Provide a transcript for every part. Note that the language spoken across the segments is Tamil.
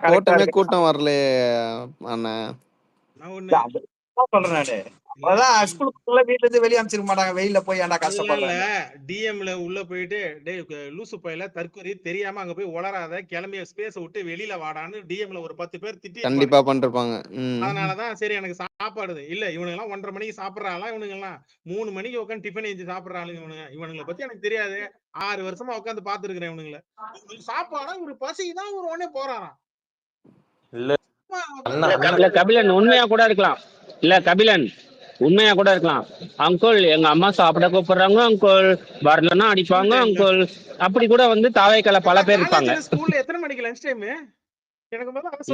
கோட்டமே கூட்டம் வரலையே அண்ணன். நான் ஒண்ணு சொல்றேன் நானு. அதான் ஸ்கூலுக்குள்ள வீட்டுல இருந்து வெளியே அமைச்சிருக்க மாட்டாங்க. வெயில போய் ஏன்டா கஷ்டப்படுறாங்க. டிஎம்ல உள்ள போயிட்டு டே லூசு பையில தற்கொலை தெரியாம அங்க போய் உளராத, கிளம்பிய ஸ்பேஸ் விட்டு வெளியில வாடான்னு டிஎம்ல ஒரு 10 பேர் திட்டி கண்டிப்பா பண்ணிருப்பாங்க. அதனாலதான் சரி எனக்கு சாப்பாடு இல்ல, இவனுங்க எல்லாம் 1:30 மணிக்கு சாப்பிடறாங்களா, இவனுங்க எல்லாம் 3 மணிக்கு உட்காந்து டிஃபன் செஞ்சு சாப்பிடறாங்க. இவனுங்களை பத்தி எனக்கு தெரியாது. 6 வருஷமா உட்காந்து பாத்துருக்கிறேன். இவனுங்களை சாப்பாடா ஒரு பசிதான் ஒரு உடனே போறாராம். இல்ல கபிலன் உண்மையா கூட இருக்கலாம். இல்ல கபிலன் உண்மையா கூட இருக்கலாம். அங்கோல் எங்க அம்மா சாப்பிட கூப்பிடுறாங்க, அங்கோல் வரலன்னா அடிப்பாங்க, அங்கோல் அப்படி கூட வந்து தாவைக்கல பல பேர் இருப்பாங்க. ஸ்கூல்ல எத்தனை மணிக்கு லஞ்ச் டைம்?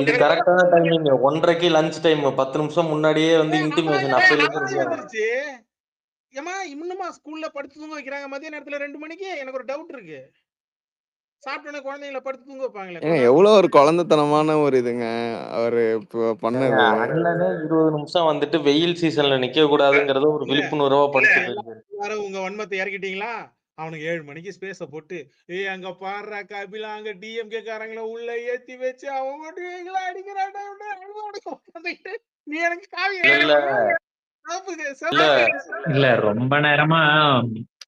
இது கரெக்டான டைமிங். 1:30க்கு lunch time. 10 நிமிஷம் முன்னாடியே வந்து இன்டிமேஷன் வந்துருச்சு. ஏமா இன்னுமா ஸ்கூல்ல படுத்து தூங்க வைக்கிறாங்க மதிய நேரத்துல 2 மணிக்கு? எனக்கு ஒரு டவுட் இருக்கு. சாப்பிட்டோன்னே குழந்தைங்களை படுத்து தூங்க வைப்பாங்களே. எவ்வளவு ஒரு குழந்தைத்தனமான ஒரு இதுங்க அவரு பண்ணது. அண்ணனே 20 நிமிஷம் வந்துட்டு வெயில் சீசன்ல நிக்க கூடாதுங்கறத ஒரு விழிப்புணர்வா படிச்சு உங்க வன்மத்தை இறக்கிட்டீங்களா? அவனுக்கு 7 மணிக்கு ஸ்பேஸ போட்டு அங்க பாடுறா கபிலா அங்க டிஎம்கே காரங்களை உள்ள ஏத்தி வச்சு அவன் மட்டும் எங்களை அடிக்கிறான். நீ எனக்கு இல்ல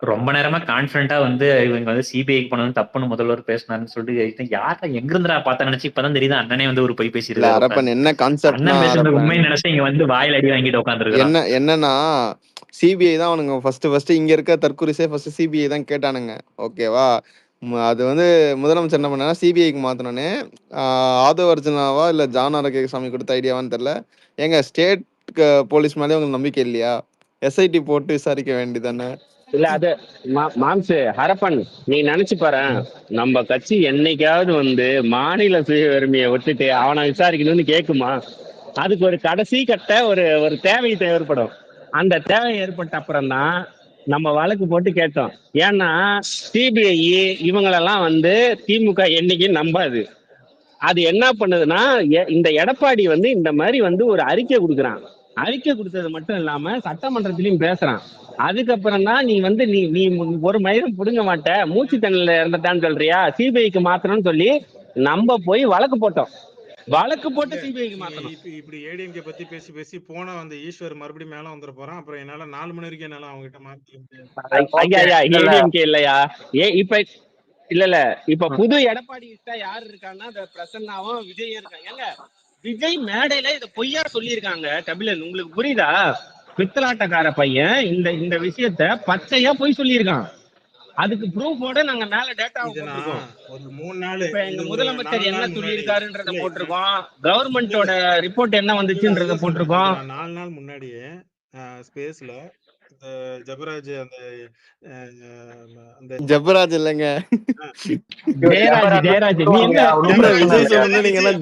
ரொம்ப நேரமா கான்பிடண்டா வந்து இவங்க வந்து சிபிஐக்கு போனது தப்புன்னு முதல்வர் பேசினாருன்னு சொல்லிட்டு யாரா எங்க இருந்தா பார்த்தா நினைச்சு இப்பதான் தெரியுது அண்ணனே வந்து ஒரு பொய் பேசிருக்காரு. என்ன கான்செப்ட் உண்மை நினைச்சு இங்க வந்து வாயில அடி வாங்கிட்டு உட்காந்துருக்கு. என்னன்னா சிபிஐ தான் அவனுங்க ஃபர்ஸ்ட் இங்க இருக்க தற்கொலைசே ஃபர்ஸ்ட் சிபிஐ தான் கேட்டானுங்க. ஓகேவா? அது வந்து முதலமைச்சர் என்ன பண்ணா சிபிஐக்கு மாத்தினோன்னே ஆதவ அர்ஜுனாவா இல்ல ஜான் ஆரோக்கியசாமி கொடுத்த ஐடியாவான்னு தெரியல. எங்க ஸ்டேட் போலீஸ் மேலே உங்களுக்கு நம்பிக்கை இல்லையா? எஸ்ஐடி போட்டு விசாரிக்க வேண்டியதானே? இல்ல அது மாம்சு ஹரப்பன் நீ நினைச்சு பாரு, நம்ம கட்சி என்னைக்காவது வந்து மாநில சுயவரிமையை விட்டுட்டு அவனை விசாரிக்கணும்னு கேக்குமா? அதுக்கு ஒரு கடைசி கட்ட ஒரு தேவை ஏற்படும். அந்த தேவை ஏற்பட்ட அப்புறம் தான் நம்ம வழக்கு போட்டு கேட்டோம். ஏன்னா சிபிஐ இவங்களெல்லாம் வந்து திமுக என்னைக்கு நம்பாது. அது என்ன பண்ணுதுன்னா இந்த எடப்பாடி வந்து இந்த மாதிரி வந்து ஒரு அறிக்கை கொடுக்குறான். அறிக்கை கொடுத்தது மட்டும் இல்லாம சட்டமன்றத்திலயும் பேசுறான். அதுக்கப்புறம் தான் நீ வந்து நீ ஒரு மயிரும் புடுங்க மாட்ட, மூச்சு தண்ணில இறந்துட்டான்னு சொல்றியா, சிபிஐக்கு மாத்தணும்னு சொல்லி நம்ம போய் வழக்கு போட்டோம். வழக்கு போட்டு சிபிஐக்கு மாத்தணும். இப்படி ஏடிஎம்கே பத்தி பேசி போனா அந்த ஈஸ்வர் மறுபடியும் மேல வந்துட போறான். அப்புறம் என்னால 4 மணி வரைக்கும் என்னால அவங்க கிட்ட மாத்தி ஏடிஎம்கே இல்லையா இப்ப இல்ல இப்ப புது எடப்பாடி யாரு இருக்காங்கன்னா பிரசன்னாவும் விஜய் இருக்காங்க. விஜய் மேடையில இத பொய்யா சொல்லியிருக்காங்க. கபிலன் உங்களுக்கு புரியுதா? பித்தலாட்டக்கார பையன் இந்த விஷயத்த பச்சையா பொய் சொல்லியிருக்கான். அதுக்கு ப்ரூஃபோட நாங்க மேல டேட்டா போட்டிருக்கோம். ஒரு 3 நாள் எங்க முதலமைச்சர் என்ன சொல்லியிருக்காருன்றத போட்டிருக்கோம். கவர்மெண்டோட ரிப்போர்ட் என்ன வந்துச்சுன்றத போட்டிருக்கோம். 4 நாள் முன்னாடியே ஸ்பேஸ்ல ஜபராஜ் அந்த ஜபராஜ் இல்லங்க ஜெயராஜ்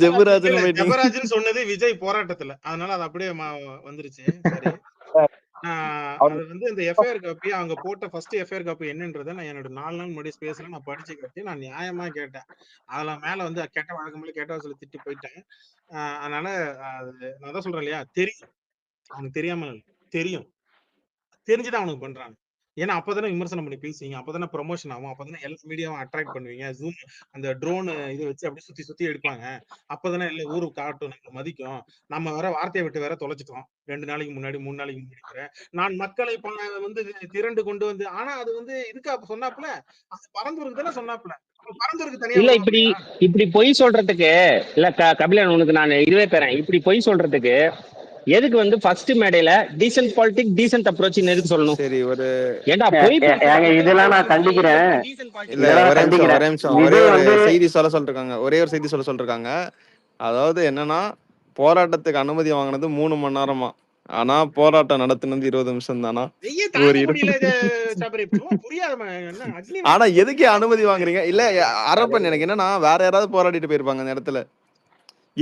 ஜபராஜ்னு சொன்னது விஜய் போராட்டத்துல, அதனால அது அப்படியே வந்துருச்சு. சரி, அது வந்து இந்த எஃப்ஐஆர் காப்பி அவங்க போட்ட ஃபர்ஸ்ட் எஃப்ஐஆர் காப்பி என்னன்றதை நான் என்னோட 4 நாள் முன்னாடி ஸ்பேஸ்ல நான் படிச்சு கட்டி நான் நியாயமா கேட்டேன். அதெல்லாம் மேல வந்து கெட்ட வழக்கம்போல கெட்ட வசூல திட்டு போயிட்டேன். அதனால நான் தான் சொல்றேன் இல்லையா, தெரியும் அவனுக்கு தெரியாம தெரியும், தெரிஞ்சுதான் அவனுக்கு பண்றாங்க. ஏன்னா அப்பதானே விமர்சனம் பண்ணி பேசுவீங்க, அப்பதானே ப்ரொமோஷன் ஆகும், அப்பதானே எல்லா மீடியாவும் அட்ராக்ட் பண்ணுவீங்க. ஜூம் அந்த ட்ரோன் இதை வச்சு அப்படியே சுத்தி எடுப்பாங்க. அப்பதானே இல்ல ஊருக்கு காட்டும், நம்ம மதிக்கும். நம்ம வேற வார்த்தையை விட்டு வேற தொலைச்சிட்டோம் 2 நாளைக்கு முன்னாடி 3 நாளைக்கு முன்னாடி. நான் மக்களை வந்து திரண்டு கொண்டு வந்து, ஆனா அது வந்து இதுக்கு அப்ப சொன்னாப்புல அது பரந்தூருக்கு தானே சொன்னாப்புல. பரந்தூருக்கு தனியா இல்ல இப்படி பொய் சொல்றதுக்கு இல்ல கபிலன் உனக்கு நான் இதுவே தரேன். இப்படி பொய் சொல்றதுக்கு எதுக்கு வந்து ஃபர்ஸ்ட் மேடையில டீசன்ட் பாலிடிக்ஸ் டீசன்ட் அப்ரோச் எதுக்கு சொல்லணும்? சரி, ஒரு ஏண்டா போய் இதெல்லாம் நான் கண்டிக்கிறேன். இல்ல ஒரே நிமிஷம் ஒரே ஒரு செய்தி சொல்லிருக்காங்க. ஒரே ஒரு செய்தி சொல்லிருக்காங்க. அதாவது என்னன்னா, போராட்டத்துக்கு அனுமதி வாங்கினது 3 மணி நேரமா, ஆனா போராட்டம் நடத்தினது 20 நிமிஷம் தானா? ஆனா எதுக்கு அனுமதி வாங்குறீங்க? இல்ல அரப்பன் எனக்கு என்னன்னா, வேற யாராவது போராடிட்டு போயிருப்பாங்க அந்த இடத்துல.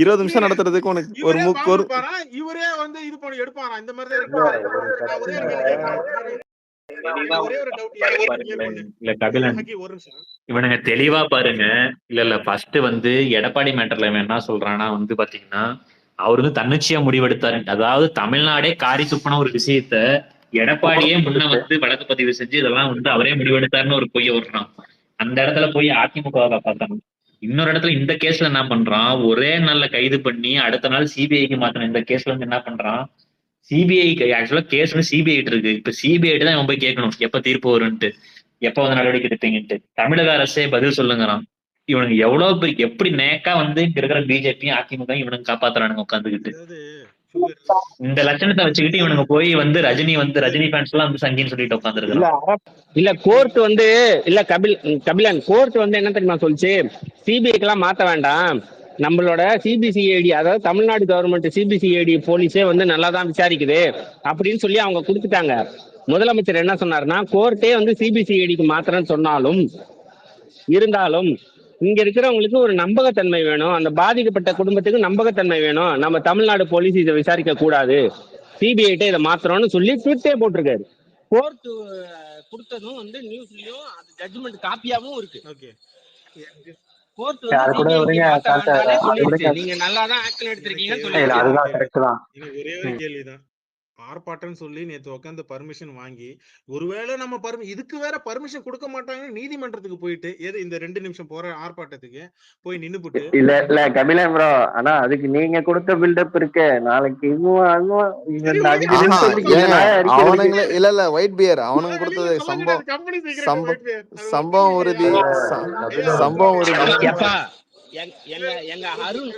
20 நிமிஷம் நடத்துறதுக்கு உனக்கு ஒரு இவரே வந்து இது பண்ணி எடுப்பாரா? இந்த மாதிரி தான் இல்ல கபிலன் இவனுங்க தெளிவா பாருங்க. இல்ல ஃபர்ஸ்ட் வந்து எடப்பாடி மேட்டர்ல இவன் என்ன சொல்றான்னா வந்து பாத்தீங்கன்னா, அவர் வந்து தன்னிச்சையா முடிவெடுத்தாரு. அதாவது தமிழ்நாடே காரி துப்புன ஒரு விஷயத்த எடப்பாடியே முன்ன வந்து வழக்கு பதிவு செஞ்சு இதெல்லாம் வந்து அவரே முடிவெடுத்தாருன்னு ஒரு பொய்ய விடுறான். அந்த இடத்துல போய் அதிமுக பார்த்தாங்க. இன்னொரு இடத்துல இந்த கேஸ்ல என்ன பண்றான், ஒரே நாள்ல கைது பண்ணி அடுத்த நாள் சிபிஐக்கு மாத்தின இந்த கேஸ்ல வந்து என்ன பண்றான், சிபிஐக்கு ஆக்சுவலா கேஸ் வந்து சிபிஐ இருக்கு. இப்ப சிபிஐ தான் இவன் போய் கேட்கணும் எப்ப தீர்ப்பு வரும்ட்டு, எப்ப வந்து நடவடிக்கை எடுப்பீங்கன்ட்டு. தமிழக அரசே பதில் சொல்லுங்கிறான். இவனுக்கு எவ்வளவு பெரிய எப்படி நேக்கா வந்து இங்க இருக்கிற பிஜேபி அதிமுக இவனுக்கு காப்பாத்துறானுங்க உட்காந்துக்கிட்டு. இந்த லட்சணத்தை வச்சுக்கிட்டு இவனுங்க போய் வந்து ரஜினி ஃபேன்ஸ் எல்லாம் வந்து சங்கின்னு சொல்லிட்டு உட்காந்துருக்கான். இல்ல கோர்ட் வந்து இல்ல கபிலன் கோர்ட் வந்து என்ன தெரியுமா சொல்லிச்சு, சிபிஐக்கு எல்லாம் மாத்த வேண்டாம், நம்மளோட சிபிசிஐடி அதாவது தமிழ்நாடு கவர்மெண்ட் சிபிசிஐடி போலீஸே வந்து நல்லா தான் விசாரிக்குது அப்படின்னு சொல்லி அவங்க கொடுத்துட்டாங்க. முதலமைச்சர் என்ன சொன்னாருன்னா, கோர்ட்டே வந்து சிபிசிஐடிக்கு மாத்திரன்னு சொன்னாலும் இருந்தாலும் இங்க இருக்கிறவங்களுக்கு ஒரு நம்பகத்தன்மை வேணும், அந்த பாதிக்கப்பட்ட குடும்பத்துக்கு நம்பகத்தன்மை வேணும், நம்ம தமிழ்நாடு போலீஸ் இதை விசாரிக்க கூடாது, சிபிஐட்டே இதை மாத்திரம்னு சொல்லி ட்வீட்டே போட்டிருக்காரு. கோர்ட் கொடுத்ததும் வந்து நியூஸ்லயும் அது ஜட்ஜ்மெண்ட் காப்பியாவும் இருக்கு. கோர்ட் வந்து நீங்க நல்லா தான் ஆக்ஷன் எடுத்திருக்கீங்கன்னு சொல்லி. ஒரே ஒரு கேள்விதான், ஆர்ப்பாட்டம் சொல்லி நேத்து உட்காந்து பர்மிஷன் வாங்கி ஒருவேளை நம்ம இதுக்கு வேற பர்மிஷன் கொடுக்க மாட்டாங்கன்னு நீதிமன்றத்துக்கு போயிட்டு ஏதோ இந்த 2 நிமிஷம் போற ஆர்ப்பாட்டத்துக்கு போய் நின்னுபுட்டு இல்ல கபிலன் ப்ரோ, ஆனா அதுக்கு நீங்க கொடுத்த பில்டப் இருக்கு, நாளைக்கு அவனுங்களே இல்ல ஒயிட் பியர் அவனுங்க கொடுத்தது சம்பவம் உறுதி எங்க அருண்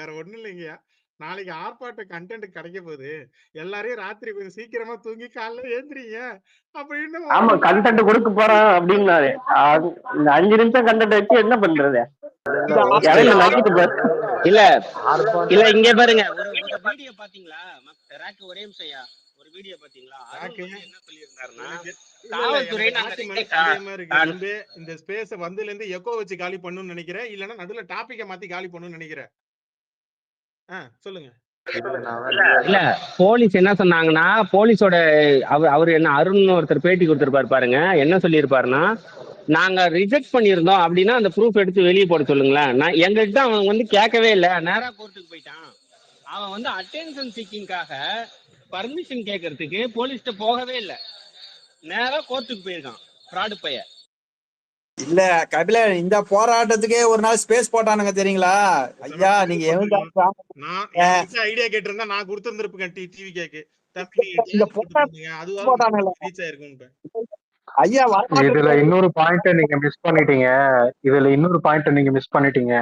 வேற ஒண்ணும் இல்லைங்க. நாளைக்கு ஆர்ப்பாட்ட கண்டென்ட் கிடைக்க போகுது, எல்லாரையும் ராத்திரி கொஞ்சம் சீக்கிரமா தூங்கி காலைல ஏந்திரீங்க அப்படின்னு. ஆமா கண்டென்ட் கொடுக்க போறான் அப்படின்னாரு. இந்த 5 நிமிஷம் கண்டென்ட் வச்சு என்ன பண்றது? இல்ல இல்ல இங்க பாருங்க, ஒரு வீடியோ பாத்தீங்களா? ஒரே நிமிஷம் ஒரு வீடியோ பாத்தீங்களா? என்ன சொல்லியிருந்தாருன்னா, இந்த ஸ்பேஸ் வந்ததுல இருந்து எக்கோ வச்சு காலி பண்ணணும்னு நினைக்கிறேன், இல்லன்னா நடுவுல டாபிக்க மாத்தி காலி பண்ணணும்னு நினைக்கிறேன். சொல்லுங்க. இல்ல போலீஸ் என்ன சொன்னாங்கன்னா, போலீஸோட அவரு என்ன அருண் ஒருத்தர் பேட்டி கொடுத்திருப்பாரு பாருங்க, என்ன சொல்லியிருப்பாருன்னா, நாங்க ரிஜெக்ட் பண்ணியிருந்தோம் அப்படின்னா அந்த ப்ரூஃப் எடுத்து வெளியே போட சொல்லுங்களேன். நான் எங்கள்கிட்ட அவன் வந்து கேட்கவே இல்லை, நேரா கோர்ட்டுக்கு போயிட்டான். அவன் வந்து அட்டென்ஷன் சீக்கிங்காக பர்மிஷன் கேட்கறதுக்கு போலீஸ்கிட்ட போகவே இல்லை, நேரா கோர்ட்டுக்கு போயிருக்கான் ஃப்ராடு பைய. இல்ல கபில, இந்த போராட்டத்துக்கே ஒரு நாள் ஸ்பேஸ் போட்டானுங்க தெரியுங்களா? ஐயா நீங்க ஐடியா கேட்டிருந்தா நான் கொடுத்திருந்திருப்பேன் டிவி கேக்கு. ஐயா இதுல இன்னொரு பாயிண்ட் நீங்க மிஸ் பண்ணிட்டீங்க.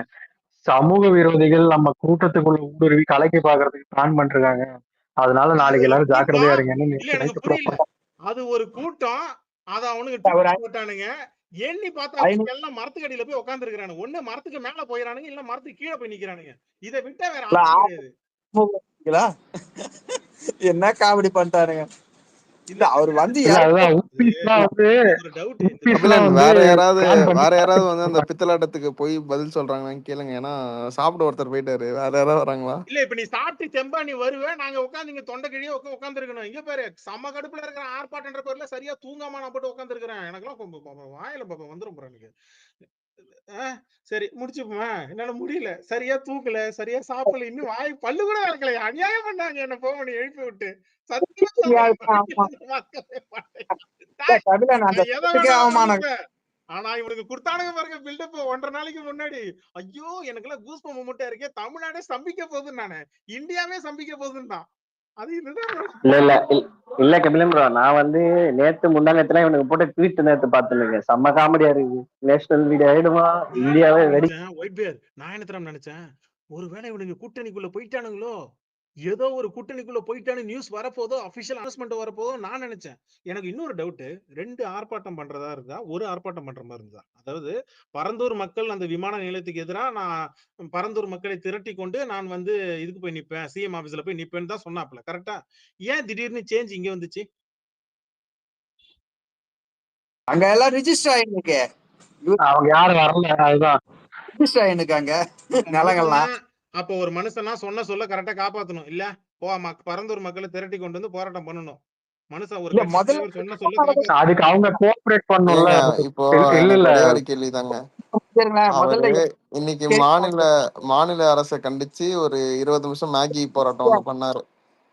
சமூக விரோதிகள் நம்ம கூட்டத்துக்குள்ள ஊடுருவி கலைக்கு பாக்குறதுக்கு பிளான் பண்றாங்க. அதனால நாளைக்கு எல்லாரும் ஜாக்கிரதையா இருங்கன்னு. அது ஒரு கூட்டம், அத அவனுக்கு போட்டானுங்க. எண்ணி பார்த்தா எல்லாம் மரத்துக்கு அடியில போய் உட்கார்ந்து இருக்கிறானுங்க. ஒண்ணு மரத்துக்கு மேல போயிடறானுங்க, இல்ல மரத்துக்கு கீழே போய் நிக்கிறானுங்க. இதை விட்டா வேற கிடையாது. என்ன காமெடி பண்ணிட்டானுங்க. இல்ல அவர் வந்து வேற யாராவது வந்து அந்த பித்தலாட்டத்துக்கு போய் பதில் சொல்றாங்கன்னு கேளுங்க. ஏன்னா சாப்பிட ஒருத்தர் போயிட்டாரு, வேற யாராவது வராங்களா? இல்ல இப்ப நீ சாப்பிட்டு தெம்பா நீ வருவேன், நாங்க உட்காந்து இங்க தொண்டை கிழியே உட்கார்ந்து இருக்கணும். இங்க பாரு சம கடுப்புல இருக்கிற ஆர்ப்பாட்டன்ற பேர்ல சரியா தூங்காம நான் போட்டு உட்கார்ந்து இருக்கிறேன். எனக்கெல்லாம் வாயில பாப்பா வந்துரும் போற எனக்கு. சரி முடிச்சுப்போமா? என்னால முடியல, சரியா தூக்கல, சரியா சாப்பிடல, இன்னும் வாய் பல்லு கூட இருக்கல. அநியாயம் பண்ணாங்க என்ன போக நீ எழுப்பி விட்டு. ஆனா இவனுக்கு குடுத்தானுங்க பாருங்க பில்டப் 1.5 நாளைக்கு முன்னாடி. ஐயோ எனக்கு எல்லாம் கூஸ் பம்ப் மூட்டை இருக்கே, தமிழ்நாடே ஸ்தம்பிக்க போகுதுன்னு, நானு இந்தியாவே ஸ்தம்பிக்க போகுதுன்னு தான். அது இல்ல கபிலன் ப்ரோ, நான் வந்து நேத்து முந்தானத்துல இவனுக்கு போட்டு ட்வீட் நேத்து பாத்துங்க, செம்ம காமெடியா இருக்கு. நேஷனல் மீடியா ஆயிடுமா இந்தியாவே வெடி. ஒயிட் பேர் நான் என்ன தெரியுமா நினைச்சேன், ஒருவேளை இவனுக்கு கூட்டணிக்குள்ள போயிட்டானுங்களோ, ஏதோ ஒரு கூட்டணிக்குள்ள போயிட்டானு நியூஸ் வரப்போதோ, அபிஷியல் அனௌன்ஸ்மெண்ட் வரப்போதோ நான் நினைச்சேன். எனக்கு இன்னொரு டவுட், 2 ஆர்ப்பாட்டம் பண்றதா இருந்தா ஒரு ஆர்ப்பாட்டம் பண்ற மாதிரி இருந்தா, அதாவது பரந்தூர் மக்கள் அந்த விமான நிலையத்துக்கு எதிராக நான் பரந்தூர் மக்களை திரட்டி கொண்டு நான் வந்து இதுக்கு போய் நிப்பேன், சிஎம் ஆபீஸ்ல போய் நிப்பேன்னு தான் சொன்னாப்ல, கரெக்டா? ஏன் திடீர்னு சேஞ்ச் இங்க வந்துச்சு? அங்க எல்லாம் ரிஜிஸ்டர் ஆயிருக்கு, அவங்க யாரும் வரல, அதுதான் ரிஜிஸ்டர் ஆயிருக்கு நிலங்கள்லாம். அப்போ ஒரு மனுஷனா சொன்ன சொல்ல கரெக்டா காப்பாத்தணும் இல்ல? பரந்தூர் மக்களை திரட்டி கொண்டு வந்து போராட்டம் பண்ணணும். மனுஷன் ஒரு சொன்ன சொல்ல அதுக்கு அவங்க கோஆபரேட் பண்ணணும்ல. இப்போ ஒரு கேள்விதாங்க, இன்னைக்கு மாநில அரசை கண்டிச்சு ஒரு 20 நிமிஷம் மேகி போராட்டம் ஒண்ணு பண்ணாரு.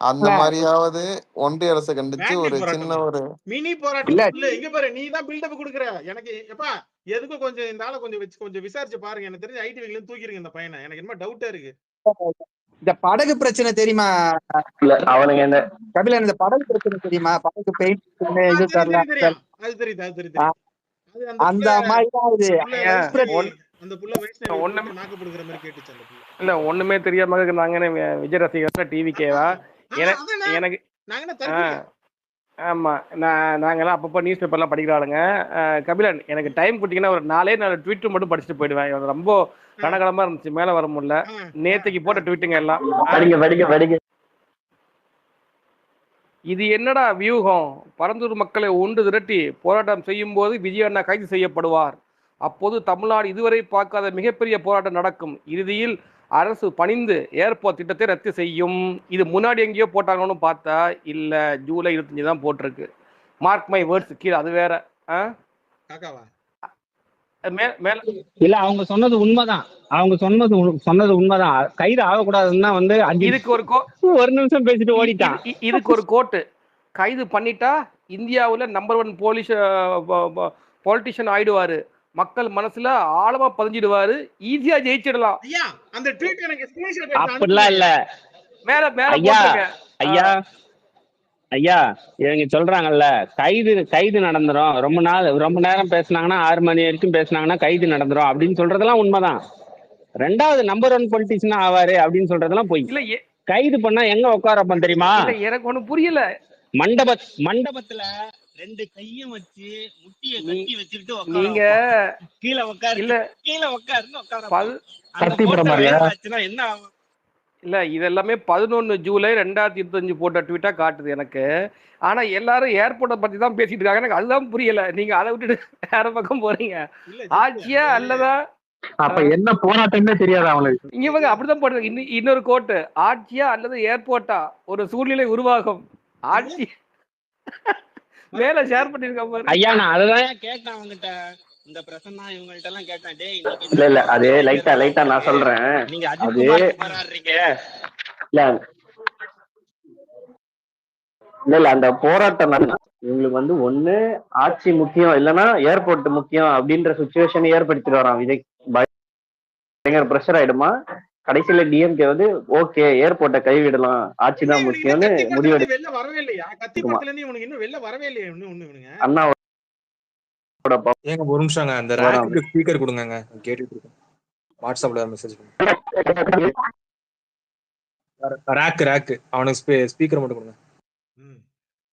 அந்த மாதிரியாவது ஒன்றிய அரசை கண்டிச்சு ஒரு சின்ன ஒரு மினி போராட்டம் இல்ல. இங்க பாரு, நீ தான் பில்டப் குடுக்குற எனக்கு. எப்பா எதுக்கும் கொஞ்சம் இந்த ஆளை கொஞ்சம் விசாரிச்சு பாருங்க. எனக்கு தெரிஞ்சு ஐடி விங்ல தூக்கிருங்க இந்த பையனை. எனக்கு என்னமோ டவுட்டா இருக்கு. இந்த படகு பிரச்சனை தெரியுமா இல்ல அவனுங்க இந்த கபிலன்? இந்த படகு பிரச்சனை தெரியுமா? படகு பெயிண்ட் இது தரல. தெரியும். அது தெரியுது. அது அந்த மாதிரிதான் இது. அந்த புள்ள வயசுல நாக்கு புடுங்குற மாதிரி கேட்டுச்சு அந்த புள்ள. இல்ல ஒண்ணுமே தெரியாம நாங்க விஜய் ரசிகர் டிவிக்கேவா எனக்கு ஆமா நாங்கெல்லாம் அப்பப்போ நியூஸ் பேப்பர்லாம் படிக்கிறாளுங்க. கபிலன் எனக்கு டைம் கொடுத்தீங்கன்னா ஒரு 4 ட்வீட் மட்டும் படிச்சுட்டு போயிடுவேன். ரொம்ப கனகலமா இருந்துச்சு, மேல வர முடியல. நேத்துக்கு போட்ட ட்வீட்டுங்க எல்லாம் படிங்க. இது என்னடா வியூகம்? பரந்தூர் மக்களை ஒன்று திரட்டி போராட்டம் செய்யும் போது விஜய் அண்ணா கைது செய்யப்படுவார். அப்போது தமிழ்நாடு இதுவரை பார்க்காத மிகப்பெரிய போராட்டம் நடக்கும். இறுதியில் அரசு பணிந்து ஏர்போர்ட் திட்டத்தை ரத்து செய்யும். இது முன்னாடி எங்கேயோ போட்டாங்கன்னு பார்த்தா இல்ல, ஜூலை 25 தான் போட்டிருக்கு. மார்க் மை வேர்ட்ஸ் கீழே. அது வேற. இல்ல அவங்க சொன்னது உண்மைதான். சொன்னது உண்மைதான். கைது ஆகக்கூடாதுன்னா இதுக்கு ஒரு நிமிஷம் பேசிட்டு ஓடிட்டான். இதுக்கு ஒரு கோட்டு. கைது பண்ணிட்டா இந்தியாவுல நம்பர் 1 பொலிட்டிஷியன் ஆயிடுவாரு. மக்கள் மனசுல ஆழமா பதிஞ்சிடுவாரு. ஈஸியா ஜெயிச்சிடலாம். அப்படிலாம் இல்ல. மேல ஐயா இவங்க சொல்றாங்கல்ல, கைது நடந்துரும். ரொம்ப நேரம் பேசினாங்கன்னா 6 மணி வரைக்கும் பேசினாங்கன்னா கைது நடந்துரும் அப்படின்னு சொல்றதெல்லாம் உண்மைதான். 2வது நம்பர் 1 பொலிட்டிஷியன் ஆவாரு அப்படின்னு சொல்றதெல்லாம் போய். இல்ல கைது பண்ணா எங்க உட்காரப்போம் தெரியுமா? எனக்கு ஒண்ணு புரியல. மண்டபத்துல 2 கையும் வச்சு முட்டியை கட்டி வச்சுட்டு நீங்க கீழே உட்காரு என்ன இல்ல. இது எல்லாமே 11 ஜூலை 2025 போட்ட ட்வீட்டா காட்டுது எனக்கு. ஆனா எல்லாரும் ஏர்போர்ட்டை பத்தி தான் பேசிட்டு இருக்காங்க. எனக்கு அதுதான் புரியல. நீங்க அதை விட்டுட்டு வேற பக்கம் போறீங்க. ஆட்சியா அல்லதா அப்ப என்ன போராட்டம்னே தெரியாது அவங்களுக்கு. இங்க அப்படிதான் போடுறது. இன்னொரு கோட்டு. ஆட்சியா அல்லது ஏர்போர்ட்டா ஒரு சூழ்நிலை உருவாகும். ஆட்சி மேல ஷேர் பண்ணிருக்காங்க. ஐயா நான் அததான் கேட்டேன் அவங்ககிட்ட. இந்த பிரசன்னா இவங்கள்ட்ட எல்லாம் கேட்டேன். டேய் இல்ல அது லைட்டா நான் சொல்றேன். நீங்க அது போராடுறீங்க இல்ல அந்த போராட்டம் இவங்களுக்கு ஒண்ணு ஆட்சி முக்கியம், இல்லைன்னா ஏர்போர்ட் முக்கியம் அப்படின்ற சுச்சுவேஷன் ஏற்படுத்திட்டு வரான் விஜய். பயங்கர பிரஷர் ஆயிடுமா? கடைசியில டிஎம்கே ஓகே ஏர்போர்ட்டை கைவிடலாம், ஆட்சி தான் முக்கியம்னு முடிவெடு. அண்ணா ஏங்க ஒரு நிமிஷங்க அந்த ரேக்குக்கு ஸ்பீக்கர் கொடுங்கங்க, கேட்டுட்டு இருக்கேன். வாட்ஸ்அப்ல மெசேஜ் பண்ணுங்க. ரேக் அவனுக்கு ஸ்பீக்கர் மட்டும் கொடுங்க.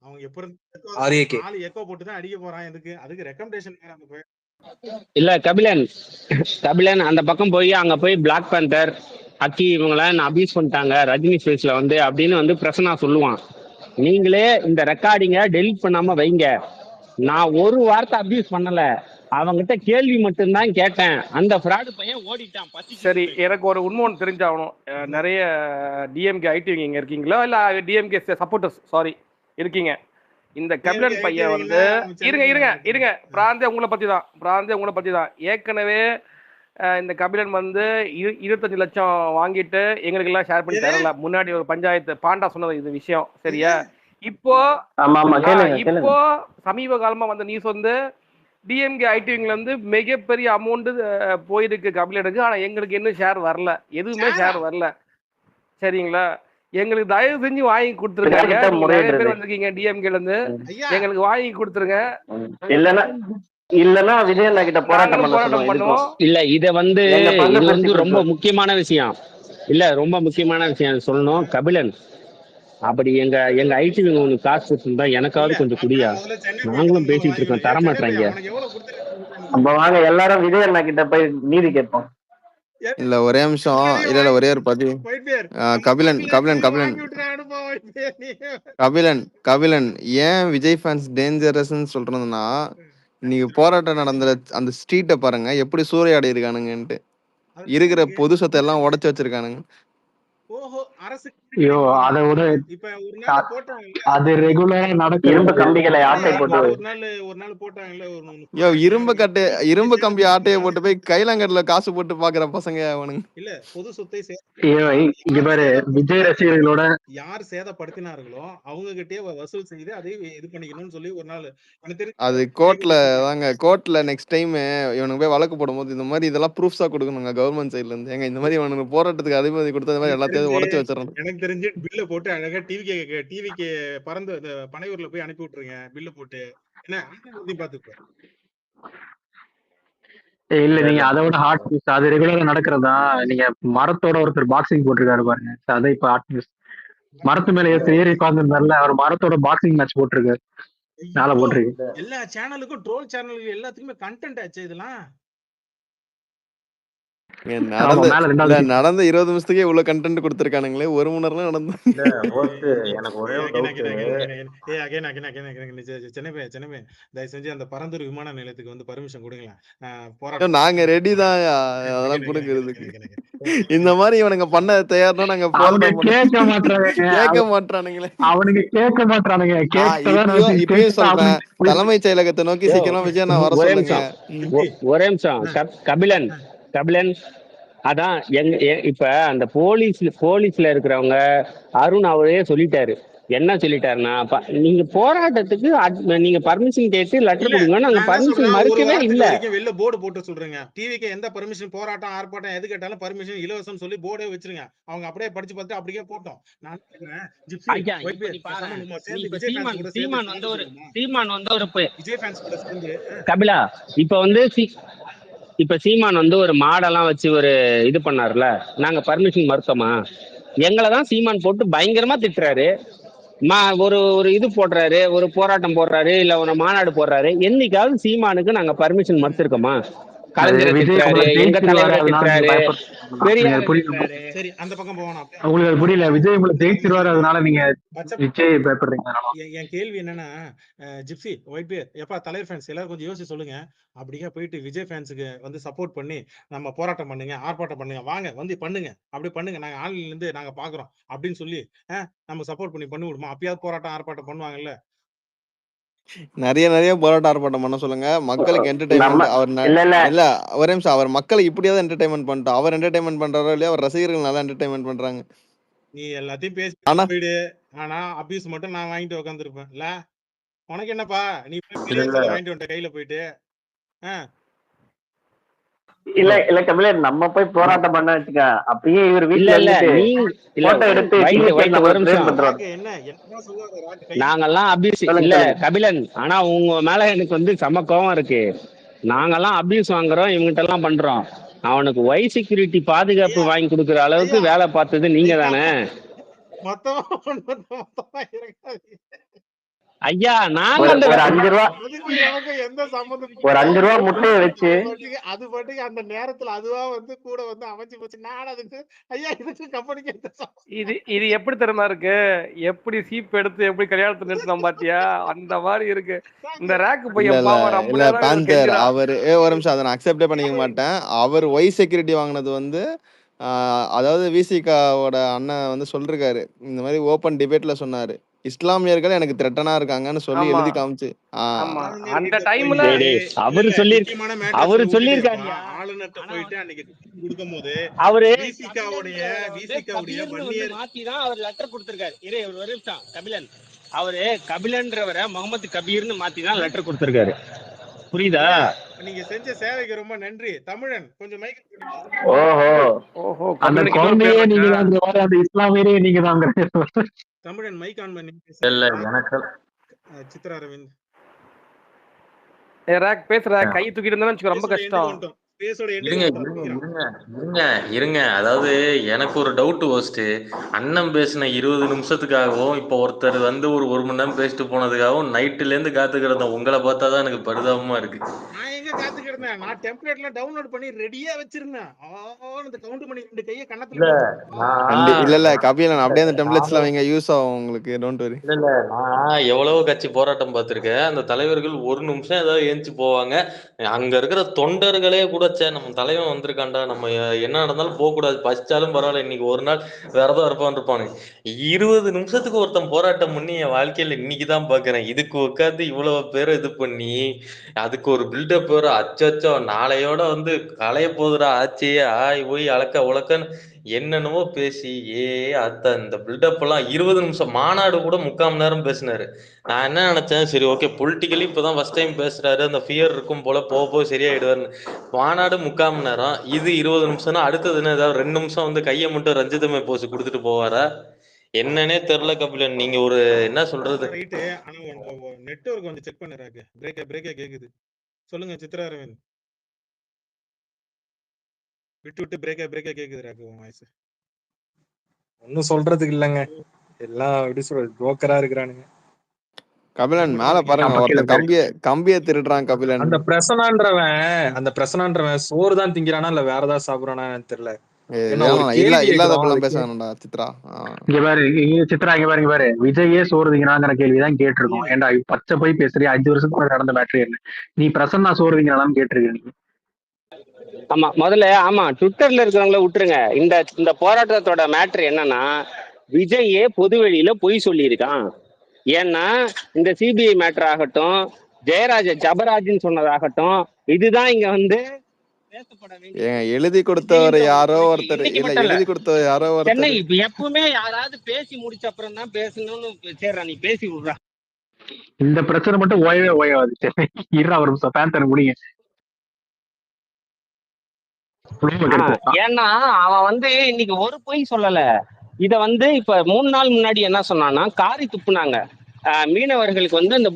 அவங்க எப்ப ஆளு எக்கோ போட்டு தான் அடிக்க போறான். அதுக்கு ரெக்கமெண்டேஷன் வேற அந்த போய். இல்ல கபிலன் அந்த பக்கம் போய் அங்க போய் பிளாக் பேந்தர் அக்கி இவங்களாம் அபியூஸ் பண்ணிட்டாங்க ரஜினி ஃபேஸ்ல அப்படின்னு பிரசன்னா சொல்லுவான். நீங்களே இந்த ரெக்கார்டிங்க டெலிட் பண்ணாம வைங்க. நான் ஒரு வார்த்தை அபியூஸ் பண்ணல, அவங்கிட்ட கேள்வி மட்டும்தான் கேட்டேன். அந்த ஃப்ராடு பையன் ஓடிட்டான். சரி, எனக்கு ஒரு உண்மை ஒன்று தெரிஞ்சாகணும். நிறைய டிஎம்கே ஐடி இங்க இருக்கீங்களா இல்ல டிஎம்கே சப்போர்ட்டர்ஸ் இருக்கீங்க? இந்த கபிலன் பையன் இருங்க பிராந்தே உங்களை பத்தி தான் ஏற்கனவே இந்த கபிலன் 25 லட்சம் வாங்கிட்டு எங்களுக்கு எல்லாம் ஷேர் பண்ணி தரல. முன்னாடி ஒரு பஞ்சாயத்து பாண்டா சொன்னது இது விஷயம் சரியா? இப்போ சமீப காலமா நியூஸ் டிஎம்கே ஐடிவிங்ல மிகப்பெரிய அமௌண்ட் போயிருக்கு கபிலனுக்கு. ஆனா எங்களுக்கு இன்னும் ஷேர் வரல, எதுவுமே ஷேர் வரல. சரிங்களா? எங்களுக்கு தயவு செஞ்சு வாங்கி கொடுத்துருங்க. நிறைய பேர் வந்திருக்கீங்க டிஎம்கேல இருந்து, எங்களுக்கு வாங்கி கொடுத்துருங்க. இல்லன்னா விஜய் அண்ணா கிட்ட போராட்டம் பண்ணுவோம். இல்ல இது ரொம்ப முக்கியமான விஷயம். ரொம்ப முக்கியமான விஷயம் சொல்லணும். கபிலன் அப்படி எங்க ஐடி உங்களுக்கு காசு கொடுத்துருந்தா எனக்காவது கொஞ்சம் குடியா, நாங்களும் பேசிட்டு இருக்கோம், தரமாட்டாங்க. அப்ப வாங்க எல்லாரும் விஜய் அண்ணா கிட்ட போய் நீதி கேட்போம். இல்ல ஒரே நிமிஷம். இல்ல ஒரே ஒரு பதிவு. கபிலன் ஏன் விஜய் ஃபேன்ஸ் டேஞ்சரஸ்ன்னு சொல்றதுன்னா, நீங்க போராட்டம் நடந்த அந்த ஸ்ட்ரீட்டை பாருங்க எப்படி சூறையாடி இருக்கானுங்கன்ட்டு. இருக்கிற பொது சொத்தை எல்லாம் உடைச்சு வச்சிருக்கானுங்க. ஓஹோ அரசு ஐயோ அதை விட இப்ப ஒரு நாள் போட்டாங்கல்ல அது ரெகுலரா இரும்பு நடக்கிறது. கம்பிகளை ஆட்டை இல்லையா போட்டு ஒரு நாள் போட்டாங்கல்ல ஒரு யோ இரும்பு சொத்தை கம்பி ஆட்டையை சேதப்படுத்தினாங்க போட்டு போய் கைலாங்கட்டில காசு போட்டு பாக்குற பசங்க அவனுங்க. இல்ல பொது சொத்தை ஐயோ, இங்க பாரு விஜய் ரசிகர்களோட யார் சேதப்படுத்தினார்களோ அவங்க கிட்டே வசூல் செய்து அதை இது பண்ணிக்கணும்னு சொல்லி ஒரு நாள் எனக்கு தெரிஞ்சு அது கோர்ட்ல தாங்க, கோர்ட்ல நெக்ஸ்ட் டைம் இவனுக்கு போய் வழக்கு போடும்போது இந்த மாதிரி இதெல்லாம் ப்ரூஃப்ஸா கொடுக்கணுங்க கவர்மெண்ட் சைட்ல இருந்து. ஏங்க இந்த மாதிரி இவனுக்கு போராட்டத்துக்கு அதிபதி கொடுத்தது மாதிரி எல்லாத்தையும் உடச்சு வச்சிடணும். எனக்கு தெரிஞ்சு பில்ல போட்டு அழகா டிவிக்கு பறந்து இந்த பனையூர்ல போய் அனுப்பி விட்டுருங்க பில்ல போட்டு. என்ன பாத்துக்கோ. இல்ல நீங்க அதை விட ஹாட் நியூஸ் அது ரெகுலரா நடக்கிறதா. நீங்க மரத்தோட ஒருத்தர் பாக்ஸிங் போட்டிருக்காரு பாருங்க, அதை இப்ப ஹாட் நியூஸ். மரத்து மேல ஏறி உட்கார்ந்துருந்தாருல, அவர் மரத்தோட பாக்ஸிங் மேட்ச் போட்டிருக்காரு, மேல போட்டிருக்கு. எல்லா சேனலுக்கும் ட்ரோல் சேனலுக்கு எல்லாத்துக்குமே கண்டென்ட் ஆச்சு இதெல்லாம். நடந்த 20 நிமிஷத்துக்கே இவ்வளவு கண்டென்ட் கொடுத்திருக்கானுங்களே, 1 மணி நேரம் நடந்து. எனக்கு ஒரே டவுட். சென்னை தயவு செஞ்சு அந்த பரந்தூர் விமான நிலையத்துக்கு வந்து பர்மிஷன் கொடுங்களேன். நாங்க ரெடி தான் அதெல்லாம் கொடுக்கறதுக்கு. இந்த மாதிரி இவனுங்க பண்ண தயார்னா நாங்க கேட்க மாட்டானுங்களே. அவனுங்க கேட்க மாட்டானுங்க. இப்பயும் சொல்றேன், தலைமைச் செயலகத்தை நோக்கி சீக்கிரம் விஜய் நான் வர சொல்லுங்க. ஒரே நிமிஷம் கபிலன் அதான் இப்ப அந்த போலீஸ்ல இருக்கிறவங்க அருண் அவரே சொல்லிட்டாரு. என்ன சொல்லிட்டாருன்னா, நீங்க போராட்டத்துக்கு நீங்க பர்மிஷன் கேட்டு லெட்டர் கொடுங்க, நாங்க பர்மிஷன் மறுக்கவே இல்ல. வெளில போர்டு போட்டு சொல்றேங்க, டிவிக்கு எந்த பர்மிஷன் போராட்டம் ஆர்ப்பாட்டம் எது கேட்டாலும் பர்மிஷன் இலவசம் சொல்லி போர்டே வச்சிருங்க. அவங்க அப்படியே படிச்சு பார்த்து அப்படியே போட்டோம். நான் கபிலா இப்ப சீமான் வந்து ஒரு மாடெல்லாம் வச்சு ஒரு இது பண்ணாருல, நாங்க பர்மிஷன் மறுத்தோமா? எங்களைதான் சீமான் போட்டு பயங்கரமா திட்டுறாரு. ஒரு இது போடுறாரு, ஒரு போராட்டம் போடுறாரு, இல்ல ஒரு மாநாடு போடுறாரு. என்னைக்காவது சீமானுக்கு நாங்க பர்மிஷன் மறுத்திருக்கோமா? கலைஞரை திட்டுறாரு, எங்க தலைவரை திட்டுறாரு, சரி அந்த பக்கம் போகணும். உங்களுக்கு அது புரியல, விஜய் உங்களை ஜெயிச்சிருவாரு, அதனால நீங்க விஜய் பயப்படுறீங்க. என் கேள்வி என்னன்னா, ஜிப்சி ஒயிட் பியர் எப்பா தலைவர் ஃபேன்ஸ் எல்லாரும் கொஞ்சம் யோசிச்சு சொல்லுங்க. அப்படியே போயிட்டு விஜய் ஃபேன்ஸுக்கு வந்து சப்போர்ட் பண்ணி நம்ம போராட்டம் பண்ணுங்க, ஆர்ப்பாட்டம் பண்ணுங்க, வாங்க வந்து பண்ணுங்க, அப்படி பண்ணுங்க, நாங்க ஆன்லைன்ல இருந்து நாங்க பாக்குறோம் அப்படின்னு சொல்லி நம்ம சப்போர்ட் பண்ணி விடுமா? அப்பயாவது போராட்டம் ஆர்ப்பாட்டம் பண்ணுவாங்கல்ல. நிறைய போராட்டம் ஆர்ப்பாட்டம் பண்ண சொல்லுங்க. மக்களுக்கு என்டர்டைன்மெண்ட் அவர் இல்ல ஒரே நிமிஷம், அவர் மக்களுக்கு இப்படியாவது என்டர்டைன்மெண்ட் பண்ணிட்டோம். அவர் என்டர்டைன்மெண்ட் பண்றாரோ இல்லையா, அவர் ரசிகர்கள் நல்லா என்டர்டைன்மெண்ட் பண்றாங்க. நீ எல்லாத்தையும் பேசி போயிடு, ஆனா அபியூஸ் மட்டும் நான் வாங்கிட்டு உட்காந்துருப்பேன் இல்ல. உனக்கு என்னப்பா, நீ வாங்கிட்டு வந்துட்ட கையில போயிட்டு. இல்ல கபிலன், நம்ம போய் போராட்டம் பண்ண வச்சுக்க, அப்பயே இவர் வீட்டுல நாங்கெல்லாம் அபியூஸ் இல்ல கபிலன். ஆனா உங்க மேல எனக்கு வந்து செம கோவம் இருக்கு. நாங்கெல்லாம் அபியூஸ் வாங்குறோம், இவங்கிட்ட எல்லாம் பண்றோம். அவனுக்கு ஒய் செக்யூரிட்டி பாதுகாப்பு வாங்கி கொடுக்குற அளவுக்கு வேலை பார்த்தது நீங்க தானே. ஐயா நாங்க ஒரு 5 ரூபா முட்டையை வச்சு அது பாட்டுக்கு அந்த நேரத்துல அதுவா வந்து கூட வந்து அமைச்சு போச்சு. நான் அதுக்கு ஐயா இதுக்கு கம்பெனிக்கு இது எப்படி தெரியுமா இருக்கு, எப்படி சீப் எடுத்து எப்படி கல்யாணத்தை நிறுத்தலாம் பாத்தியா, அந்த மாதிரி இருக்கு இந்த ரேக்கு பையன். அவரு ஒரு நிமிஷம் அதை நான் அக்செப்டே பண்ணிக்க மாட்டேன். அவர் ஒய் செக்யூரிட்டி வாங்கினது வந்து அதாவது விசிகாவோட அண்ணன் வந்து சொல்லிருக்காரு, இந்த மாதிரி ஓப்பன் டிபேட்ல சொன்னாரு, இஸ்லாமியர்கள் எனக்கு த்ரெட்டனா இருக்காங்கன்னு சொல்லி எழுதி காமிச்சு. அந்த டைம்ல அவரு சொல்லிருக்காரு. ஆளுநர்ட்ட போயிட்டு அன்னைக்கு கொடுக்கும்போது அவரு மாத்தி தான் அவர் லெட்டர் கொடுத்திருக்காரு. ஒரு நிமிஷம் கபிலன், அவரு கபிலன்றவரை முகமது கபீர்னு மாத்தி தான் லெட்டர் கொடுத்திருக்காரு. புரியுதா? நீங்க செஞ்ச சேவைக்கு ரொம்ப நன்றி. தமிழன் கொஞ்சம் மைக். ஓஹோ அந்த குழந்தையே நீங்க தான், அந்த இஸ்லாமியரே நீங்க தான். தமிழன் மைக் ஆன் பண்ணி இல்ல எனக்கு சித்ரா அரவிந்த் ரேக் பேசுற கை தூக்கிட்டு இருந்தா ரொம்ப கஷ்டம். இருங்க அதாவது எனக்கு ஒரு டவுட். ஃபர்ஸ்ட் அண்ணன் பேசின 20 நிமிஷத்துக்காகவும் இப்போ ஒருத்தர் வந்து ஒரு 1 மணி நேரம் பேசிட்டு போனதுக்காகவும் நைட்டுல இருந்து காத்துக்கிறத உங்களை பார்த்தாதான் எனக்கு பரிதாபமா இருக்கு. கேட்க காத்துக்கிட்டு இருந்தேன். நான் டெம்ப்ளேட்லாம் டவுன்லோட் பண்ணி ரெடியா வச்சிருந்தேன். இந்த கவுண்ட் பண்ணி 2 கையை கண்ணத்துல இல்ல வச்சு இல்ல கபிலன் அப்படியே அந்த டெம்ப்ளேட்ஸ்ல வைங்க, யூஸ் ஆகும் உங்களுக்கு. Don't worry. இல்ல நான் எவ்வளவோ கட்சி போராட்டம் பார்த்திருக்கேன். அந்த தலைவர்கள் ஒரு நிமிஷம் ஏதாவது ஏஞ்சி போவாங்க. அங்க இருக்கிற தொண்டர்களே கூட நம்ம தலைவன் வந்திருக்காண்டா, நம்ம என்ன நடந்தாலும் போக கூடாது, பசிச்சாலும் பரவாயில்ல, இன்னைக்கு ஒரு நாள் விரதம் இருப்பான்னு 20 நிமிஷத்துக்கு ஒருத்தன் போராட்டம் பண்ணி என் வாழ்க்கையில இன்னைக்குதான் பாக்குறேன். இதுக்கு உட்காந்து இவ்வளவு பேரை இது பண்ணி அதுக்கு ஒரு பில்டப் வரும். அச்சோ நாளையோட வந்து களைய போதுடா ஆச்சியே, ஆய் போய் அளக்க உழக்கன்னு என்னென்னமோ பேசி இந்த பில்டப் எல்லாம் 20 நிமிஷம் மாநாடு கூட 3/4 மணி நேரம் பேசினாரு. நான் என்ன நினைச்சேன், சரி ஓகே பொலிட்டிக்கலி இப்பதான் ஃபர்ஸ்ட் டைம் பேசுறாரு, அந்த ஃபியர் இருக்கும் போல, போக சரியாயிடுவாருன்னு. மாநாடு 3/4 மணி நேரம், இது 20 நிமிஷம்னா அடுத்தது என்ன, ஏதாவது 2 நிமிஷம் வந்து கையை மட்டும் ரஞ்சிதமே போஸ் கொடுத்துட்டு போவாரா என்னன்னே தெரியல. கபிலன் நீங்க ஒரு என்ன சொல்றது, ரைட்டு. ஆனா நெட்வொர்க் கொஞ்சம் செக் பண்ணுறாங்க. பிரேக்கே கேக்குது. சொல்லுங்க சித்ரா அரவிந்த். விட்டு பிரேக்கே கேக்குது ராக்கு உன் வாய்ஸ். ஒன்னும் சொல்றதுக்கு இல்லைங்க, எல்லாம் எப்படி சொல்றது, புரோக்கரா இருக்கிறானுங்க. கபிலன் மேல பாருங்க, ஒருத்தன் கம்பிய திருடுறான் கபிலன். அந்த பிரசனான்றவன் சோறு தான் திங்கிறானா இல்ல வேற ஏதாவது சாப்பிடுறானா தெரியல. இல்லாதப்பெல்லாம் பேசுறான்டா சித்ரா. இங்க பாரு சித்ரா, இங்க பாரு விஜயே சோறு திங்கிறாங்கிற கேள்விதான் கேட்டிருக்கோம். ஏன்டா பச்சை போய் பேசுறியா, 5 வருஷத்துக்கு நடந்த பேட்டரி என்ன, நீ பிரசன்னா சோறு திங்கிறான்னு கேட்டிருக்க நீ. ஆமா முதல்ல ட்விட்டர்ல இருக்கிறவங்கள விட்டுருங்க. இந்த போராட்டத்தோட மேட்ரு என்னன்னா, விஜயே பொதுவெளியில பொய் சொல்லியிருக்கான். ஏன்னா இந்த சிபிஐ மேட்டர் ஆகட்டும், ஜபராஜ்னு சொன்னதாகட்டும், இதுதான் இங்க வந்து எழுதி கொடுத்தவர் யாரோ ஒருத்தர் சென்னை எப்பவுமே யாராவது பேசி முடிச்ச அப்புறம் தான் பேசணும்னு. சரி நீ பேசி விடுறா. இந்த பிரச்சனை மட்டும் ஓயவாது. சென்னை இருறா ஒரு நிமிஷம், பேன் தர முடியுங்க. ஏன்னா அவன் வந்து இன்னைக்கு ஒரு பொய் சொல்லல. இத வந்து இப்ப 3 நாள் முன்னாடி என்ன சொன்னான்னா, காரி துப்புனாங்க மீனவர்களுக்கு வந்து அந்த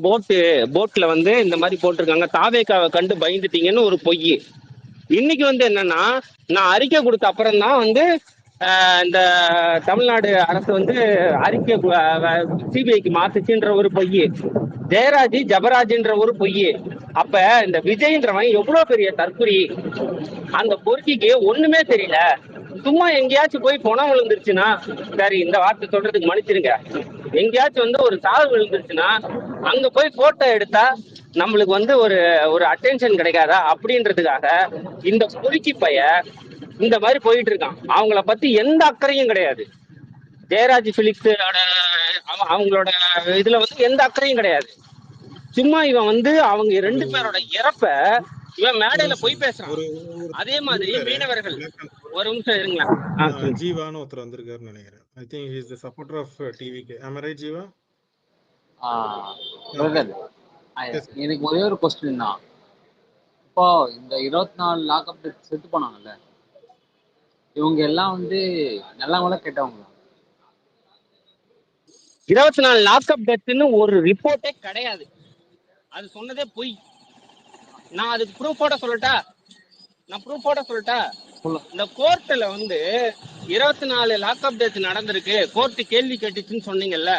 போட்ல வந்து இந்த மாதிரி போட்டிருக்காங்க, தாவேக்காவை கண்டு பயந்துட்டீங்கன்னு ஒரு பொய். இன்னைக்கு வந்து என்னன்னா, நான் அறிக்கை கொடுத்த அப்புறம் தான் வந்து இந்த தமிழ்நாடு அரசு வந்து அறிக்கை சிபிஐக்கு மாத்துச்சுன்ற ஒரு பொய், ஜபராஜ்ன்ற ஒரு பொய். அப்ப இந்த விஜய்ன்றவன் எவ்வளவு பெரிய தற்குறி. அந்த பொறுக்கிக்கு ஒண்ணுமே தெரியல. சும்மா எங்கேயாச்சும் போய் பணம் விழுந்துருச்சுன்னா, சரி இந்த வார்த்தை சொல்றதுக்கு மன்னிச்சிருங்க, எங்கேயாச்சும் வந்து ஒரு சாவு விழுந்துருச்சுன்னா அங்க போய் போட்டோ எடுத்தா நம்மளுக்கு வந்து ஒரு அட்டென்ஷன் கிடைக்காதா அப்படின்றதுக்காக இந்த பொறுக்கி பைய இந்த மாதிரி போயிட்டு இருக்கான். அவங்கள பத்தி எந்த அக்கறையும் கிடையாது. ஜெயராஜ் பிலிக்ஸோட அவங்களோட இதுல வந்து எந்த அக்கறையும் கிடையாது. சும்மா இவன் வந்து அவங்க 2 பேரோட இறப்ப இவன் மேடையில போய் பேசுறான். அதே மாதிரி மீனவர்கள் ஒரு நிமிஷம் இருங்களா, ஜீவான்னு ஒருத்தர் வந்திருக்காருன்னு நினைக்கிறேன். I think he is the supporter of TVK. am I right Jeeva? எனக்கு ஒரே ஒரு क्वेश्चन தான். இப்போ இந்த 24 லாக்அப் செத்து போனாங்கல்ல, இவங்க எல்லாம் வந்து நல்லவங்களா கெட்டவங்களா? 24 லாக்அப் டெத்னு ஒரு ரிப்போர்ட்டே கிடையாது. அது சொன்னதே பொய். நான் அதுக்கு ப்ரூஃபோட சொல்லட்டா? இந்த கோர்ட்ல வந்து 24 லாக்அப் டெத் நடந்திருக்கு, கோர்ட் கேள்வி கேட்டுச்சுன்னு சொன்னீங்கல்ல,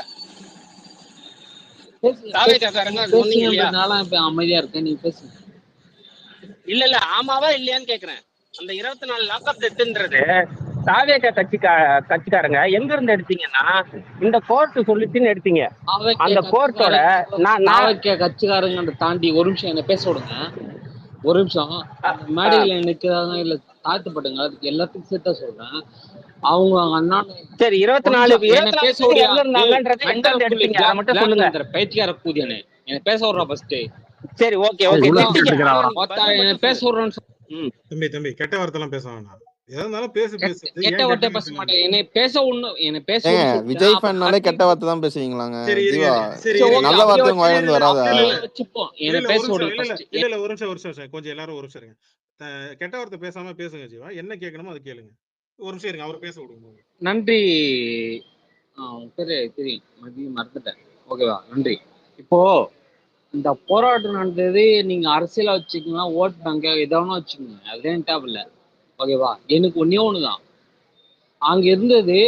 அமைதியா இருக்க, நீ பேசு. இல்ல ஆமாவா இல்லையான்னு கேக்குறேன். அந்த 24 லாக்அப் டெத்ன்றது தாவேக கட்சிக்காரங்க எங்க இருந்து எடுத்தீங்கன்னா, இந்த கோர்ட் சொல்லிச்சுன்னு எடுத்தீங்க. அந்த கோர்ட்டோட கட்சிக்காரங்க தாண்டி ஒரு நிமிஷம் என்ன பேச விடுங்க. ஒரு நிமிஷம் மேடையில நிக்கிறாங்க இல்ல தாழ்த்தப்பட்டுங்க, அதுக்கு எல்லாத்துக்கும் சேர்த்தா சொல்றேன். அவங்க அண்ணா சரி 24 பைத்தியார கூதியானே என்ன பேச விடுறா ஃபர்ஸ்ட். சரி ஓகே பேச விடுறேன்னு தம்பி கெட்ட வார்த்தை எல்லாம் பேச வேணாம். கெட்ட வார்த்தை பேச மாட்டேன். என்ன பேச விஜய் ஃபேன்னாலே கெட்ட வார்த்தை தான் பேசுவீங்களாங்க? நல்ல வார்த்தை உங்க வாயில இருந்து வராதா? இல்ல ஒரு நிமிஷம் கொஞ்சம் எல்லாரும் ஒரு நிமிஷம் இருங்க. கெட்ட வார்த்தை பேசாம பேசுங்க ஜீவா. என்ன கேட்கணுமோ அது கேளுங்க. ஒரு நிமிஷம் இருங்க, அவர் பேச விடுங்க. நன்றி. தெரியும் மறந்துட்டேன். ஓகேவா, நன்றி. இப்போ இந்த போராட்டம் நடந்தது நீங்க அரசியலா வச்சுக்கலாம், ஓட் பேங்க எதனா வச்சுக்கோங்க, அதுதான் தேவையில்ல. ஓகேவா, எனக்கு ஒண்ணுதான், அங்க இருந்தது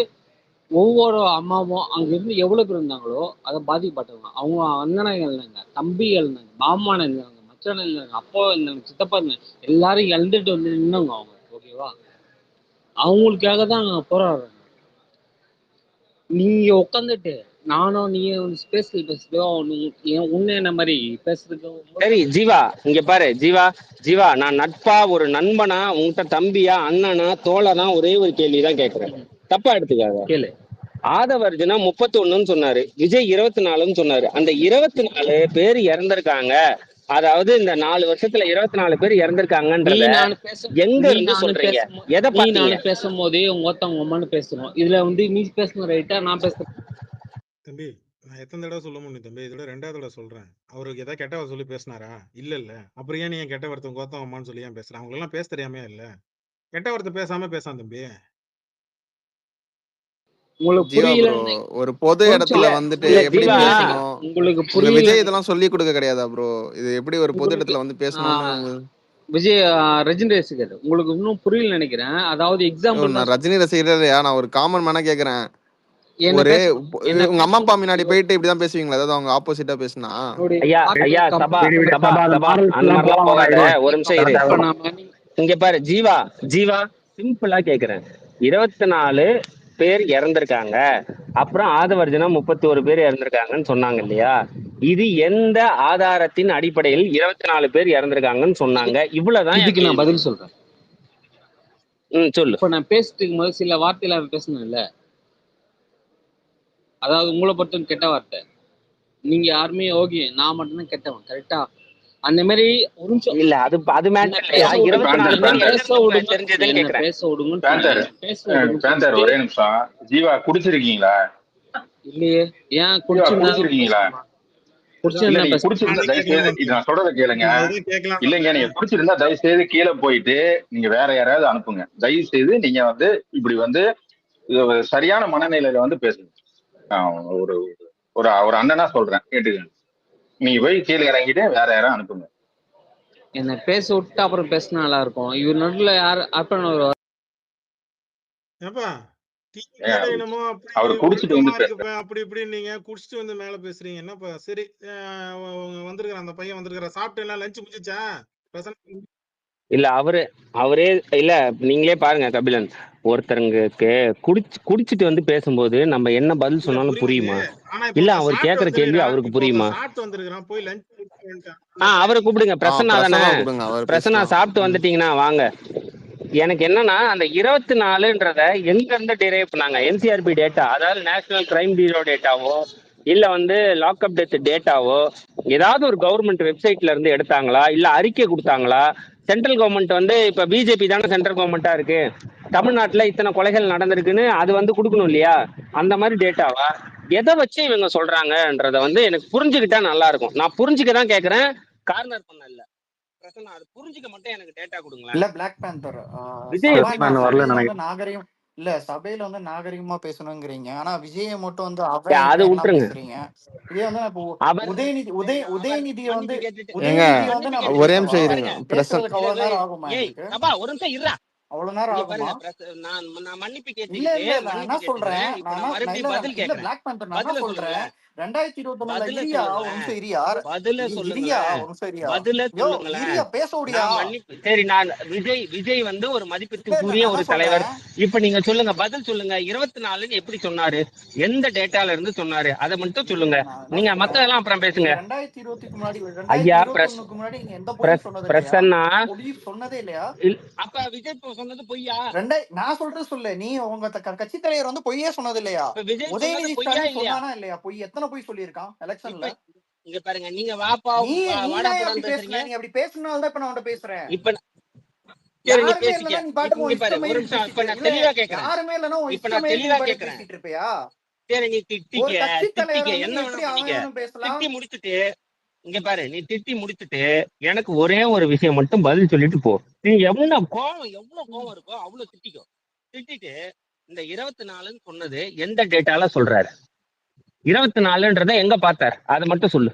ஒவ்வொரு அம்மாவும் அங்க இருந்து எவ்வளவு பேர் இருந்தாங்களோ அதை பாதிக்கப்பட்டவங்க. அவங்க அண்ணனாங்க இருந்தாங்க, தம்பிகள் இருந்தாங்க, மாமான இருந்தாங்க, பிரச்சனை இல்லைங்க. அப்போ இந்த சித்தப்பா எல்லாரும் இழந்துட்டு வந்து நின்னவங்க அவங்க, ஓகேவா? அவங்களுக்காக தான் நான் போராடுறேன். நீங்க உட்காந்துட்டு நானும் நீ ஸ்பேஸ்ல பேசுறதோ உன்ன என்ன மாதிரி பேசுறதுக்கு சரி ஜீவா, இங்க பாரு ஜீவா, நான் நட்பா ஒரு நண்பனா உன்கிட்ட தம்பியா அண்ணனா தோழனா ஒரே ஒரு கேள்விதான் கேட்கிறேன், தப்பா எடுத்துக்காத. கேளு. ஆதவர்ஜுனா 31 சொன்னாரு, விஜய் 24 சொன்னாரு. அந்த 24 பேர் இறந்திருக்காங்க, அதாவது இந்த 4 வருஷத்துல 24 பேர் நீ இறந்திருக்காங்கன்றத நானும் பேச எங்க நீ இருந்து நானும் சொல்றீங்க? பேசும் எதை நீ பாத்தீங்க? நானும் பேசும்போதே உங்க ஒருத்தவங்க அம்மானு பேசுறோம். இதுல வந்து நீ பேசணும் ரைட்டா, நான் பேசுறேன். தம்பி நான் எத்தனை தடவை சொல்ல முடியும் தம்பி, இதோட 2வது தடவை சொல்றேன். அவருக்கு ஏதாவது கெட்ட வார்த்தை சொல்லி பேசினாரா? இல்ல. அப்புறம் ஏன் நீ ஏன் கெட்ட வார்த்தை கோத்தம் அம்மான்னு சொல்லி ஏன் பேசுற? அவங்க எல்லாம் பேச தெரியாமே இல்ல. கெட்ட வார்த்தை பேசாம பேசான் தம்பி. உங்களுக்கு ஜீவா ப்ரோ, புரியலன்னு ஒரு பொது இடத்துல வந்துட்டு இல்ல எப்படி ஜீவா, பேசணும்? உங்களுக்கு உங்க புரியல. விஜய் இதெல்லாம் சொல்லி கொடுக்க கிடையாதா ப்ரோ? இது எப்படி ஒரு பொது உங்களுக்கு இடத்துல வந்து பேசணும்னு விஜய் ரஜினி ரசிகர், உங்களுக்கு இன்னும் புரியல நினைக்கிறேன். அதாவது எக்ஸாம்பிள் நான் தான் ரஜினி ரசிகர் இல்லையா, நான் ஒரு காமன் மேனா கேக்குறேன். என்ன ஒரு பேச என்ன உங்க பேச அம்மா அப்பா முன்னாடி போயிட்டு இப்படிதான் பேசுவீங்களா? அதாவது அவங்க ஆப்போசிட்டா பேசினா? ஐயா சபா அந்த மாதிரிலாம் போகாத, ஒரு நிமிஷம் இரு. இப்ப நாம இங்க பாரு ஜீவா, சிம்பிளா கேக்குறேன். 24 பேர் இறந்திருக்காங்க, அப்புறம் ஆதவர்ஜுனா 31 பேர் இறந்திருக்காங்கன்னு சொன்னாங்க இல்லையா? இது எந்த ஆதாரத்தின் அடிப்படையில் 24 பேர் இறந்திருக்காங்கன்னு சொன்னாங்க? இவ்வளவுதான் இதுக்கு நான் பதில் சொல்றேன். சொல்லு. இப்ப நான் பேசிட்டு இருக்கும் போது சில வார்த்தையில பேசணும்ல, அதாவது உங்களை பொறுத்த கெட்ட வார்த்தை, நீங்க யாருமே ஓகே, நான் மட்டும்தான் கெட்டவன், கரெக்டா? அந்த மாதிரி ஒரு நிமிஷம் இல்ல, அது மேட்டர் இல்லையா? 24 பேர் பேச விடுங்க, தெரிஞ்சதுன்னு என்ன கேக்குறேன். பேச விடுங்க. பேந்தர் ஒரே நிமிஷம். ஜீவா குடிச்சிருக்கீங்களா? இல்லையே. ஏன் குடிச்சிருக்கீங்களா? இல்ல, நீங்க குடிச்சிருந்தா குடிச்சிருந்தா தயவு செய்து இது நான் சொல்றத கேளுங்க. இல்லைங்க, நீங்க குடிச்சிருந்தா தயவு செய்து கீழே போயிட்டு நீங்க வேற யாராவது அனுப்புங்க. தயவு செய்து நீங்க வந்து இப்படி வந்து சரியான மனநிலையில வந்து பேசுங்க. ஒரு ஒரு ஒரு அண்ணனா சொல்றேன், கேட்டுக்கங்க. நீங்க போய் கீழே இறங்கிட்டு வேற யாரும் அனுப்புங்க. என்ன பேச விட்டு அப்புறம் பேசினா நல்லா இருக்கும். இவர் நடுவில் யார் அர்ப்பணம் என்னமோ அவர் குடிச்சிட்டு வந்து அப்படி இப்படி நீங்க குடிச்சிட்டு வந்து மேல பேசுறீங்க என்னப்பா? சரி, வந்திருக்கிற அந்த பையன் வந்திருக்கிற, சாப்பிட்டு எல்லாம் லஞ்ச் முடிஞ்சிச்சா? இல்ல அவரே இல்ல, நீங்களே பாருங்க கபிலன், ஒருத்தருக்கு குடிச்சிட்டு வந்து பேசும்போது நம்ம என்ன பதில் சொன்னாலும் புரியுமா? இல்ல அவர் கேக்குற கேள்வி அவருக்கு புரியுமா? அவரை கூப்பிடுங்க, பிரசன்னா தானே? பிரசன்னா சாப்பிட்டு வந்துட்டீங்கன்னா வாங்க. எனக்கு என்னன்னா, அந்த 24ன்றத எங்க இருந்து டிரைவ் பண்ணாங்க? என்சிஆர்பி டேட்டா, அதாவது நேஷனல் கிரைம் பியூரோ டேட்டாவோ இல்ல வந்து லாக்அப் டெத் டேட்டாவோ ஏதாவது ஒரு கவர்மெண்ட் வெப்சைட்ல இருந்து எடுத்தாங்களா? இல்ல அறிக்கை கொடுத்தாங்களா? சென்ட்ரல் கவர்மெண்ட் வந்து இப்ப பிஜேபி தானே சென்ட்ரல் கவர்மெண்டா இருக்கு, தமிழ்நாட்டுல இத்தனை கொலைகள் நடந்திருக்குன்னு அது வந்து கொடுக்கணும் இல்லையா? அந்த மாதிரி டேட்டாவா? எதை வச்சு இவங்க சொல்றாங்கன்றத வந்து எனக்கு புரிஞ்சுக்கிட்டா நல்லா இருக்கும். நான் புரிஞ்சுக்கதான் கேக்குறேன், கார்னர் பண்ண இல்ல. அது புரிஞ்சுக்க மட்டும் எனக்கு டேட்டா கொடுங்களேன். இல்ல பிளாக் பேந்தர் விஜய் நாகரிகம் இல்ல, சபையில வந்து நாகரிகமா பேசணுங்கிறீங்க. ஆனா விஜயை மட்டும் வந்து அது விட்டுருங்க. பேசுறீங்க. இதே வந்து இப்போ உதயநிதியை வந்து ஒரே நிமிஷம் இருங்க. பேசுறதுக்கு அவ்வளவு நேரம் ஆகுமா? ஒரு நிமிஷம் இருடா. அவ்வளவு நேரம் ஆகுமா? நான் மன்னிப்பு இல்ல நான் என்ன சொல்றேன், பிளாக் பேந்தர் நான் என்ன சொல்றேன், 2021 இரியா ஒரு நிமிஷம் இரியா பேச முடியா? சரி, நான் விஜய் வந்து ஒரு மதிப்பிற்குரிய ஒரு தலைவர். இப்ப நீங்க சொல்லுங்க, பதில் சொல்லுங்க. 24 எப்படி சொன்னாரு? எந்த டேட்டால இருந்து சொன்னாரு? அதை மட்டும் சொல்லுங்க. நீங்க மத்ததெல்லாம் அப்புறம் பேசுங்க. 2020க்கு முன்னாடி ஐயா பிரசன்னா சொன்னதே இல்லையா? அப்ப விஜய் சொன்னது பொய்யா? நான் சொல்றது சொல்லு, நீ உங்க கட்சி தலைவர் வந்து பொய்யே சொன்னது இல்லையா? உதயநிதி ஸ்டாலின் சொன்னானா இல்லையா? பொய் எத்தனை பொய் சொல்லியிருக்கான் எலெக்ஷன்ல? இங்க பாருங்க, நீங்க வாப்பா வாடா போடான்னு பேசுறீங்க. நீ அப்படி பேசுனால தான் இப்ப நான் உன்கிட்ட பேசுறேன். இப்ப சரி, நீ பேசிக்க. இங்க பாரு, ஒரு நிமிஷம். இப்ப நான் தெளிவா கேக்குறேன். யாருமே இல்லனா இப்ப நான் தெளிவா கேக்குறேன். பேசிட்டு இருப்பியா? சரி, நீ திட்டிக்க என்ன திட்டி முடிச்சிட்டு இங்க பாரு, நீ திட்டி முடிச்சிட்டு எனக்கு ஒரே ஒரு விஷயம் மட்டும் பதில் சொல்லிட்டு போ. நீ எவ்வளவு கோவம் இருக்கோ அவ்வளவு திட்டிக்கோ. திட்டிட்டு இந்த 24ன்னு சொன்னது எந்த டேட்டால சொல்றாரு? 24ன்றத எங்க பார்த்தார்? அதை மட்டும் சொல்லு.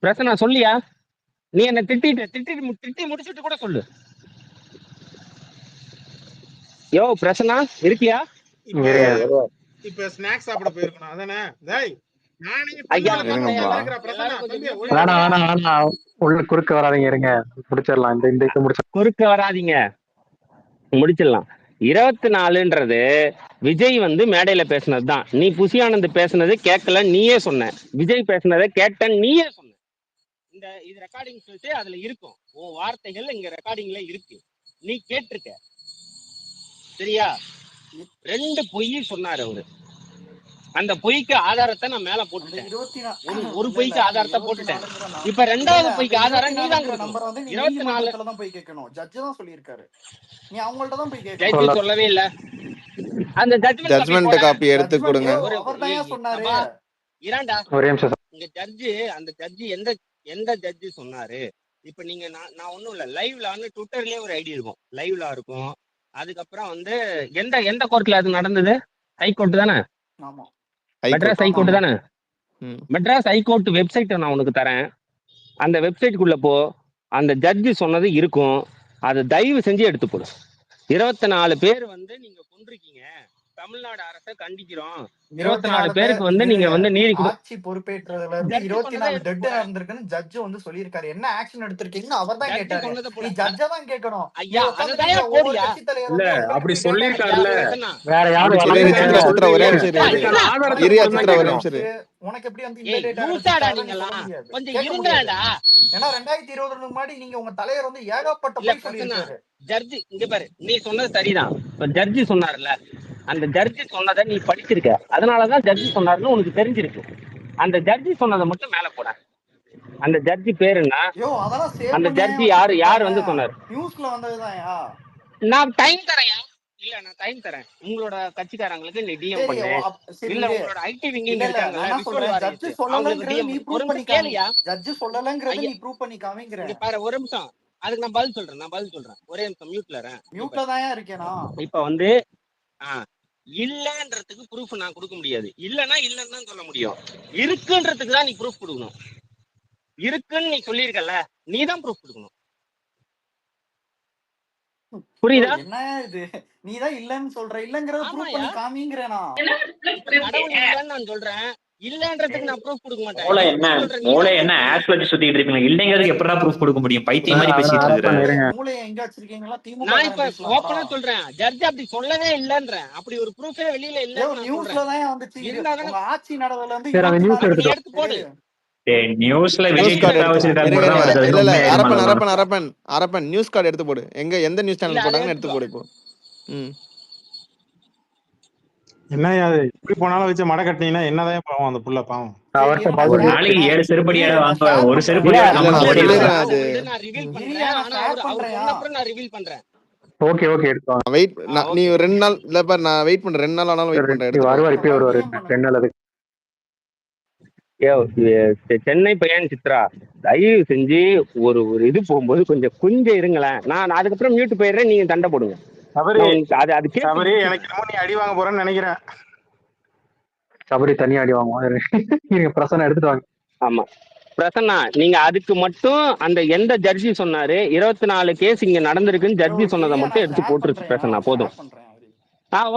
பிரசன்னா சொல்லியா? நீ என்ன திட்டி முடிச்சுட்டு கூட சொல்லு. யோ பிரசன்னா இருக்கியா? இப்ப ஸ்நாக்ஸ் சாப்பிட போயிருக்கணும் அதானே? டேய் ஐயா வேணாம் உள்ள குறுக்க வராதீங்க, இருங்க முடிச்சிடலாம். இந்த இது முடிச்சு குறுக்க வராதீங்க, முடிச்சிடலாம். 24ன்றது விஜய் வந்து மேடையில பேசுனதுதான். நீ புசி ஆனந்த் பேசுனது கேட்கல, நீயே சொன்ன. விஜய் பேசுனதை கேட்ட, நீயே சொன்ன. இது ரெக்கார்டிங் சொல்லிட்டு அதுல இருக்கும். உன் வார்த்தைகள் இங்க ரெக்கார்டிங்ல இருக்கு, நீ கேட்டிருக்க. சரியா? 2 பொய் சொன்னாரு அவரு. அந்த பொய்க்கு ஆதாரத்தை நான் மேல போட்டுட்டேன். ஒரு பொய்க்கு ஆதாரத்தை போட்டுட்டேன். இப்ப 2வது பொய்க்கு ஆதாரம் நீ தான் நம்பர் வந்து 24 தான் போய் கேட்கணும். ஜட்ஜ் தான் சொல்லியிருக்காரு, நீ அவங்கள்ட்ட தான் போய் ஜட்ஜ் கேட்கணும். சொல்லவே இல்ல. அந்த ஜட்ஜ்மெண்ட் காப்பி எடுத்து கொடுங்க. அவர்தான் சொன்னாரு. இராண்டா ஒரே நிமிஷம். இங்க ஜட்ஜ், அந்த ஜட்ஜ் எந்த ஜட்ஜ் சொன்னாரு? இப்ப நீங்க நான் ஒண்ணும் இல்ல, லைவ்ல வந்து ட்விட்டர்லயே ஒரு ஐடி இருக்கும், லைவ்ல இருக்கும். அதுக்கப்புறம் வந்து எந்த கோர்ட்ல அது நடந்தது? ஹைகோர்ட் தானே? ஆமா, மெட்ராஸ் ஹைகோர்ட் தானே? மெட்ராஸ் ஹைகோர்ட் வெப்சைட்டை நான் உனக்கு தரேன். அந்த வெப்சைட்டுக்குள்ள போ, அந்த ஜட்ஜி சொன்னது இருக்கும். அதை தயவு செஞ்சு எடுத்து போடு. 24 பேர் வந்து நீங்க கொண்டிருக்கீங்க, தமிழ்நாடு அரசை கண்டிக்கிறோம். 24 பேருக்கு வந்து நீங்க வந்து நீதி ஆட்சி பொறுப்பேற்றதுல இருந்து 24 டெட் நடந்திருக்குன்னு ஜட்ஜ் வந்து சொல்லியிருக்காரு. என்ன ஆக்ஷன் எடுத்திருக்கீங்கன்னு அவர் தான் கேட்டாரு. நீ ஜட்ஜ தான் கேட்கணும். ஐயா ஒவ்வொரு கட்சி தலைவர் இல்ல அப்படி சொல்லிருக்காருல்ல, வேற யாரும் ஒரே நிமிஷம் உனக்கு எப்படி வந்து கொஞ்சம் இருங்கடா. ஏன்னா 2020 முன்னாடி நீங்க உங்க தலைவர் வந்து ஏகப்பட்ட போய் சொல்லியிருக்காரு. ஜட்ஜி இங்க பாரு, நீ சொன்னது சரிதான். ஜட்ஜி சொன்னார்ல, அந்த ஜட்ஜி சொன்னதை நீ படிச்சிருக்க, அதனாலதான் ஜட்ஜி சொன்னாருன்னு உனக்கு தெரிஞ்சிருக்கு. அந்த ஜட்ஜி சொன்னதை மட்டும் மேல போட. அந்த ஜட்ஜி பேரு என்ன? அந்த ஜட்ஜி யாரு வந்து சொன்னாரு? நியூஸ்ல வந்ததுதான்யா. நான் டைம் தரேன். இல்ல நான் டைம் தரேன். உங்களோட கட்சிக்காரங்களுக்கு நீ டிஎம் பண்ணு. இல்ல உங்களோட ஐடி விங்கிங் இருக்காங்க, நான் சொல்றேன் ஜட்ஜ் சொல்லலங்கறது நீ ப்ரூவ் பண்ணி காமியா. ஜட்ஜ் சொல்லலங்கறது நீ ப்ரூவ் பண்ணி காமிங்கற. இங்க பாரு ஒரு நிமிஷம், அதுக்கு நான் பதில் சொல்றேன். ஒரே நிமிஷம் மியூட்ல இருக்கேன். மியூட்ல தான்யா இருக்கேனா. இப்ப வந்து இல்லன்றதுக்கு ப்ரூஃப் நான் கொடுக்க முடியாது. இல்லன்னா இல்லன்னு தான் சொல்ல முடியும். இருக்குன்றதுக்கு தான் நீ ப்ரூஃப் கொடுக்கணும். இருக்குன்னு நீ சொல்லியிருக்கல, நீ தான் ப்ரூஃப் கொடுக்கணும். புரியுதா? என்ன இது, நீ தான் இல்லன்னு சொல்ற, இல்லங்கறத ப்ரூவ் பண்ணி காமிங்கறேனா. கடவுள் இல்லன்னு நான் சொல்றேன், இல்லன்றதுக்கு நான் ப்ரூஃப் கொடுக்க மாட்டேன். மூளை என்ன ஆஸ் வச்சு சுத்திட்டு இருக்கீங்க? இல்லங்கிறதுக்கு எப்படா ப்ரூஃப் கொடுக்க முடியும்? பைத்தியம் மாதிரி பேசிட்டு இருக்கீங்க. மூளைய எங்க வச்சிருக்கீங்களா? திமுக நான் இப்ப ஓபனா சொல்றேன், ஜட்ஜ் அப்படி சொல்லவே இல்லன்றேன். அப்படி ஒரு ப்ரூஃபே வெளியில இல்ல. நியூஸ்ல தான் வந்துச்சு. உங்க ஆட்சி நடவல இருந்து எடுத்து போடு. நியூஸ்ல அரப்பன் நியூஸ் கார்டு எடுத்து போடு. எந்த நியூஸ் சேனல் போட்டாங்கன்னு எடுத்து போடு இப்போ. என்னையா இப்படி போனாலும் வச்சு மடை கட்டினீங்கன்னா என்னதான் பாவம் அந்த புள்ள பாவம். ஒரு நாளைக்கு 7 செருப்படியாட வாங்க, ஒரு செருப்படியாட ஓகே எடுக்கலாம். வெயிட், நீ 2 நாள் இல்ல பாரு, நான் வெயிட் பண்றேன். 2 நாள் ஆனாலும் வெயிட் பண்றேன். வருவார், இப்பவே வருவார். 2 நாள் அதுக்கு. சென்னை பையன் சித்ரா, தயவு செஞ்சு ஒரு இது போகும்போது கொஞ்சம் இருங்களேன். நான் அதுக்கப்புறம் மியூட் போயிடுறேன், நீங்க தண்டை போடுங்க. சபரி எனக்கு நீ அடி வாங்க போறேன்னு நினைக்கிறேன். சபரி தனியா அடி வாங்குவாங்க. நீங்க பிரசன்னா எடுத்துட்டு வாங்க. ஆமா பிரசன்னா, நீங்க அதுக்கு மட்டும் அந்த எந்த ஜட்ஜி சொன்னாரு 24 கேஸ் இங்க நடந்திருக்குன்னு ஜட்ஜி சொன்னதை மட்டும் எடுத்து போட்டுருச்சு பிரசன்னா, போதும்.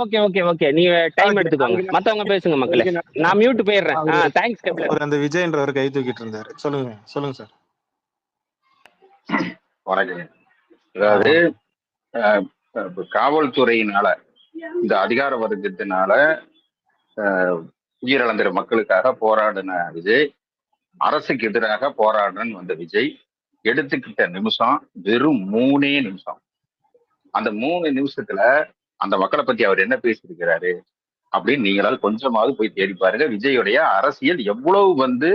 ஓகே நீ டைம் எடுத்துக்கோங்க, மத்தவங்க பேசுங்க மக்களே. நான் மியூட் போயிடுறேன். தேங்க்ஸ். அந்த விஜய்ன்றவர் கை தூக்கிட்டு இருந்தாரு. சொல்லுங்க சார். வணக்கம். அதாவது காவல்துறையினால, இந்த அதிகார வர்க்கத்தினால உயிரிழந்த மக்களுக்காக போராடின விஜய், அரசுக்கு எதிராக போராடுறன்னு வந்த விஜய் எடுத்துக்கிட்ட நிமிஷம் வெறும் 3 நிமிஷம். அந்த 3 நிமிஷத்துல அந்த மக்களை பத்தி அவர் என்ன பேசியிருக்கிறாரு அப்படின்னு நீங்களால் கொஞ்சமாவது போய் தேடி பாருங்க. விஜயுடைய அரசியல் எவ்வளவு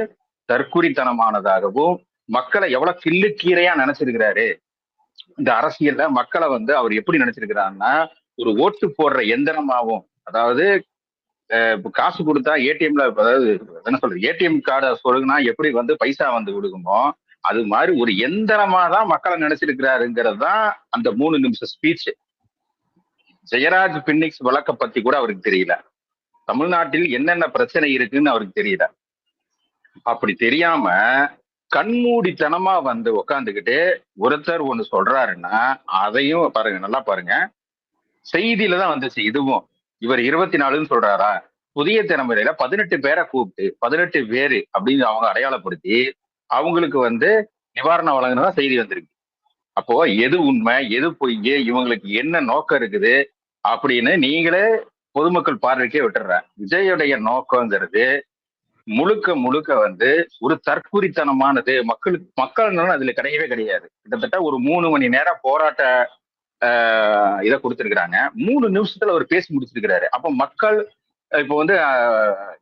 தற்குறித்தனமானதாகவும், மக்களை எவ்வளவு கிள்ளுக்கீரையா நினைச்சிருக்கிறாரு. இந்த அரசியல்ல மக்களை அவர் எப்படி நினைச்சிருக்கிறாருன்னா, ஒரு ஓட்டு போடுற எந்திரமாவும், அதாவது காசு கொடுத்தா ஏடிஎம்ல, அதாவது என்ன சொல்றது, ஏடிஎம் கார்டை சொருகுனா எப்படி பைசா கொடுக்குமோ, அது மாதிரி ஒரு எந்திரமா தான் மக்களை நினைச்சிருக்கிறாருங்கிறது தான் அந்த 3 நிமிஷம் ஸ்பீச். ஜெயராஜ் பின்னிக்ஸ் வழக்க பத்தி கூட அவருக்கு தெரியல. தமிழ்நாட்டில் என்னென்ன பிரச்சனை இருக்குன்னு அவருக்கு தெரியல. அப்படி தெரியாம கண்மூடித்தனமா உக்காந்துக்கிட்டு ஒருத்தர் ஒண்ணு சொல்றாருன்னா அதையும் பாருங்க, நல்லா பாருங்க. செய்தியில தான் வந்துச்சு. இதுவும் இவர் 24ன்னு சொல்றாரா, புதிய தலைமுறையில 18 பேரை கூப்பிட்டு 18 பேரு அப்படின்னு அவங்க அடையாளப்படுத்தி அவங்களுக்கு வந்து நிவாரணம் வழங்கினதா செய்தி வந்திருக்கு. அப்போ எது உண்மை எது பொய், இவங்களுக்கு என்ன நோக்கம் இருக்குது அப்படின்னு நீங்களே பொதுமக்கள் பார்வைக்கே விட்டுறேன். விஜயுடைய நோக்கங்கிறது முழுக்க முழுக்க வந்து ஒரு தற்குறித்தனமானது. மக்கள் அதுல கிடையவே கிடையாது. கிட்டத்தட்ட ஒரு 3 மணி நேரம் போராட்ட இதை கொடுத்திருக்கிறாங்க. 3 நிமிஷத்துல அவர் பேசி முடிச்சிருக்கிறாரு. அப்ப மக்கள் இப்ப வந்து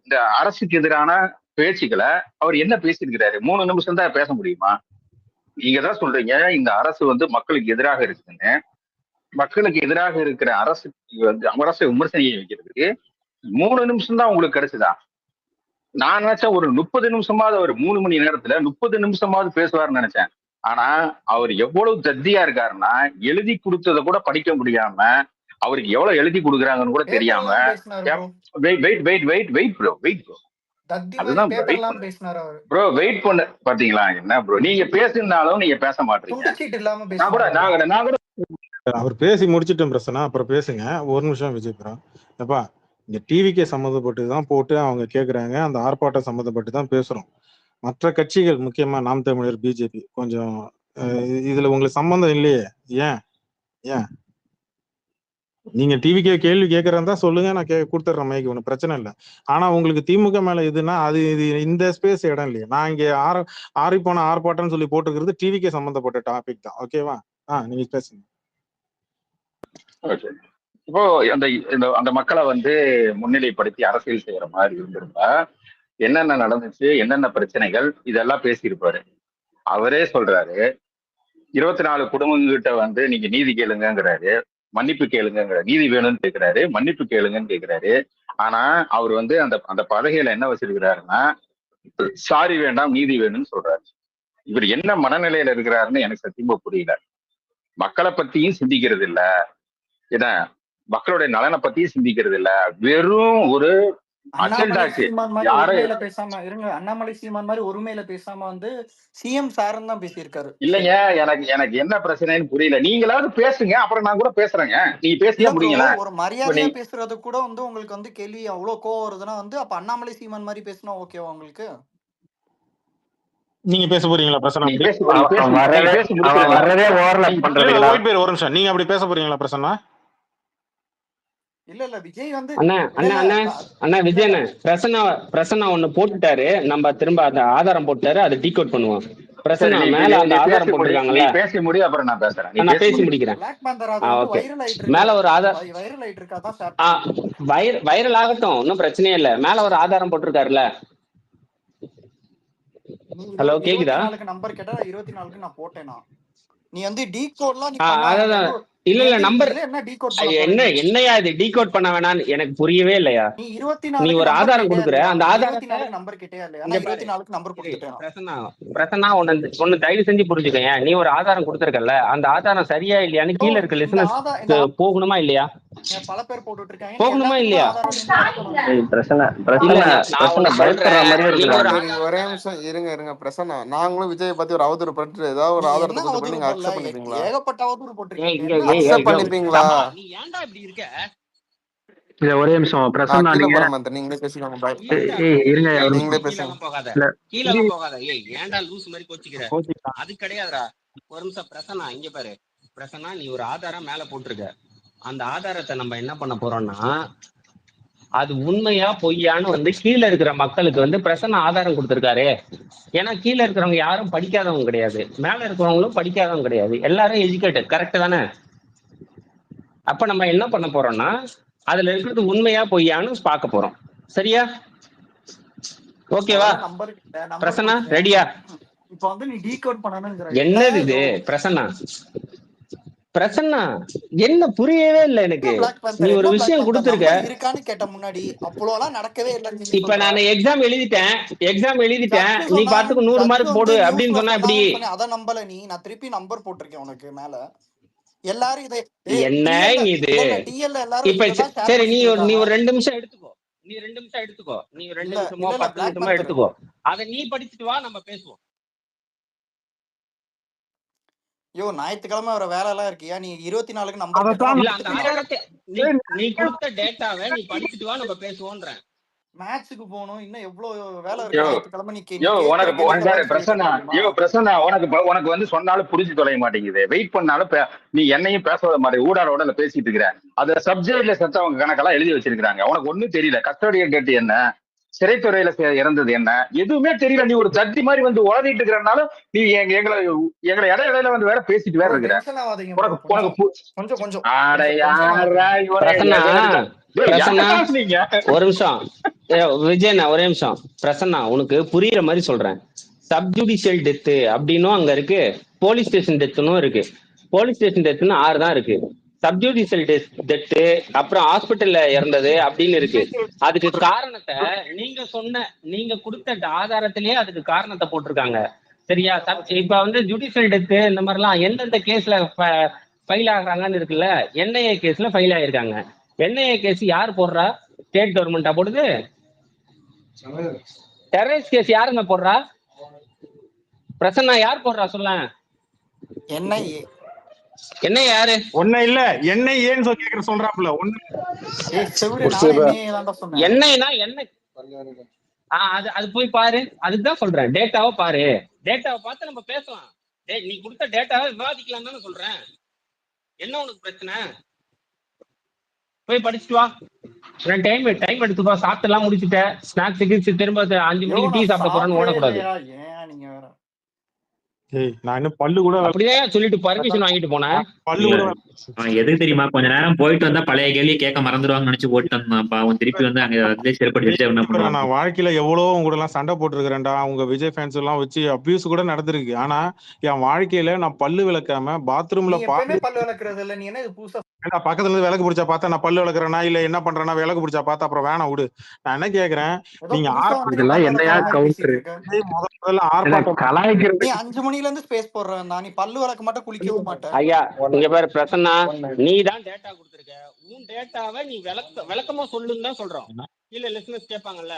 இந்த அரசுக்கு எதிரான பேச்சுக்களை அவர் என்ன பேசியிருக்கிறாரு? 3 நிமிஷம் தான் பேச முடியுமா? நீங்க தான் சொல்றீங்க இந்த அரசு வந்து மக்களுக்கு எதிராக இருக்குன்னு. மக்களுக்கு எதிராக இருக்கிற அரசுக்கு வந்து அரசை விமர்சனம் வைக்கிறதுக்கு 3 நிமிஷம் தான் உங்களுக்கு கிடைச்சுதா? நான் நினைச்சேன் ஒரு 30 நிமிஷமாவது அவர் 3 மணி நேரத்துல 30 நிமிஷமாவது பேசுவார்னு நினைச்சேன். ஆனா அவர் எவ்வளவு தத்தியா இருக்காருன்னா, எழுதி கொடுத்ததை கூட படிக்க முடியாம, அவருக்கு எவ்வளவு எழுதி கொடுக்குறாங்கன்னு கூட தெரியாம, அதுதான் ப்ரோ வெயிட் பண்ண பாத்தீங்களா? என்ன ப்ரோ நீங்க பேசினாலும் நீங்க பேச மாட்டீங்க. நான் கூட அவர் பேசி முடிச்சிட்டேன் பிரச்சனை, அப்புறம் பேசுங்க. ஒரு நிமிஷம் விஜய் ப்ரோ. எப்பா இங்க டிவிக்கே சம்மந்தப்பட்டு தான் போட்டு அவங்க கேக்குறாங்க, அந்த ஆர்ப்பாட்டம் சம்மந்தப்பட்டு தான் பேசுறோம். மற்ற கட்சிகள் முக்கியமா நாம் தமிழர், பிஜேபி கொஞ்சம் இதுல உங்களுக்கு சம்பந்தம் இல்லையே. ஏன் ஏன் நீங்க டிவிக்கே கேள்வி கேட்கறதா சொல்லுங்க, நான் கொடுத்துட்றேன் மைக்கு, ஒன்றும் பிரச்சனை இல்லை. ஆனா உங்களுக்கு திமுக மேல இதுன்னா அது இது இந்த ஸ்பேஸ் இடம் இல்லையா? நான் இங்க ஆறி போன ஆர்ப்பாட்டம்னு சொல்லி போட்டுக்கிறது டிவிக்கே சம்பந்தப்பட்ட டாபிக் தான். ஓகேவா? நீங்க பேசுங்க. இப்போ அந்த மக்களை வந்து முன்னிலைப்படுத்தி அரசியல் செய்யற மாதிரி இருந்திருந்தா என்னென்ன நடந்துச்சு, என்னென்ன பிரச்சனைகள், இதெல்லாம் பேசியிருப்பாரு. அவரே சொல்றாரு 24 குடும்பங்கிட்ட வந்து நீங்க நீதி கேளுங்கிறாரு, மன்னிப்பு கேளுங்கிற, நீதி வேணும்னு கேட்கிறாரு, மன்னிப்பு கேளுங்கன்னு கேட்கிறாரு. ஆனா அவர் வந்து அந்த பதவியில என்ன வச்சிருக்கிறாருன்னா சாரி வேண்டாம் நீதி வேணும்னு சொல்றாரு. இவர் என்ன மனநிலையில இருக்கிறாருன்னு எனக்கு சத்தியமா புரியல. மக்களை பத்தியும் சிந்திக்கிறது இல்ல, ஏன்னா மக்களுடைய நலனை பத்தியும் சிந்திக்கிறது இல்ல, வெறும் ஒரு அண்ணாமலை சீமான் மாதிரி ஒருமையில பேசாம வந்து சிஎம் சாரன் தான் பேசியிருக்காரு. இல்லைங்க, எனக்கு என்ன பிரச்சனைன்னு புரியல. நீங்களாவது பேசுங்க, அப்புறம் நான் கூட பேசுறேங்க. நீங்க பேசியா முடியுங்களா? ஒரு மரியாதையா பேசுறது கூட வந்து உங்களுக்கு வந்து கேள்வி அவ்வளவு கோவம் வருதுன்னா வந்து அப்ப அண்ணாமலை சீமான் மாதிரி பேசினா ஓகேவா உங்களுக்கு? நீங்க பேச போறீங்களா பிரசன்னா? ஒரு நிமிஷம், நீங்க அப்படி பேச போறீங்களா பிரசன்னா? இல்ல விஜய் வந்து அண்ணா விஜயண்ண பிரசன்னா ஒண்ணு போட்டுட்டாரு, நம்ம திரும்ப அந்த ஆதாரம் போட்டாரு, அதை டீகோட் பண்ணுவோம். பிரசன்னா மேல அந்த ஆதாரம் போட்டுருக்காங்கல்ல, பேசி முடியும், அப்புறம் நான் பேசுறேன். நான் பேசி முடிக்கிறேன். மேல ஒரு ஆதாரம் வைரல் ஆகட்டும், ஒன்னும் பிரச்சனையே இல்ல. மேல ஒரு ஆதாரம் போட்டிருக்காருல்ல. ஹலோ கேக்குதா? நம்பர் கேட்டா 24 நான் போட்டேனா? நீ வந்து டீகோட்லாம் அதான் இல்ல நம்பர் என்னையா இது டீகோட் பண்ண வேணான்னு எனக்கு புரியவே இல்லையா. நீ ஒரு ஆதாரம் கொடுக்குற, அந்த ஆதாரத்தை நம்பர் கிட்டே இல்லையா? நான் 24 நம்பர் கொடுத்துட்டேன். பிரசன்னா ஒன்னு தயவு செஞ்சு புரிஞ்சுக்கங்க. நீ ஒரு ஆதாரம் கொடுத்திருக்கல, அந்த ஆதாரம் சரியா இல்லையான்னு கீழ இருக்க லிசனர்ஸ் போகணுமா இல்லையா? பல பேர் போட்டுட்டு இருக்காங்க, போகணுமா இல்லையா? ஒரே நிமிஷம் இருங்க பிரசன்னா. நாங்களும் விஜய் பத்தி ஒரு அவதூறு பற்றி ஏதாவது ஒரு ஆதாரத்தை நீங்க அக்செப்ட் பண்ணிப்பீங்களா? ஏகப்பட்ட அவதூறு போட்டுருக்கீங்க, அக்செப்ட் பண்ணிப்பீங்களா? நீ ஏன்டா இப்படி இருக்க? இல்ல ஒரே நிமிஷம் பிரசன்னா, நீங்களே பேசிக்கோங்க. இருங்க, நீங்களே பேசுங்க. கீழ போகாத. ஏன்டா லூஸ் மாதிரி கோச்சிக்கிற? அது கிடையாதுடா. ஒரு நிமிஷம் பிரசன்னா, இங்க பாரு பிரசன்னா, நீ ஒரு ஆதாரம் மேல போட்டிருக்க. அந்த ஆதாரத்தை நம்ம என்ன பண்ண போறோம்னா, அது உண்மையா பொய்யான்னு வந்து கீழே இருக்கிற மக்களுக்கு வந்து பிரசன்ன ஆதாரம் கொடுத்திருக்காரு. ஏன்னா கீழே இருக்கிறவங்க யாரும் படிக்காதவங்க கிடையாது, மேல இருக்கிறவங்களும் படிக்காதவங்க கிடையாது, எல்லாரும் எஜுகேட்டட். கரெக்ட் தானே? அப்ப நம்ம என்ன பண்ண போறோம்னா அதுல இருக்கிறது உண்மையா பொய்யான்னு பார்க்க போறோம். சரியா? ஓகேவா பிரசன்னா? ரெடியா? இப்ப வந்து நீ டீகோட் பண்ணனும்ங்கற. என்னது இது பிரசன்னா? பிரசன்னா என்ன புரியவே இல்ல எனக்கு. நீ ஒரு விஷயம் கொடுத்திருக்க இருக்கான்னு கேட்ட முன்னாடி அப்போலாம் நடக்கவே இல்ல. இப்ப நான் எக்ஸாம் எழுதிட்டேன் நீ பாத்துக்கு 100 மார்க் போடு அப்படின்னு சொன்னா எப்படி? அத நம்பல நீ. நான் திருப்பி நம்பர் போட்டிருக்கேன் உனக்கு மேல. எல்லாரும் இதை என்ன இது இப்ப சரி, நீ ஒரு 2 நிமிஷம் எடுத்துக்கோ. நீ 2 நிமிஷம் எடுத்துக்கோ. நீ 2 நிமிஷமோ 10 நிமிஷமோ எடுத்துக்கோ. அத நீ படிச்சுட்டு வா, நம்ம பேசுவோம். யோ ஞாயிற்றுக்கிழமை வர வேலை எல்லாம் இருக்கியா? நீ 24 நம்பர் நீ கொடுத்த டேட்டாவை நீ படிச்சுட்டு வா, நம்ம பேசுவோம்ன்றேன். மேட்ச்சுக்கு போகணும், இன்னும் எவ்வளவு வேலை யோ இருக்கு ஞாயிற்றுக்கிழமை. நீ யோ உனக்கு கேட்கறதுக்கு உனக்கு என்னத்த பாரு பதில் சொல்லிட்டு பிரசன்னா, இருக்க தெரியுமா? யோ பிரசன்னா, உனக்கு வந்து சொன்னாலும் புரிஞ்சு தொலைய மாட்டேங்குது. வெயிட் பண்ணாலும் நீ என்னையும் பேச விட மாட்டேங்க. ஊடாரோட பேசிட்டு இருக்கிற. அது சப்ஜெக்ட்ல செத்தவங்க கணக்கெல்லாம் எழுதி வச்சிருக்காங்க. உனக்கு ஒண்ணும் தெரியல. கஸ்டோடியல் டேட் என்ன, சிறைத்துறையில இறந்தது என்ன, எதுவுமே தெரியல. நீ ஒரு ஜட்ஜி மாதிரி வந்து உளறிட்டு இருக்கிறனால நீ எங்களை இடையில வந்து வேற பேசிட்டு வேற ப்ரோ இருக்கிற. டென்ஷன் ஆகாதீங்க ப்ரோ, உனக்கு கொஞ்சம் உனக்கு கொஞ்சம் கொஞ்சம் ஆட கொஞ்சம் டென்ஷன் யாரா ஆகாதீங்க. இவனை பிரசன்னா பிரசன்னா நீங்க ஒரு நிமிஷம் விஜயண்ணா, ஒரே நிமிஷம். பிரசன்னா, உனக்கு புரியுற மாதிரி சொல்றேன். சப்ஜுடிஷியல் டெத்து அப்படின்னும் அங்க இருக்கு, போலீஸ் ஸ்டேஷன் டெத்துனும் இருக்கு. போலீஸ் ஸ்டேஷன் டெத்துன்னு 6 தான் இருக்கு. சப்ஜுடிஷியல் டெத்து அப்புறம் ஹாஸ்பிட்டல்ல இறந்தது அப்படின்னு இருக்கு. அதுக்கு காரணத்தை நீங்க கொடுத்த ஆதாரத்திலேயே அதுக்கு காரணத்தை போட்டிருக்காங்க. சரியா? இப்ப வந்து ஜுடிஷியல் டெத்து இந்த மாதிரிலாம் எந்தெந்த கேஸ்ல ஃபைல் ஆகுறாங்கன்னு இருக்குல்ல. என்ஐஏ கேஸ்ல ஃபைல் ஆயிருக்காங்க. என்ஐஏ கேஸ் யார் போடுறா? ஸ்டேட் கவர்மெண்டா போடுது? டெரரிஸ்ட் கேஸ் யாருங்க போடுறா? பிரசன்னா யார் போடுறா சொல்ல? என்ஐஏ யாரு? ஒன்னும் இல்ல, என்ஐஏன்னு சொல்லி சொல்றாப்புல. என்ஐனா என்ன? அது போய் பாரு. அதுதான் சொல்றேன், டேட்டாவை பாரு. டேட்டாவை பார்த்து நம்ம பேசலாம். நீ கொடுத்த டேட்டாவை விவாதிக்கலாம் தானே சொல்றேன். என்ன உனக்கு பிரச்சனை? போய் படிச்சுட்டு வா. டைம் எடுத்துப்பா. சாப்பிட்டு எல்லாம் முடிச்சுட்டேன். ஸ்நாக்ஸ் திரும்ப 5 மணிக்கு டீ சாப்பிட போறேன்னு ஓடக்கூடாது. ஏன் நீங்க வேற நான் இன்னும் பல்லு கூட அப்படியே சொல்லிட்டு பர்மிஷன் வாங்கிட்டு போனேன். பல்லு கூட எதுக்கு தெரியுமா, கொஞ்ச நேரம் போயிட்டு வந்தா பழைய கேள்வியை கேட்க மறந்துடுவாங்கன்னு நினைச்சு போட்டு வந்தான்ப்பா. அவன் திருப்பி வந்து அங்க சிறப்படி வச்சு என்ன பண்ணுவான். நான் வாழ்க்கையில எவ்வளவு கூட எல்லாம் சண்டை போட்டுருக்கிறேன்டா. உங்க விஜய் ஃபேன்ஸ் எல்லாம் வச்சு அபியூஸ் கூட நடந்திருக்கு. ஆனா என் வாழ்க்கையில நான் பல்லு விளக்காம பாத்ரூம்ல பல்லு விளக்குறது இல்ல. நீ என்ன இது புதுசா பக்கத்துல இருந்து விளக்கு பிடிச்சா பார்த்தா நான் பல்லு விளக்குறேனா இல்ல என்ன பண்றேன்னா விளக்கு பிடிச்சா பார்த்தா அப்புறம் வேணாம் விடு. நான் என்ன கேக்குறேன், நீங்க இதெல்லாம் என்னையா கவுண்டர் முதல்ல ஆர்ப்பாட்டம் கலாய்க்கிறது. நீ 5 மணில இருந்து ஸ்பேஸ் போடுறேன். நீ பல்லு விளக்க மாட்டே, குளிக்கவும் மாட்டேன். ஐயா இங்க பாரு பிரசன்னா, நீ தான் டேட்டா கொடுத்துருக்க. உன் டேட்டாவை நீ விளக்கமா சொல்லுன்னு தான் சொல்றோம். இல்ல லிசனர்ஸ் கேட்பாங்கல்ல,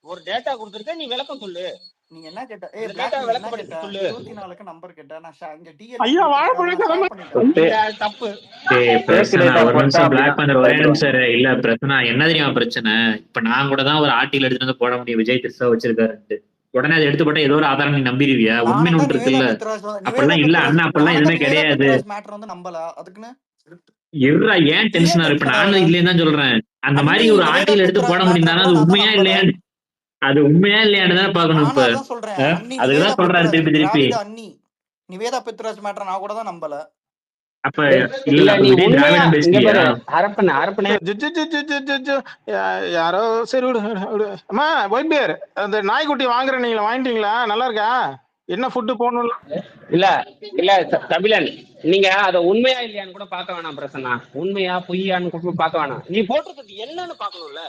ஒரு டேட்டா கொடுத்துருக்க, நீ விளக்கம் சொல்லு. நீ என்ன கேட்ட? டேட்டா விளக்கப்படுத்தி சொல்லு. 24க்கு நம்பர் கேட்ட. நான் இங்க ஐயா தப்பு. ஒரு நிமிஷம் பிளாக் பண்ற ஒரே நிமிஷம் இல்ல பிரச்சனை என்ன தெரியுமா பிரச்சனை? இப்ப நான் கூட தான் ஒரு ஆர்டிகல் எடுத்துட்டு வந்து போட முடியும் விஜய் திருசா வச்சிருக்காரு. உடனே அதை எடுத்து போட்டா ஏதோ ஒரு ஆதாரம் நீ நம்பிடுவியா? உண்மைன்னு ஒன்று இருக்குல்ல. அப்பெல்லாம் இல்ல அண்ணா, அப்பெல்லாம் எதுவுமே கிடையாது. இருறா, ஏன் டென்ஷனா இருக்கு? இப்ப நானும் இல்லையே தான் சொல்றேன். அந்த மாதிரி ஒரு ஆர்டிகல் எடுத்து போட முடியும்தானா? அது உண்மையா இல்லையான்னு தான் பாக்கணும். இப்ப அதுக்குதான் சொல்றாரு திருப்பி நிவேதா பித்ராஜ் மேட்டர் நான் கூட தான் நம்பல. அப்ப இல்ல விஜய் திராவிடம் பேசியா? யாரோ சரி விடு விடு. அம்மா ஒயிட் பேர் அந்த நாய்க்குட்டி வாங்குறேன், நீங்களா வாங்கிட்டீங்களா? நல்லா இருக்கா? என்ன ஃபுட்டு போகணும்? இல்ல கபிலன், நீங்க அத உண்மையா இல்லையான்னு கூட பார்க்க வேணாம் பிரசன்னா. உண்மையா பொய்யான்னு கூட பார்க்க வேணாம். நீ போட்டிருக்கிறது என்னன்னு பாக்கணும்ல.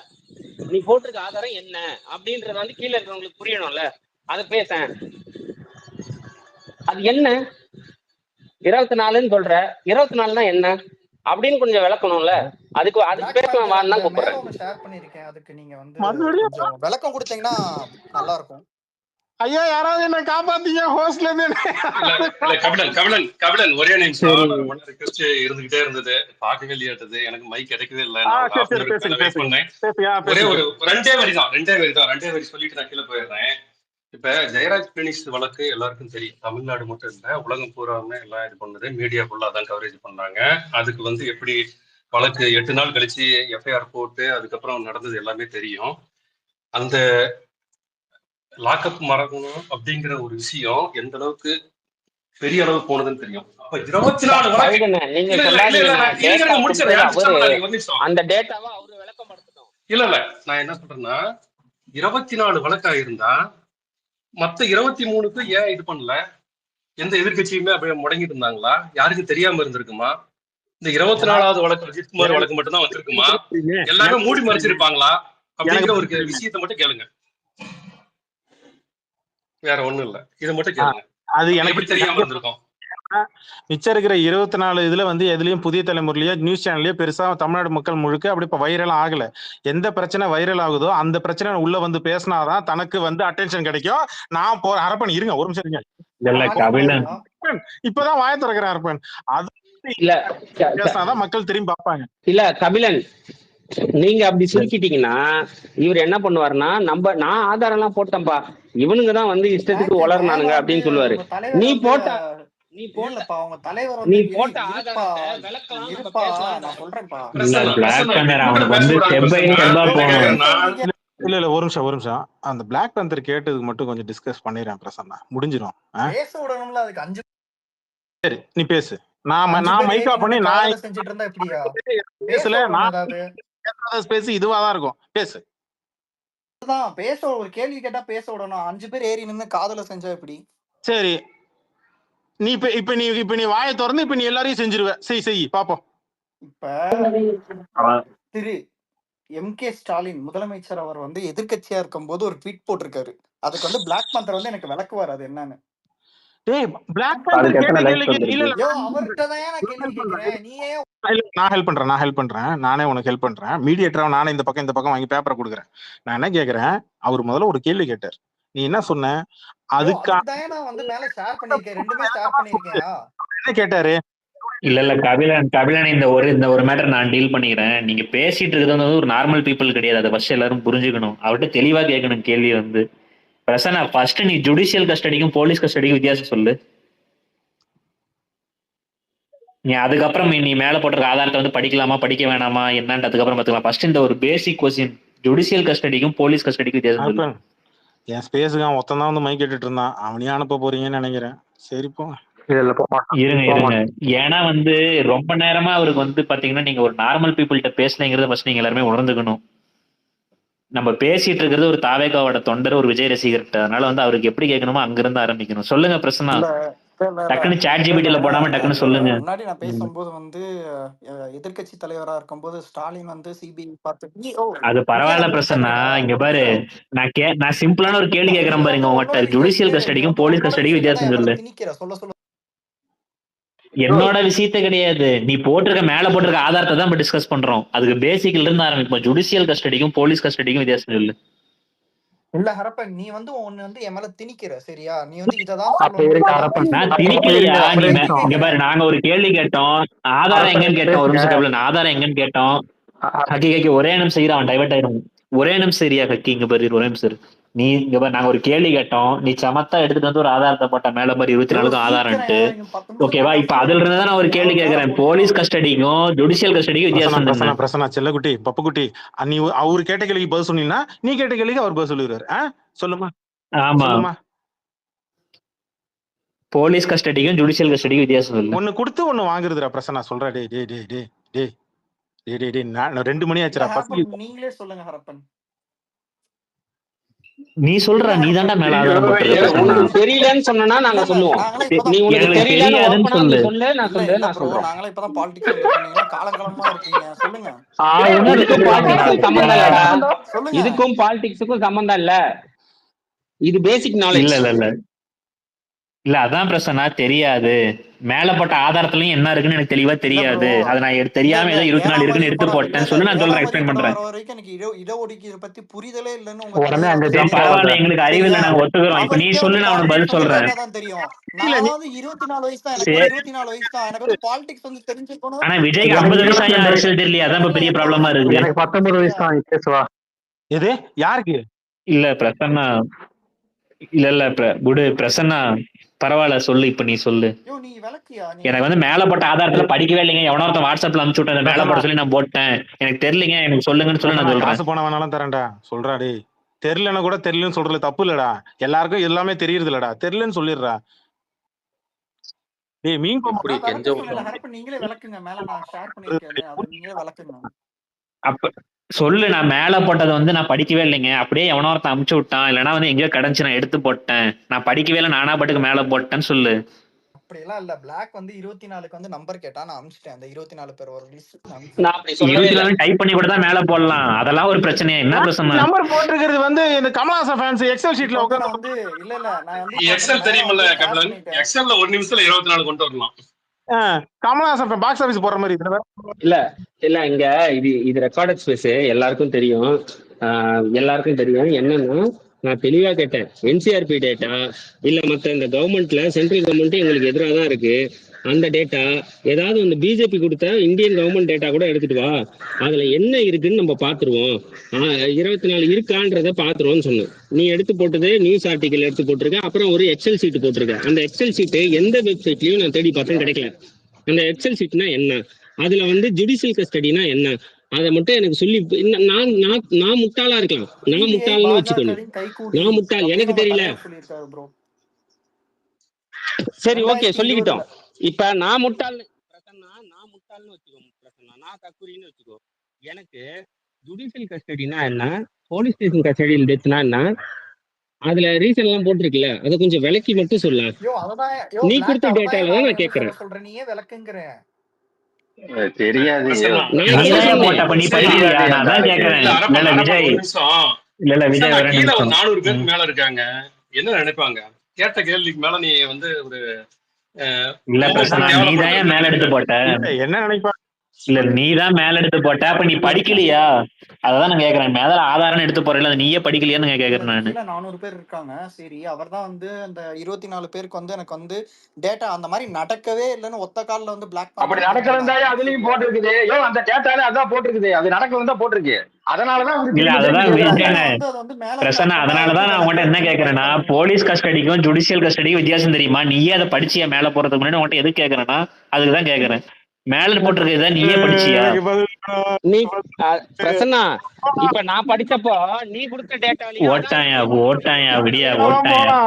நீ போட்டிருக்க ஆதாரம் என்ன அப்படின்றது வந்து கீழே இருக்கிறவங்களுக்கு புரியணும்ல. அதை பேச அது என்ன 24ன்னு சொல்ற, 24னா என்ன அப்படின்னு கொஞ்சம் விளக்கணும்ல. அதுக்கு பேசலாம் வான்னு தான் கூப்பிடுறேன். ஷேர் பண்ணிருக்கேன். அதுக்கு நீங்க வந்து கொஞ்சம் விளக்கம் கொடுத்தீங்கன்னா நல்லா இருக்கும். ஐயா யாராவது என்ன காப்பாத்தீங்க ஹோஸ்ட்ல இருந்து. கபிலன் ஒரே நிமிஷம் ரிக்வெஸ்ட் இருந்துகிட்டே இருந்தது. பார்க்கவே இல்லையாட்டது. எனக்கு மைக் கிடைக்கவே இல்லை. ஒரே ஒரு ரெண்டே வரி தான் சொல்லிட்டு நான் கீழே போயிடுறேன். இப்ப ஜெயராஜ் பினிஷ் வழக்கு எல்லாருக்கும் தெரியும். தமிழ்நாடு மட்டும் இல்ல, உலகம் பூராமே எல்லாம் இது பண்ணது. மீடியா ஃபுல்லா தான் கவரேஜ் பண்றாங்க. அதுக்கு வந்து எப்படி வழக்கு 8 நாள் கழிச்சு எஃப்ஐஆர் போட்டு அதுக்கப்புறம் நடந்தது எல்லாமே தெரியும். அந்த லாக்அப் மறக்கணும் அப்படிங்கிற ஒரு விஷயம் எந்த அளவுக்கு பெரிய அளவு போனதுன்னு தெரியும். அப்ப 24 வழக்கு இல்ல நான் என்ன சொல்றேன்னா 24 வழக்கா இருந்தா மத்த 23க்கு ஏன் இது பண்ணல? எந்த எதிர்கட்சியுமே அப்படியே முடங்கிட்டு இருந்தாங்களா? யாருக்கு தெரியாம இருந்திருக்குமா? இந்த 24வது வழக்கு அஜித்குமார் வழக்கு மட்டும் தான் வச்சிருக்குமா? எல்லாமே மூடி மறைச்சிருப்பாங்களா? அப்படிங்கிற ஒரு விஷயத்தை மட்டும் கேளுங்க. வேற ஒண்ணும் இல்ல, இதை மட்டும் கேளுங்க. அது எனக்கு தெரியாம இருந்திருக்கும். மிச்சம் இருக்கிற 24 இதுல வந்து எதுலயும் புதிய தலைமுறையிலயோ நியூஸ் சேனல்லயோ பெருசா தமிழ்நாடு மக்கள் முழுக்க அப்படி இப்ப வைரல் ஆகல. எந்த பிரச்சனை வைரல் ஆகுதோ அந்த பிரச்சனை உள்ள வந்து பேசினாதான் தனக்கு வந்து அட்டென்ஷன் கிடைக்கும். நான் அரப்பன் இருங்க ஒரு நிமிஷம் இருங்க. இப்பதான் வாய திறக்கிறேன் அரப்பன். அது பேசினாதான் மக்கள் திரும்பி பார்ப்பாங்க. இல்ல கபிலன் நீங்க அப்படி சுருக்கிட்டீங்கன்னா இவர் என்ன பண்ணுவாருன்னா, நான் ஆதாரம் எல்லாம் போட்டேன்பா, இவனுங்கதான் வந்து இஷ்டத்துக்கு மேல வளர்னானுங்க வந்து அப்படின்னு சொல்லுவாரு. உங்க தலைவர் நீ வந்து போட்ட நீ போட்ட இல்லப்பா உங்க தலைவர் நீ வந்து போட்ட இருப்பா ஆதாரத்தை விளக்கலாம், நம்ம இருப்பா பேசலாம். நான் சொல்றேன்ப்பா. இல்ல பிரசன்னா பிளாக் பிரசன்னா இப்ப பேந்தர் கூட அவனுக்கு பேச வந்து விடாங்க ஸ்டெப் பை பிரசன்னா. ஸ்டெப்பா நான் என்ன போகணும். கேக்குறேன்னா இல்ல ஒரு நிமிஷம் அந்த பிளாக் பேந்தர் கேட்டதுக்கு மட்டும் கொஞ்சம் டிஸ்கஸ் பண்ணிடுறேன் பிரசன்னா, முடிஞ்சிடும். பேச விடணும்ல, அதுக்கு 5 சரி நீ பேசு. நான் பேர் மைக் ஏறி ஆஃப் பண்ணி நின்னு நான் காதல செஞ்சுட்டு இருந்தா எப்படியா பேச பேசல. விடணும்? நான் ஏதாவது பேசி இதுவா தான் இருக்கும். பேசு. தான் பேச, ஒரு கேள்வி கேட்டா பேச விடணும். 5 பேர் ஏறி நின்னு காதல செஞ்சா எப்படி? சரி நீ இப்ப நீ வாயை திறந்து இப்ப நீ எல்லாரையும் செஞ்சிருவ. செய் பாப்போம். இப்ப திரு எம்.கே. ஸ்டாலின் முதலமைச்சர் அவர் வந்து எதிர்க்கட்சியா இருக்கும்போது ஒரு ட்வீட் போட்டிருக்காரு. அதுக்கு வந்து பிளாக் பேந்தர் வந்து எனக்கு விளக்குவார் அது என்னன்னு. டேய் பிளாக் பேந்தர் கேட்ட கேள்விக்கு இல்ல யோ அவர்கிட்ட தான் நான் கேள்வி கேக்குறேன். நீயே நான் ஹெல்ப் பண்றேன். நானே உனக்கு ஹெல்ப் பண்றேன். மீடியேட்டரா நானே இந்த பக்கம் வாங்கி பேப்பரை கொடுக்குறேன். நான் என்ன கேக்குறேன், அவர் முதல்ல ஒரு கேள்வி கேட்டார். நீ என்ன சொன்ன? அதுக்கு நான் வந்து மேல ஷேர் பண்ணிருக்கேன். ரெண்டுமே ஷேர் பண்ணிருக்கேன். என்ன கேட்டாரு? இல்ல கபிலன் இந்த ஒரு மேட்டர் நான் டீல் பண்ணிக்கிறேன். நீங்க பேசிட்டு இருக்கிறது வந்து ஒரு நார்மல் பீப்புள் கிடையாது. அதை ஃபர்ஸ்ட் எல்லாரும் புரிஞ்சுக்கணும். அவர்கிட்ட தெளிவா கேட்கணும் கேள்வி வந்து. பிரசன்னா ஃபர்ஸ்ட் நீ ஜுடிஷியல் கஸ்டடிக்கும் போலீஸ் கஸ்டடிக்கும் வித்தியாசம் சொல்லு. நீ அதுக்கப்புறம் நீ மேல போட்டிருக்க ஆதாரத்தை வந்து படிக்கலாமா படிக்க வேணாமா என்னன்னு அதுக்கப்புறம் பாத்துக்கலாம். ஃபர்ஸ்ட் இந்த ஒரு பேசிக் கொஸ்டின், ஜுடிஷியல் கஸ்டடிக்கும் போலீஸ் கஸ்டடிக்கும் வித்தியாசம் சொல்லு. என் ஸ்பேஸுக்கு அவன் ஒருத்தன் தான் வந்து மைக் கேட்டுட்டு இருந்தான். அவனையும் அனுப்ப போறீங்கன்னு நினைக்கிறேன். சரிப்போ இருங்க. ஏன்னா வந்து ரொம்ப நேரமா அவருக்கு வந்து பாத்தீங்கன்னா நீங்க ஒரு நார்மல் பீப்புள்கிட்ட பேசுனீங்கிறத ஃபர்ஸ்ட் நீங்க எல்லாருமே உணர்ந்துக்கணும். நம்ம பேசிட்டு இருக்கிறது ஒரு தாவேகாவோட தொண்டர், ஒரு விஜய் ரசிகர்கிட்ட. அதனால வந்து அவருக்கு எப்படி கேட்கணுமோ அங்கிருந்து ஆரம்பிக்கணும். சொல்லுங்க பிரசன்னா. டக்குன்னு சாட் ஜிபிடில போடாம டக்குன்னு சொல்லுங்க. முன்னாடி நான் பேசும்போது வந்து எதிர்க்கட்சி தலைவரா இருக்கும்போது ஸ்டாலின் வந்து சிபிஐ பார்த்து அது பரவாயில்ல பிரசன்னா. இங்க பாரு, நான் சிம்பிளான ஒரு கேள்வி கேட்கறேன் பாருங்க. உங்கள்கிட்ட ஜுடிஷியல் கஸ்டடிக்கும் போலீஸ் கஸ்டடிக்கும் வித்தியாசம் சொல்லு. என்னோட விஷயத்த கிடையாது, நீ போட்டிருக்க மேல போட்டிருக்க ஆதாரத்தை தான் நம்ம டிஸ்கஸ் பண்றோம். அதுக்கு பேசிக்ல இருந்து ஆரம்பிப்போம். ஜுடிஷியல் கஸ்டடிக்கும் போலீஸ் கஸ்டடிக்கும் வித்தியாசம் சொல்லு. இல்ல ஹரப்பன், நீ வந்து ஒன்னு வந்து என் மேல திணிக்கிற, சரியா? நீ வந்து இததான் நான் திணிக்கலையா? இங்க பாரு, நாங்க ஒரு கேள்வி கேட்டோம், ஆதாரம் எங்கன்னு கேட்டோம். ஒரு நிமிஷம் கபிலன், ஆதாரம் எங்கன்னு கேட்டோம். ஹக்கி ஒரே நிமிஷம் செய்யற, அவன் டைவர்ட் ஆயிடும். ஒரே நிமிஷம் சரியா ஹக்கி, இங்க பாரு ஒரே நிமிஷம். நீ இங்க பாரு, நாங்க ஒரு கேள்வி கேட்டோம், நீ சமத்தா எடுத்துட்டு வந்து ஒரு ஆதாரத்தை போட்ட மேல மாதிரி 24 ஆதாரம்ட்டு. ஓகேவா? இப்ப அதுல இருந்து தான் நான் ஒரு கேள்வி கேட்கறேன். போலீஸ் கஸ்டடிக்கும் ஜுடிஷியல் கஸ்டடிக்கும் வித்தியாசம். பிரசன்னா செல்லக்குட்டி, பப்புக்குட்டி, நீ அவரு கேட்ட கேள்விக்கு பதில் சொன்னீங்கன்னா நீ கேட்ட கேள்விக்கு அவர் பதில் சொல்லிடுவாரு. சொல்லுமா? ஆமா, போலீஸ் கஸ்டடிக்கும் ஜுடிஷியல் கஸ்டடிக்கும் வித்தியாசம் சொல்லு. ஒன்னு கொடுத்து ஒன்னு வாங்குறதுடா பிரசன்னா. சொல்றா டே டே டே டே டே டே டே 2 மணி ஆச்சுடா. நீங்களே சொல்லுங்க ஹரப்பன். நீ சொல்ற, நீ தான்டா மேல ஆதாரம் போட்டுருக்க. தெரியலன்னு சொன்னா நாங்க சொல்லுவோம். நீ உங்களுக்கு தெரியலன்னு சொல்லு, நான் சொல்றேன். நாங்களே இப்பதான் பாலிடிக்ஸ் வந்திருக்கீங்க, காலகாலமா இருக்கீங்க, சொல்லுங்க. இதுக்கும் பாலிடிக்ஸுக்கும் சம்பந்தம் இல்ல. இது பேசிக் நாலேஜ். இல்ல அதான் பிரச்சனை. தெரியாது, மேல போட்ட ஆதாரத்துலயும் என்ன இருக்குன்னு எனக்கு தெளிவா தெரியாது. அதை நான் தெரியாம ஏதோ 24 இருக்குன்னு எடுத்து போட்டேன்னு சொல்லி நான் சொல்றேன், எக்ஸ்பிளைன் பண்றேன். இடஒதுக்கீடு பத்தி புரிதலே இல்லன்னு பரவாயில்ல, எங்களுக்கு அறிவு இல்லை, நாங்க ஒத்துக்கிறோம். இப்ப நீ சொல்லு, நான் உனக்கு பதில் சொல்றேன். தெரியும். நான் வந்து 24 வயசு தான், எனக்கு 24 வயசு தான். எனக்கு வந்து பாலிடிக்ஸ் வந்து தெரிஞ்சுக்கணும். ஆனா விஜய்க்கு 50 வயசு அரசியல் தெரியல, அதான் இப்ப பெரிய ப்ராப்ளமா இருக்கு. எனக்கு 19 வயசு தான். பேசுவா. எது யாருக்கு? இல்ல பிரசன்னா, இல்ல குடு பிரசன்னா, பரவாயில்ல சொல்லு. இப்ப நீ சொல்லு. எனக்கு வந்து மேல போட்ட ஆதாரத்துல படிக்கவே இல்லைங்க, எவனோ ஒருத்தன் வாட்ஸ்அப்ல அனுப்பிச்சு விட்டேன், மேல போட சொல்லி நான் போட்டேன், எனக்கு தெரியலங்க, எனக்கு சொல்லுங்கன்னு சொல்லி நான் சொல்றேன். காசு போன வேணாலும் தரேன்டா. சொல்றா டே, தெரியலன்னா கூட தெரியலன்னு சொல்றது தப்பு இல்லடா. எல்லாருக்கும் எல்லாமே தெரியுது இல்லடா, தெரியலன்னு சொல்லிடுறா. டேய் மீன் நீங்களே விளக்குங்க. மேல நான் ஷேர் பண்ணிருக்கேன், அது நீங்களே விளக்குங்க. அப்ப சொல்லு, நான் மேல போட்டதை வந்து நான் படிக்கவே இல்லைங்க, அப்படியே எவனோ ஒருத்தன் அமுச்சு விட்டான், இல்லைன்னா வந்து எங்கேயோ கிடைச்சு நான் எடுத்து போட்டேன், நான் படிக்கவே இல்லை, நானா பாட்டுக்கு மேல போட்டேன்னு சொல்லு. அப்படியெல்லாம் இல்ல. பிளாக் வந்து 24க்கு வந்து நம்பர் கேட்டா நான் அனுப்பிச்சிட்டேன். அந்த 24 பேர் ஒரு லிஸ்ட் 24 டைப் பண்ணி கூட தான் மேல போடலாம். அதெல்லாம் ஒரு பிரச்சனையா? என்ன பிரச்சனை? நம்பர் போட்டுக்கிறது வந்து இந்த கமலஹாசன் ஃபேன்ஸ் எக்ஸல் ஷீட்ல உட்கார்ந்து வந்து இல்ல நான் வந்து எக்ஸல் தெரியுமல்ல கபிலன், எக்ஸல்ல ஒரு நிமிஷத்துல 24 கொண்டு வரலாம். கமலஹாசன் பாக்ஸ் ஆபீஸ் போற மாதிரி இல்ல இங்க இது ரெக்கார்டட் ஸ்பேஸ், எல்லாருக்கும் தெரியும். என்னன்னா, நான் தெளிவா கேட்டேன், என்சிஆர்பி டேட்டா இல்ல மத்த இந்த கவர்மெண்ட்ல சென்ட்ரல் கவர்மெண்ட் எங்களுக்கு எதிராக தான் இருக்கு, அந்த டேட்டா ஏதாவது வந்து பிஜேபி கொடுத்த இந்தியன் கவர்மெண்ட் டேட்டா கூட எடுத்துட்டு வா, அதுல என்ன இருக்குன்னு நம்ம பாத்துருவோம். 24 இருக்கான்றத பாத்துருவோம்னு சொன்னேன். நீ எடுத்து போட்டது நியூஸ் ஆர்டிக்கல் எடுத்து போட்டிருக்க, அப்புறம் ஒரு எக்ஸல் சீட் போட்டிருக்க. அந்த எக்ஸல் சீட்டு எந்த வெப்சைட்லயும் நான் தேடி பார்த்தேன் கிடைக்கல. அந்த எக்ஸல் சீட்னா என்ன, அதுல வந்து ஜுடிஷியல் கஸ்டடினா என்ன, அதை மட்டும் எனக்கு சொல்லி. நான் நான் நான் முட்டாளா இருக்கலாம், நான் முட்டாள்னு வச்சுக்கணும், நான் முட்டாள், எனக்கு தெரியல. சரி ஓகே சொல்லிக்கிட்டோம். இப்ப நான் முட்டாள்னு வச்சுக்கோ பிரசன்னா, நான் தற்கொலைன்னு வச்சுக்கோ. எனக்கு ஜுடிஷியல் கஸ்டடினா என்ன, போலீஸ் ஸ்டேஷன் கஸ்டடியில் டெத்னா என்ன, அதுல ரீசன் எல்லாம் போட்டிருக்குல்ல, அதை கொஞ்சம் விளக்கி மட்டும் சொல்ல. நீ கொடுத்த டேட்டால தான் நான் கேட்கறேன். தெரியாது கீழே ஒரு 400 பேருக்கு மேல இருக்காங்க, என்ன நினைப்பாங்க? கேட்ட கேள்விக்கு மேல நீ வந்து ஒரு இல்ல பிரசன்னா, நீதான் மேல எடுத்து போட்ட. என்ன நினைப்பா? இல்ல நீதான் மேல எடுத்து போட்ட, அப்ப நீ படிக்கலையா? அதான் நான் கேக்குறேன். மேல ஆதாரம் எடுத்து போறல, நீயே படிக்கலையான்னு கேக்குறேன் நானு. 400 பேர் இருக்காங்க. சரி, அவர் தான் வந்து அந்த 24 பேருக்கு வந்து எனக்கு வந்து டேட்டா அந்த மாதிரி நடக்கவே இல்லைன்னு ஒத்த கால்ல வந்து பிளாக் அப்படி நடக்கலந்தா அதுலயும் போட்டிருக்குது. அந்த டேட்டால அதான் போட்டிருக்குது, அது நடக்கலந்தா போட்டிருக்கு. அதனாலதான் பிரசன்னா, அதனாலதான் நான் உங்கள்கிட்ட என்ன கேக்குறேன்னா, போலீஸ் கஸ்டடிக்கும் ஜுடிஷியல் கஸ்டடிக்கும் வித்தியாசம் தெரியுமா? நீயே அதை படிச்சியா? மேல போறதுக்கு முன்னாடி உங்கள்கிட்ட எது கேக்குறேன்னா அதுக்குதான் கேக்குறேன். மேல போட்டிருக்கா நீயே படிச்சியா? நீ பிரசன்னா, இப்ப நான் படிச்சப்போ நீ கொடுத்த டேட்டா ஓட்டாயா விடியா ஓட்டாயா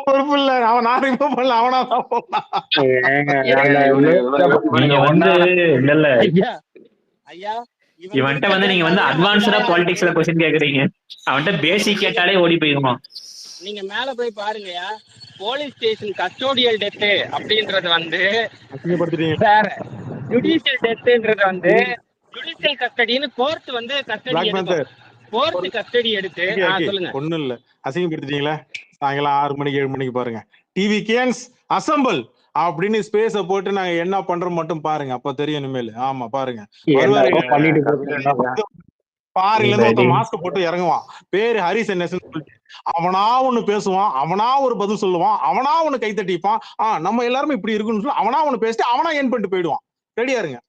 பொறுப்பு இல்ல, அவன் நான் ரிமூவ் பண்ணல, அவனாதான் போனான். நீங்க வந்து இல்ல ஐயா இவன்ட்ட வந்து நீங்க வந்து அட்வான்ஸ்டா பாலிடிக்ஸ்ல क्वेश्चन கேக்குறீங்க, அவன்ட்ட பேசிக் கேட்டாலே ஓடி போயிருமா. நீங்க மேல போய் பாருங்கயா, போலீஸ் ஸ்டேஷன் கஸ்டோடியல் டெத் அப்படின்றது வந்து வேற, ஜுடிஷியல் டெத்ன்றது வந்து ஜுடிஷியல் கஸ்டடின்னு கோர்ட் வந்து கஸ்டடி எடுக்கும். கோர்ட் கஸ்டடி எடுத்து சொல்லுங்க. ஒண்ணும் இல்ல, அசிங்கப்படுத்திட்டீங்களா? சாயங்காலம் 6 மணிக்கு 7 மணிக்கு பாருங்க, டிவி கேன்ஸ் அசம்பிள் அப்படின்னு ஸ்பேஸ போட்டு நாங்க என்ன பண்றோம் மட்டும் பாருங்க, அப்ப தெரியும் இனிமேல். ஆமா பாருங்க, பாருல இருந்து மாஸ்க் போட்டு இறங்குவான், பேரு ஹரிஸ் என்ன சொல்லிட்டு அவனா ஒண்ணு பேசுவான், அவனா ஒரு பதில் சொல்லுவான், அவனா ஒண்ணு கை தட்டிப்பான். நம்ம எல்லாருமே இப்படி இருக்குன்னு சொல்லி அவனா ஒண்ணு பேசிட்டு அவனா ஏன் பண்ணிட்டு போயிடுவான். ரெடியா இருங்க.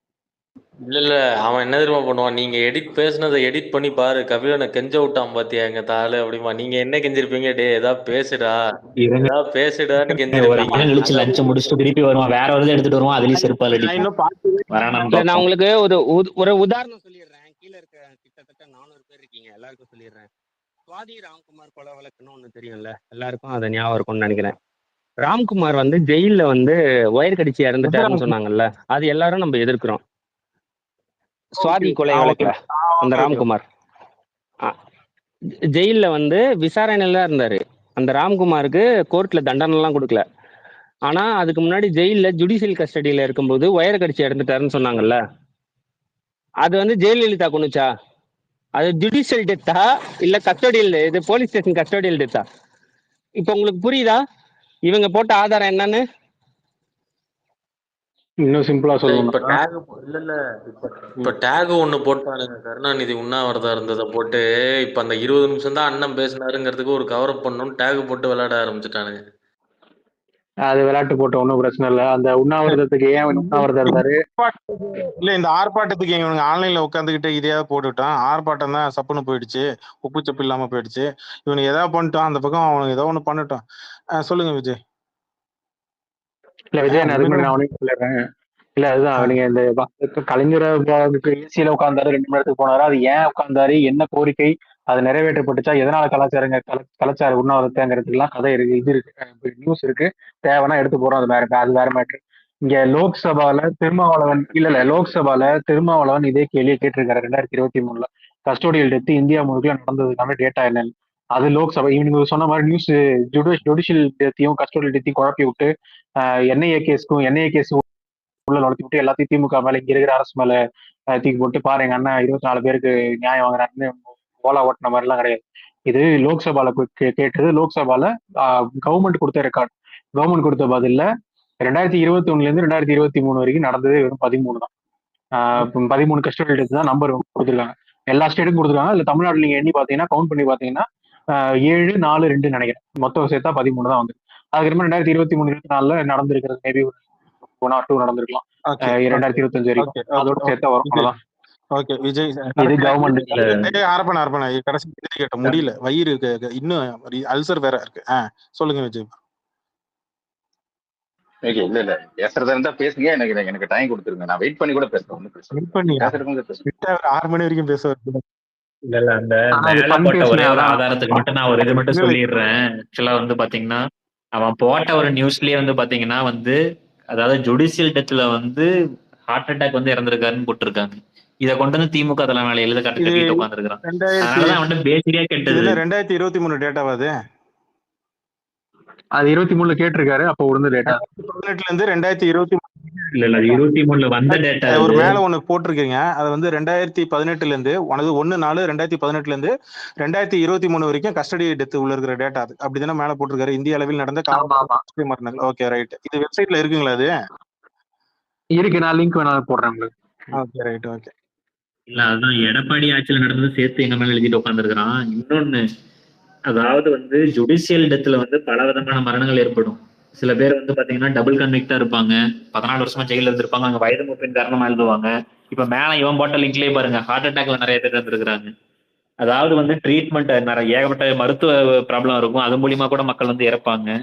இல்ல அவன் என்ன தெரியுமா பண்ணுவான், நீங்க பேசுனதை எடிட் பண்ணி பாரு, கபிலனை கெஞ்ச விட்டான் பாத்தியா எங்க தாளு அப்படிமா. நீங்க என்ன கெஞ்சிருப்பீங்க, டே ஏதாவது பேசுடான்னு கெஞ்சிருப்பீங்க. லஞ்ச் முடிச்சுட்டு திருப்பி வருவான், வேற ஒரு எடுத்துட்டு வருவான், அதுலயும் செருப்பால் அடிப்பான். நான் உங்களுக்கு ஒரு உதாரணம் சொல்லிடுறேன். கீழே இருக்க கிட்டத்தட்ட 400 பேர் இருக்கீங்க, எல்லாருக்கும் சொல்லிடுறேன். சுவாதி ராம்குமார் கொலை வழக்குன்னு ஒண்ணு தெரியும்ல, எல்லாருக்கும் அதை ஞாபகம் இருக்கும்னு நினைக்கிறேன். ராம்குமார் வந்து ஜெயில வந்து ஒயர் கடிச்சு இறந்துட்டாருன்னு சொன்னாங்கல்ல, அது எல்லாரும் நம்ம எதிர்க்கிறோம். சுவாதி கொலை வழக்குல அந்த ராம்குமார் ஜெயில வந்து விசாரணையில இருந்தாரு. அந்த ராம்குமாருக்கு கோர்ட்ல தண்டனை எல்லாம் கொடுக்கல. ஆனா அதுக்கு முன்னாடி ஜெயில ஜுடிஷியல் கஸ்டடியில இருக்கும்போது ஒயர் கடிச்சு இறந்துட்டாருன்னு சொன்னாங்கல்ல, அது வந்து ஜெயலலிதா கொண்டுச்சா? அது ஜுடிஷியல் டெத்தா இல்ல கஸ்டோடியல், இது போலீஸ் ஸ்டேஷன் கஸ்டோடியல் டெத்தா? இப்ப உங்களுக்கு புரியுதா இவங்க போட்ட ஆதாரம் என்னன்னு? இன்னும் சிம்பிளா சொல்லணும். இப்ப டேக் ஒண்ணு போட்டானுங்க, கருணாநிதி உண்ணாவிரதம் இருந்ததை போட்டு. இப்ப அந்த 20 நிமிஷம் தான் அண்ணன் பேசினாருங்கிறதுக்கு ஒரு கவரப் பண்ணணும், டேக் போட்டு விளையாட ஆரம்பிச்சுட்டானுங்க. அது விளையாட்டு போட்ட ஒன்னும் பிரச்சனை இல்ல. அந்த உண்ணாவிரதத்துக்கு ஏன் உண்ணாவிரதம் இருந்தாரு? இல்ல இந்த ஆர்ப்பாட்டத்துக்கு இவனுங்க ஆன்லைன்ல உட்காந்துக்கிட்டு இதையாவது போட்டுட்டான். ஆர்ப்பாட்டம் தான் சப்புன்னு போயிடுச்சு, உப்பு சப்பு இல்லாம போயிடுச்சு. இவனுக்கு ஏதாவது பண்ணிட்டான், அந்த பக்கம் அவனுக்கு ஏதோ ஒண்ணு பண்ணிட்டான். சொல்லுங்க விஜய். இல்ல விஜய், நான் அதுக்கு முன்னாடி நான் உனக்கு சொல்லிடுறேன். இல்ல அதுதான், நீங்க இந்த கலைஞர் ஏசியில உட்கார்ந்தாரு, 2 மணி நேரத்துக்கு போனாரு, அது ஏன் உட்கார்ந்தாரு, என்ன கோரிக்கை, அது நிறைவேற்றப்பட்டுச்சா, எதனால கலாச்சார உண்ணாவிரதங்கிறதுக்கெல்லாம் கதை இருக்கு, இது இருக்கு, நியூஸ் இருக்கு, தேவைன்னா எடுத்து போறோம். அது வேற மேட்ரு. இங்க லோக்சபால திருமாவளவன் இதே கேள்வியை கேட்டிருக்காரு 2023. கஸ்டோடியல் டெத் இந்தியா முழுக்க நடந்ததுக்கான டேட்டா என்னன்னு. அது லோக்சபா இவனுக்கு சொன்ன மாதிரி நியூஸ் ஜுடிஷியல் டெத்தையும் கஸ்டோடியல் டெத்தையும் குழப்பி விட்டு என்ஐஏ கேஸ் உள்ள நுழைச்சி விட்டு எல்லாத்தையும் திமுக மேல, இங்க இருக்கிற அரசு மேல தூக்கி போட்டு பாரு எங்க அண்ணன் 24 பேருக்கு நியாயம் வாங்குறாருன்னு ஓலா ஓட்டின மாதிரி எல்லாம் கிடையாது. இது லோக்சபால கேட்டது. லோக்சபால கவர்மெண்ட் கொடுத்த ரெக்கார்ட், கவர்மெண்ட் கொடுத்த பதில்ல 2021 இருந்து 2023 வரைக்கும் நடந்தது வெறும் 13 தான். 13 கஸ்டோடியல் டெத் தான் நம்பர் கொடுத்துருக்காங்க. எல்லா ஸ்டேட்டுக்கும் கொடுத்துருக்காங்க. இல்ல தமிழ்நாட்டில் நீங்க எண்ணி பாத்தீங்கன்னா, கவுண்ட் பண்ணி பாத்தீங்கன்னா 7, 4, 2 நினைக்கிறேன், மொத்தம் சேர்த்தா 13 தான் வந்து. அதுக்கப்புறமா 2023, 24 நடந்திருக்கிறது மேபி 1 or 2 நடந்திருக்கலாம். ஓகே 2025 வரைக்கும் ஓகே அதோட ஓகே சேர்த்தா வரும். விஜய் அவ்வளவுதான். ஓகே விஜய் இது கவர்மெண்ட் அரப்பண கடைசி கேட்ட முடியல, வயிறு இன்னும் அல்சர் வேற இருக்கு. சொல்லுங்க விஜய். ஓகே, இல்ல இல்ல பேசுறதா இருந்தா பேசுங்க, எனக்கு டைம் கொடுத்துருங்க, நான் வெயிட் பண்ணி கூட பேசுறேன். ஒன்றும் பிரச்சனை இல்லை. 6 மணி வரைக்கும் பேசுவார். இல்ல இல்ல அந்த மேல போட்ட ஒரே ஒரு ஆதாரத்துக்கு மட்டும் நான் ஒரு இது மட்டும் சொல்லிடுறேன். ஆக்சுவலா வந்து பாத்தீங்கன்னா அவன் போட்ட ஒரு நியூஸ்லயே வந்து பாத்தீங்கன்னா வந்து அதாவது ஜுடிஷியல் டெத்ல வந்து ஹார்ட் அட்டாக் வந்து இறந்திருக்காருன்னு போட்டிருக்காங்க. இதை கொண்டு வந்து திமுக தலைமையில எழுத கட்டிட்டு உட்காந்துருக்கான். அதனாலதான் அவன் பேசிக்கா கெட்டது. 2023 டேட்டாவாது அது 23 கேட்டிருக்காரு. அப்போ உடனே டேட்டா 2018 இருந்து 2023 இல்ல இல்ல 23 வந்த டேட்டா ஒரு மேல ஒண்ணு போட்டிருக்கீங்க. அது வந்து 2018 இருந்து 1/4/2018 இருந்து 2023 வரைக்கும் கஸ்டடி டெத் உள்ள இருக்கிற டேட்டா. அது அப்படிதானே மேல போட்டிருக்காரு. இந்திய அளவில் நடந்த மரணங்கள். Okay right. இது வெப்சைட்ல இருக்குங்களா? அது இருக்கு, நான் லிங்க் வேணா போடுறேன் உங்களுக்கு. Okay right. ஓகே இல்ல அதுதான் எடப்பாடி ஆட்சியில் நடந்தது சேர்த்து எங்க மேல எழுதிட்டு உட்காந்துருக்கான். இன்னொன்னு அதாவது வந்து ஜுடிஷியல் டெத்ல வந்து பல விதமான மரணங்கள் ஏற்படும். சில பேர் வந்து பாத்தீங்கன்னா டபுள் கன்விக்டா இருப்பாங்க, 14 வருஷமா ஜெயில இருந்திருப்பாங்க, அங்க வயது மூப்பின் காரணமா எழுதுவாங்க. இப்ப மேல இவன் போட்ட லிங்க்லயே பாருங்க, ஹார்ட் அட்டாக்ல நிறைய பேர் இருந்திருக்காங்க. அதாவது வந்து ட்ரீட்மெண்ட் நிறைய ஏகப்பட்ட மருத்துவ ப்ராப்ளம் இருக்கும், அது மூலியமா கூட மக்கள் வந்து இறப்பாங்க.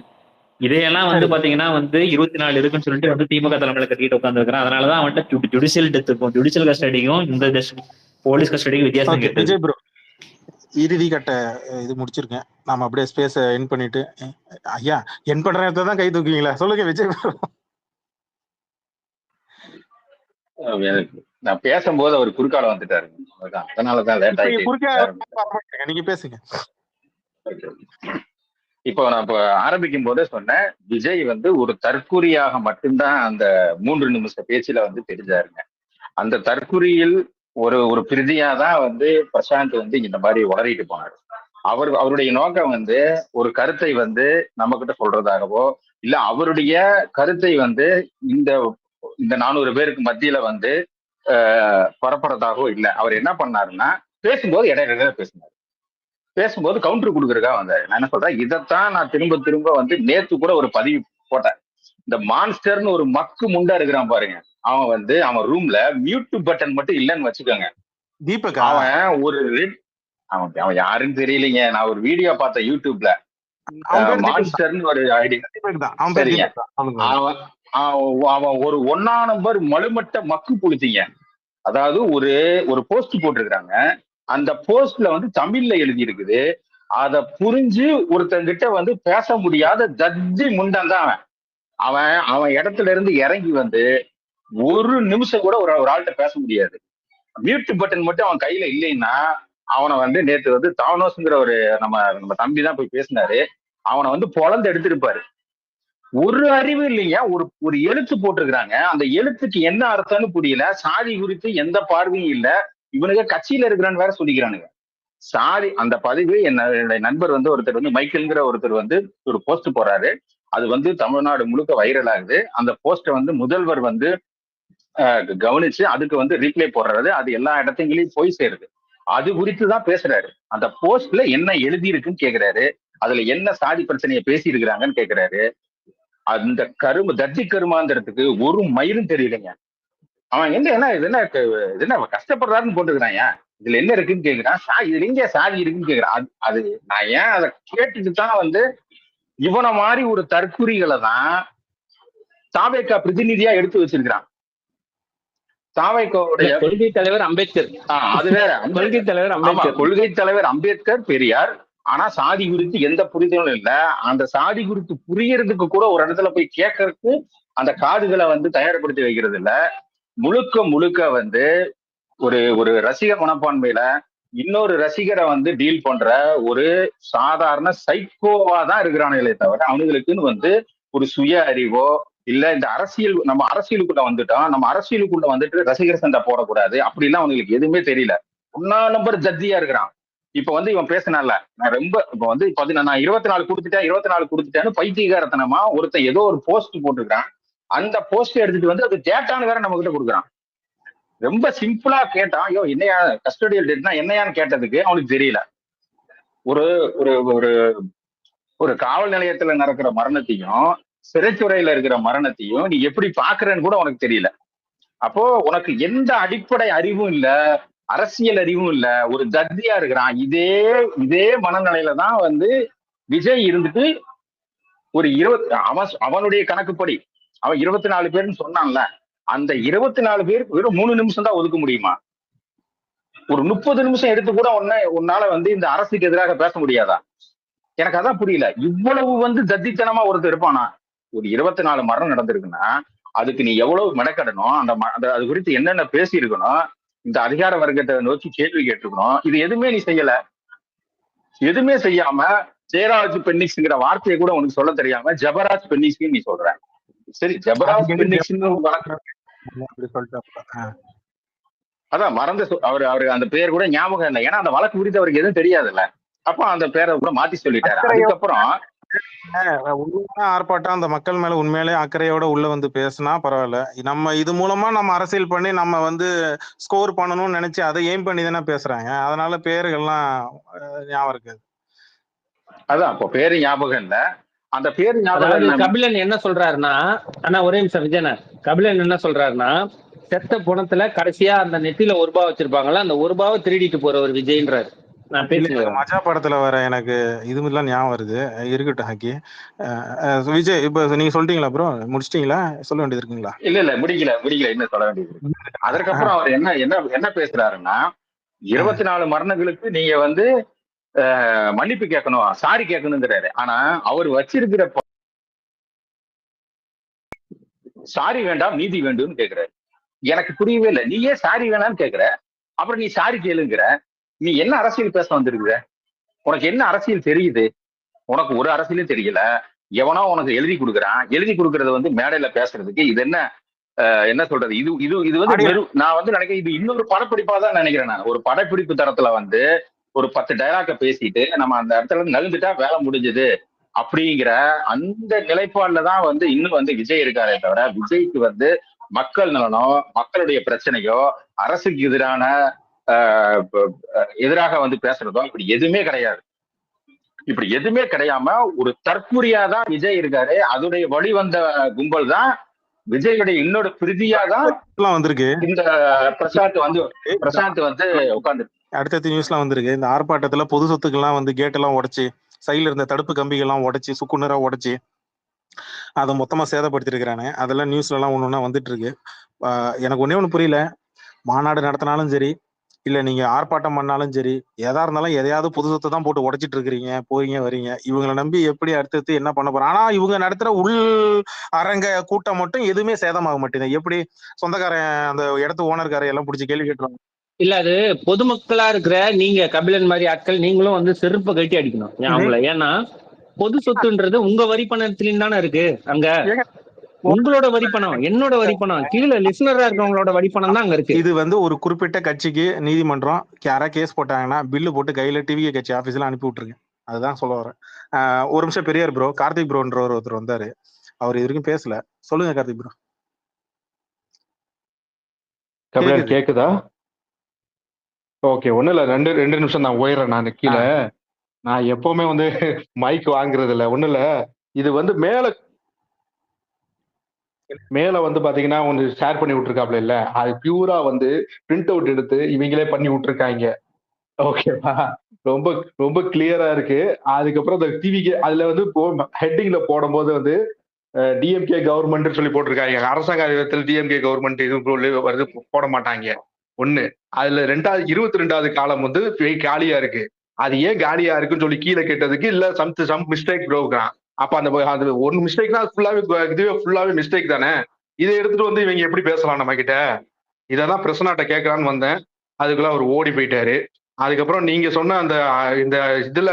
இதையெல்லாம் வந்து பாத்தீங்கன்னா வந்து 24 இருக்குன்னு சொல்லிட்டு வந்து திமுக தலைமையில கட்டிட்டு உட்காந்துருக்கான். அதனாலதான் அவன்கிட்ட ஜுடிஷியல் டெத்துக்கும் ஜுடிஷியல் கஸ்டடிக்கும் இந்த போலீஸ் கஸ்டடிக்கும் வித்தியாசம் கேட்டது. விஜய் ப்ரோ இறுதி கட்ட இது முடிச்சிருக்கேன். நாம அப்படியே ஸ்பேஸ் என் பண்ணிட்டு ஐயா என் பண்ற நேரத்தை தான் கை தூக்குவீங்களா? சொல்லுங்க விஜய் ப்ரோ. நான் பேசும்போது அவர் குறுக்கால வந்துட்டாரு, அதனாலதான் லேட் ஆயிட்டு. நீங்க பேசுங்க. இப்போ நான் இப்போ ஆரம்பிக்கும் போதே சொன்னேன், விஜய் வந்து ஒரு தற்குறியாக மட்டும்தான் அந்த 3 நிமிஷ பேச்சுல வந்து தெரிஞ்சாருங்க. அந்த தற்குறியில் ஒரு பிரதியா தான் வந்து பிரசாந்த் வந்து இந்த மாதிரி உளறிட்டு போனாரு. அவருடைய நோக்கம் வந்து ஒரு கருத்தை வந்து நம்ம கிட்ட சொல்றதாகவோ இல்ல அவருடைய கருத்தை வந்து இந்த 400 பேருக்கு மத்தியில வந்து பரப்புறதாகவோ இல்ல. அவர் என்ன பண்ணாருன்னா பேசும்போது இடையில பேசும்போது கவுண்டர் கொடுக்குறதுக்காக வந்தாரு. நான் என்ன சொல்றேன், இதைத்தான் நான் திரும்ப வந்து நேத்து கூட ஒரு பதிவு போட்டேன். இந்த மான்ஸ்டர்னு ஒரு மக்கு முண்டா இருக்கிறான் பாருங்க, அவன் வந்து அவன் ரூம்ல மியூட் பட்டன் மட்டும் இல்லைன்னு வச்சுக்கோங்க. தீபக் அவன் யாருன்னு தெரியலீங்க. நான் ஒரு வீடியோ பார்த்தேன் யூடியூப்ல, மான்ஸ்டர்னு ஒரு ஐடி. சரிங்க, அவன் ஒரு 1ஆம் நம்பர் மலுமட்ட மக்கு புளிச்சிங்க. அதாவது ஒரு போஸ்ட் போட்டிருக்கிறாங்க. அந்த போஸ்ட்ல வந்து தமிழ்ல எழுதி இருக்குது. அதை புரிஞ்சு ஒருத்தங்கிட்ட வந்து பேச முடியாத ஜட்ஜி முண்டன் தான் அவன் இடத்துல இருந்து இறங்கி வந்து ஒரு நிமிஷம் கூட ஒரு ஆள்கிட்ட பேச முடியாது. மியூட் பட்டன் மட்டும் அவன் கையில இல்லைன்னா அவனை வந்து நேற்று வந்து தானோஸ்ங்கிற ஒரு நம்ம தம்பி தான் போய் பேசினாரு. அவனை வந்து பொழந்து எடுத்திருப்பாரு. ஒரு அறிவு இல்லைங்க. ஒரு எழுத்து போட்டிருக்கிறாங்க. அந்த எழுத்துக்கு என்ன அர்த்தம்னு புரியல. சாதி குறித்து எந்த பார்வையும் இல்ல. இவனுக்கு கட்சியில இருக்கிறான்னு வேற சொல்லிக்கிறானுங்க. சாதி அந்த பதிவு என்னுடைய நண்பர் வந்து ஒருத்தர் வந்து மைக்கேல்ங்கிற ஒருத்தர் வந்து ஒரு போஸ்ட் போடுறாரு. அது வந்து தமிழ்நாடு முழுக்க வைரல் ஆகுது. அந்த போஸ்ட வந்து முதல்வர் வந்து கவனிச்சு அதுக்கு வந்து ரீப்ளை போடுறது, அது எல்லா இடத்துங்களையும் போய் சேருது. அது குறித்து தான் பேசுறாரு. அந்த போஸ்ட்ல என்ன எழுதி இருக்குன்னு கேக்குறாரு. அதுல என்ன சாதி பிரச்சனையை பேசி இருக்கிறாங்கன்னு கேக்குறாரு. அந்த தர்ஜி கருமாந்திரத்துக்கு ஒரு மயிலும் தெரியலைங்க. அவன் இது என்ன கஷ்டப்படுறாருன்னு போட்டுக்கிறான். இதுல என்ன இருக்குன்னு கேக்குறான். இதுல எங்க சாதி இருக்குன்னு கேக்குறான். அது நான் ஏன் அதை கேட்டுட்டு தான் வந்து இவனை மாதிரி ஒரு தற்குறிகளை தான் தாவேகா பிரதிநிதியா எடுத்து வச்சிருக்கிறான். தாவேகாவுடைய கொள்கை தலைவர் அம்பேத்கர். அது வேற. கொள்கை தலைவர் அம்பேத்கர், பெரியார். ஆனா சாதி குறித்து எந்த புரிதலும் இல்லை. அந்த சாதி குறித்து புரியறதுக்கு கூட ஒரு இடத்துல போய் கேட்கறதுக்கு அந்த காதுகளை வந்து தயார்படுத்தி வைக்கிறது இல்ல. முழுக்க வந்து ஒரு ரசிக மனப்பான்மையில இன்னொரு ரசிகரை வந்து டீல் பண்ற ஒரு சாதாரண சைக்கோவா தான் இருக்கிறானுங்களே தவிர அவனுங்களுக்குன்னு வந்து ஒரு சுய அறிவோ இல்ல இந்த நம்ம அரசியலுக்குள்ள வந்துட்டோம், நம்ம அரசியலுக்குள்ள வந்துட்டு ரசிகர் சண்டை போடக்கூடாது அப்படிலாம் அவனுங்களுக்கு எதுவுமே தெரியல. 1ஆம் நம்பர் ஜட்ஜியா இருக்கிறான். இப்ப வந்து இவன் பேசினால நான் ரொம்ப இப்ப வந்து நான் 24 கொடுத்துட்டேன்னு பைத்தியகாரத்தனமா ஒருத்தன் ஏதோ ஒரு போஸ்ட் போட்டுக்கிறான். அந்த போஸ்ட் எடுத்துட்டு வந்து அது டேட்டான்னு வேற நம்ம கிட்ட கொடுக்குறான். ரொம்ப சிம்பிளா கேட்டான். ஐயோ என்னையா கஸ்டடியல் டேட்னா என்னையான்னு கேட்டதுக்கு அவனுக்கு தெரியல. ஒரு ஒரு ஒரு காவல் நிலையத்துல நடக்கிற மரணத்தையும் சிறைத்துறையில இருக்கிற மரணத்தையும் நீ எப்படி பாக்குறன்னு கூட உனக்கு தெரியல. அப்போ உனக்கு எந்த அடிப்படை அறிவும் இல்ல, அரசியல் அறிவும் இல்ல, ஒரு தத்தியா இருக்கிறான். இதே மனநிலையில தான் வந்து விஜய் இருந்துட்டு ஒரு அவனுடைய கணக்குப்படி அவன் 24 பேர்னு சொன்னான்ல, அந்த 24 பேருக்கு வெறும் 3 நிமிஷம் தான் ஒதுக்க முடியுமா? ஒரு 30 நிமிஷம் எடுத்து கூட உன்னால வந்து இந்த அரசுக்கு எதிராக பேச முடியாதா? எனக்கு அதான் புரியல. இவ்வளவு வந்து தத்தித்தனமா ஒருத்தர் இருப்பானா? ஒரு 24 மரணம் நடந்திருக்குன்னா அதுக்கு நீ எவ்வளவு மெனக்கடணும், அது குறித்து என்னென்ன பேசி இருக்கணும், இந்த அதிகார வர்க்கத்தை நோக்கி கேள்வி கேட்டிருக்கணும். இது எதுவுமே நீ செய்யல. எதுவுமே செய்யாம ஜெயராஜ் பென்னிக்ஸ்ங்கிற வார்த்தையை கூட உனக்கு சொல்ல தெரியாம ஜபராஜ் பென்னிக்ஸ் நீ சொல்ற. சரி, ஜபராஜ் பென்னிக்ஸ் அதான் மறந்து அவருக்கு அந்த பேர் கூட ஞாபகம் இல்லை. ஏன்னா அந்த வழக்கு குறித்து அவருக்கு எதுவும் தெரியாதுல்ல. அப்ப அந்த பேரை கூட மாத்தி சொல்லிட்டாரு. அதுக்கப்புறம் ஆர்ப்பாட்டம் அந்த மக்கள் மேல உண்மையிலே அக்கறையோட உள்ள வந்து பேசினா பரவாயில்ல. நம்ம இது மூலமா நம்ம அரசியல் பண்ணி நம்ம வந்து ஸ்கோர் பண்ணணும்னு நினைச்சு அதை எய்ம் பண்ணி தானே பேசுறாங்க. அதனால பேருகள்லாம் ஞாபகம் இருக்காது. அதான் இப்போ பேரு ஞாபகம் இல்ல. அந்த பேரு ஞாபகம். கபிலன் என்ன சொல்றாருன்னா, ஆனா ஒரே நிமிஷம் விஜயனா, கபிலன் என்ன சொல்றாருன்னா, செத்த புணத்துல கடைசியா அந்த நெத்தில ஒரு ரூபாய் வச்சிருப்பாங்கல்ல, அந்த ஒரு ரூபாவை திருடிட்டு போற ஒரு விஜய்ன்றாரு. மஜா படத்துல வர எனக்கு இதுலாம் ஞாபகம் வருது. இருக்கட்டும் ஹக்கி. விஜய் இப்ப நீங்க சொல்லிட்டீங்களா ப்ரோ? முடிச்சிட்டீங்களா? சொல்ல வேண்டியது இருக்குங்களா? இல்ல முடிக்கல இன்னும் சொல்ல வேண்டியது இருக்கு. அதற்கப்புறம் அவர் என்ன பேசுறாருன்னா, 24 மரணங்களுக்கு நீங்க வந்து மன்னிப்பு கேட்கணும், சாரி கேட்கணுங்கிறாரு. ஆனா அவர் வச்சிருக்கிற சாரி வேண்டாம் நீதி வேண்டும்னு கேட்கிறாரு. எனக்கு புரியவே இல்லை. நீ ஏன் சாரி வேணாம்னு கேட்கிற, அப்புறம் நீ சாரி கேளுங்கிற. நீ என்ன அரசியல் பேச வந்திருக்கிற? உனக்கு என்ன அரசியல் தெரியுது? உனக்கு ஒரு அரசியலும் தெரியல. எவனோ உனக்கு எழுதி கொடுக்குறான். எழுதி கொடுக்கறது வந்து மேடையில பேசுறதுக்கு இது என்ன சொல்றது? இது வந்து நான் வந்து நினைக்கிறேன், இது இன்னொரு படப்பிடிப்பா தான் நினைக்கிறேன். நான் ஒரு படப்பிடிப்பு தரத்துல வந்து ஒரு 10 டைலாக்க பேசிட்டு நம்ம அந்த இடத்துல நகர்ந்துட்டா வேலை முடிஞ்சது அப்படிங்கிற அந்த நிலைப்பாடுல தான் வந்து இன்னும் வந்து விஜய் இருக்காரே தவிர, விஜய்க்கு வந்து மக்கள் நலனோ மக்களுடைய பிரச்சனையோ அரசுக்கு எதிராக வந்து பேசுறதோ இப்படி எதுவுமே கிடையாது. இப்படி எதுவுமே கிடையாம ஒரு தற்குறியாதான் விஜய் இருக்காரு. அதோடைய வழி வந்த கும்பல் தான் விஜயுடைய இன்னொரு பிரதியா தான் வந்திருக்கு. இந்த பிரசாந்த் வந்து உட்கார்ந்து அடுத்தடுத்த நியூஸ்லாம் வந்திருக்கு. இந்த ஆர்ப்பாட்டத்துல பொது சொத்துக்கெல்லாம் வந்து கேட் எல்லாம் உடைச்சு, சைட்ல இருந்த தடுப்பு கம்பிகள்லாம் உடைச்சு, சுக்குநூறா உடைச்சு அதை மொத்தமா சேதப்படுத்திருக்கிறானே. அதெல்லாம் நியூஸ்ல எல்லாம் ஒண்ணு ஒண்ணா வந்துட்டு இருக்கு. எனக்கு ஒண்ணு புரியல. மாநாடு நடத்தினாலும் சரி, இல்ல நீங்க ஆர்ப்பாட்டம் பண்ணாலும் சரி, எதா இருந்தாலும் எதையாவது புது சொத்தை தான் போட்டு உடைச்சிட்டு இருக்கிறீங்க, போறீங்க வரீங்க. இவங்களை நம்பி எப்படி அடுத்தடுத்து என்ன பண்ண போறோம்? ஆனா இவங்க நடத்துற உள் அரங்க கூட்டம் மட்டும் எதுவுமே சேதமாக மாட்டேங்குது. எப்படி சொந்தக்காரன் அந்த இடத்து ஓனர்காரை எல்லாம் பிடிச்சி கேள்வி கேட்டுருவாங்க. இல்ல அது பொதுமக்களா இருக்கிற நீங்க கபிலன் மாதிரி ஆட்கள் நீங்களும் வந்து செருப்பை கட்டி அடிக்கணும் அவங்கள. ஏன்னா பொது சொத்துன்றது உங்க வரி பணத்திலும் தானே இருக்கு. அங்க உங்களோட வரி பணம், என்னோட வரி பணம், கீழே லிசனரா இருக்கிறவங்களோட வரி பணம் தான் அங்க இருக்கு. இது வந்து ஒரு குறிப்பிட்ட கட்சிக்கு நீதிமன்றம் யாரா கேஸ் போட்டாங்கன்னா பில்லு போட்டு கையில டிவி கட்சி ஆபீஸ்ல அனுப்பி விட்டுருங்க. அதுதான் சொல்ல வரேன். ஒரு நிமிஷம் பெரியார் ப்ரோ, கார்த்திக் ப்ரோன்ற ஒருத்தர் வந்தாரு. அவர் இது வரைக்கும் பேசல. சொல்லுங்க கார்த்திக் ப்ரோ. கேக்குதா? ஓகே, ஒண்ணு இல்ல, ரெண்டு நிமிஷம் நான் போயிடுறேன். நான் கீழே நான் எப்பவுமே வந்து மைக் வாங்குறது இல்ல. ஒண்ணு இல்ல, இது வந்து மேல வந்து பாத்தீங்கன்னா ஒன்று ஷேர் பண்ணி விட்டுருக்காப்ல இல்ல, அது பியூரா வந்து பிரிண்ட் அவுட் எடுத்து இவங்களே பண்ணி விட்டுருக்காங்க. ஓகேவா? ரொம்ப ரொம்ப கிளியரா இருக்கு. அதுக்கப்புறம் இந்த டிவிக்கு அதுல வந்து ஹெட்டிங்ல போடும் போது வந்து டிஎம்கே கவர்மெண்ட் சொல்லி போட்டிருக்காங்க. அரசாங்க அறிவியத்தில் டிஎம்கே கவர்மெண்ட் இது வருது போட மாட்டாங்க. ஒண்ணு. அதுல 22வது காலம் வந்து காலியா இருக்கு. அது ஏன் காலியா இருக்குன்னு சொல்லி கீழே கேட்டதுக்கு இல்ல சம் மிஸ்டேக் ப்ரோக்ராம். அப்ப அந்த ஒன்னு மிஸ்டேக் தான் இதுவே ஃபுல்லாவே மிஸ்டேக் தானே. இதை எடுத்துட்டு வந்து இவங்க எப்படி பேசலாம் நம்ம கிட்ட? இதெல்லாம் பிரசனாட்ட கேட்கலான்னு வந்தேன். அதுக்குள்ள அவர் ஓடி போயிட்டாரு. அதுக்கப்புறம் நீங்க சொன்ன அந்த இந்த இதுல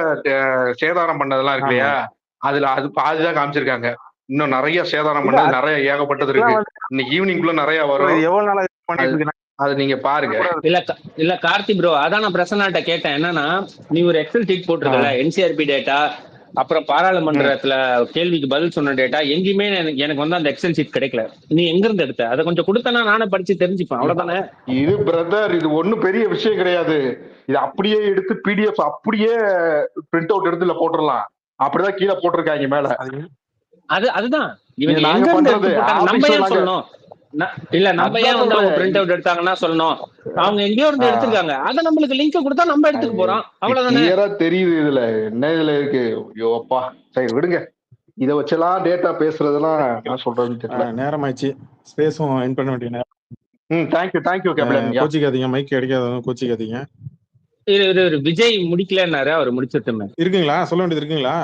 சேதாரம் பண்ணதெல்லாம் இருக்கு இல்லையா, அதுல அது பாதிதான் காமிச்சிருக்காங்க. இன்னும் நிறைய சேதாரம் பண்ணது நிறைய ஏகப்பட்டது இருக்கு. இன்னைக்கு ஈவினிங்குள்ள நிறைய வரும். எவ்வளவு நாளா பண்ணிட்டு இருக்கேன் அது நீங்க பாருங்க. இல்ல கார்த்தி ப்ரோ, அதான் நான் பிரசன்னாட்ட கேட்டேன். என்னன்னா நீ ஒரு எக்ஸல் ஷீட் போட்டிருக்கல, என்சிஆர்பி டேட்டா, அப்புறம் பாராளுமன்றத்துல கேள்விக்கு பதில் சொன்ன டேட்டா, எங்கேயுமே எனக்கு வந்து அந்த எக்ஸல் ஷீட் கிடைக்கல. நீ எங்க இருந்து எடுத்த? அதை கொஞ்சம் கொடுத்தனா நானே படிச்சு தெரிஞ்சுப்பேன். அவ்வளவுதானே. இது பிரதர், இது ஒண்ணும் பெரிய விஷயம் கிடையாது. இது அப்படியே எடுத்து பிடிஎஃப் அப்படியே பிரிண்ட் அவுட் எடுத்துல போட்டுடலாம். அப்படிதான் கீழே போட்டிருக்காங்க மேல. அதுதான் இவங்க நாங்க எங்க இருந்து பண்றது எடுத்து போட்டாங்க, நம்ம ஆபீஸ்ல ஏன் நாங்க சொல்லணும்? இல்ல நம்ம அதான் ஏன் வந்து அவங்க சொல்றேன். பிரிண்ட் அவுட் எடுத்தாங்கன்னா சொல்லணும்? அவங்க எங்கேயோ இருந்து எடுத்திருக்காங்க, அதை நம்மளுக்கு லிங்க் கொடுத்தா நம்ம எடுத்துக்க போறோம், அவ்வளவுதானே. கிளியரா தெரியுது இதுல என்ன இதுல இருக்கு. ஐயோப்பா சரி விடுங்க, இத வச்செல்லாம் டேட்டா பேசுறதெல்லாம் என்ன சொல்றதுன்னு தெரியல. நேரம் ஆயிடுச்சு, ஸ்பேஸும் என் பண்ண வேண்டிய நேரம். Thank you captain. கோச்சிக்காதீங்க, மைக் கிடைக்காதவங்க கோச்சிக்காதீங்க. விஜய் முடிக்கலன்னாரு, அவர் முடிச்சிருமே. இருக்குங்களா, சொல்ல வேண்டியது இருக்குங்களா?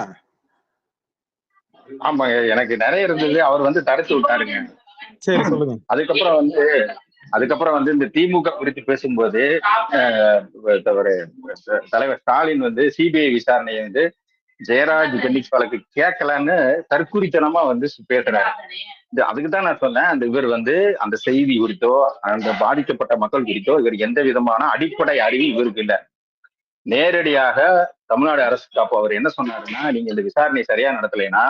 ஆமா, எனக்கு நிறைய இருந்தது, அவர் வந்து தடுத்து விட்டாருங்க. சரி சொல்லுங்க. அதுக்கப்புறம் வந்து இந்த திமுக குறித்து பேசும்போது தலைவர் ஸ்டாலின் வந்து சிபிஐ விசாரணையை வந்து ஜெயராஜ் பென்னிக்ஸ் வழக்கு கேட்கலன்னு தற்குறித்தனமா வந்து பேசுறாரு. அதுக்குதான் நான் சொன்னேன், அந்த இவர் வந்து அந்த செய்தி குறித்தோ அந்த பாதிக்கப்பட்ட மக்கள் குறித்தோ இவர் எந்த விதமான அடிப்படை அறிவு இவருக்கு இல்லை. நேரடியாக தமிழ்நாடு அரசு காப்பு அவர் என்ன சொன்னாருன்னா, நீங்க இந்த விசாரணை சரியா நடத்தலைன்னா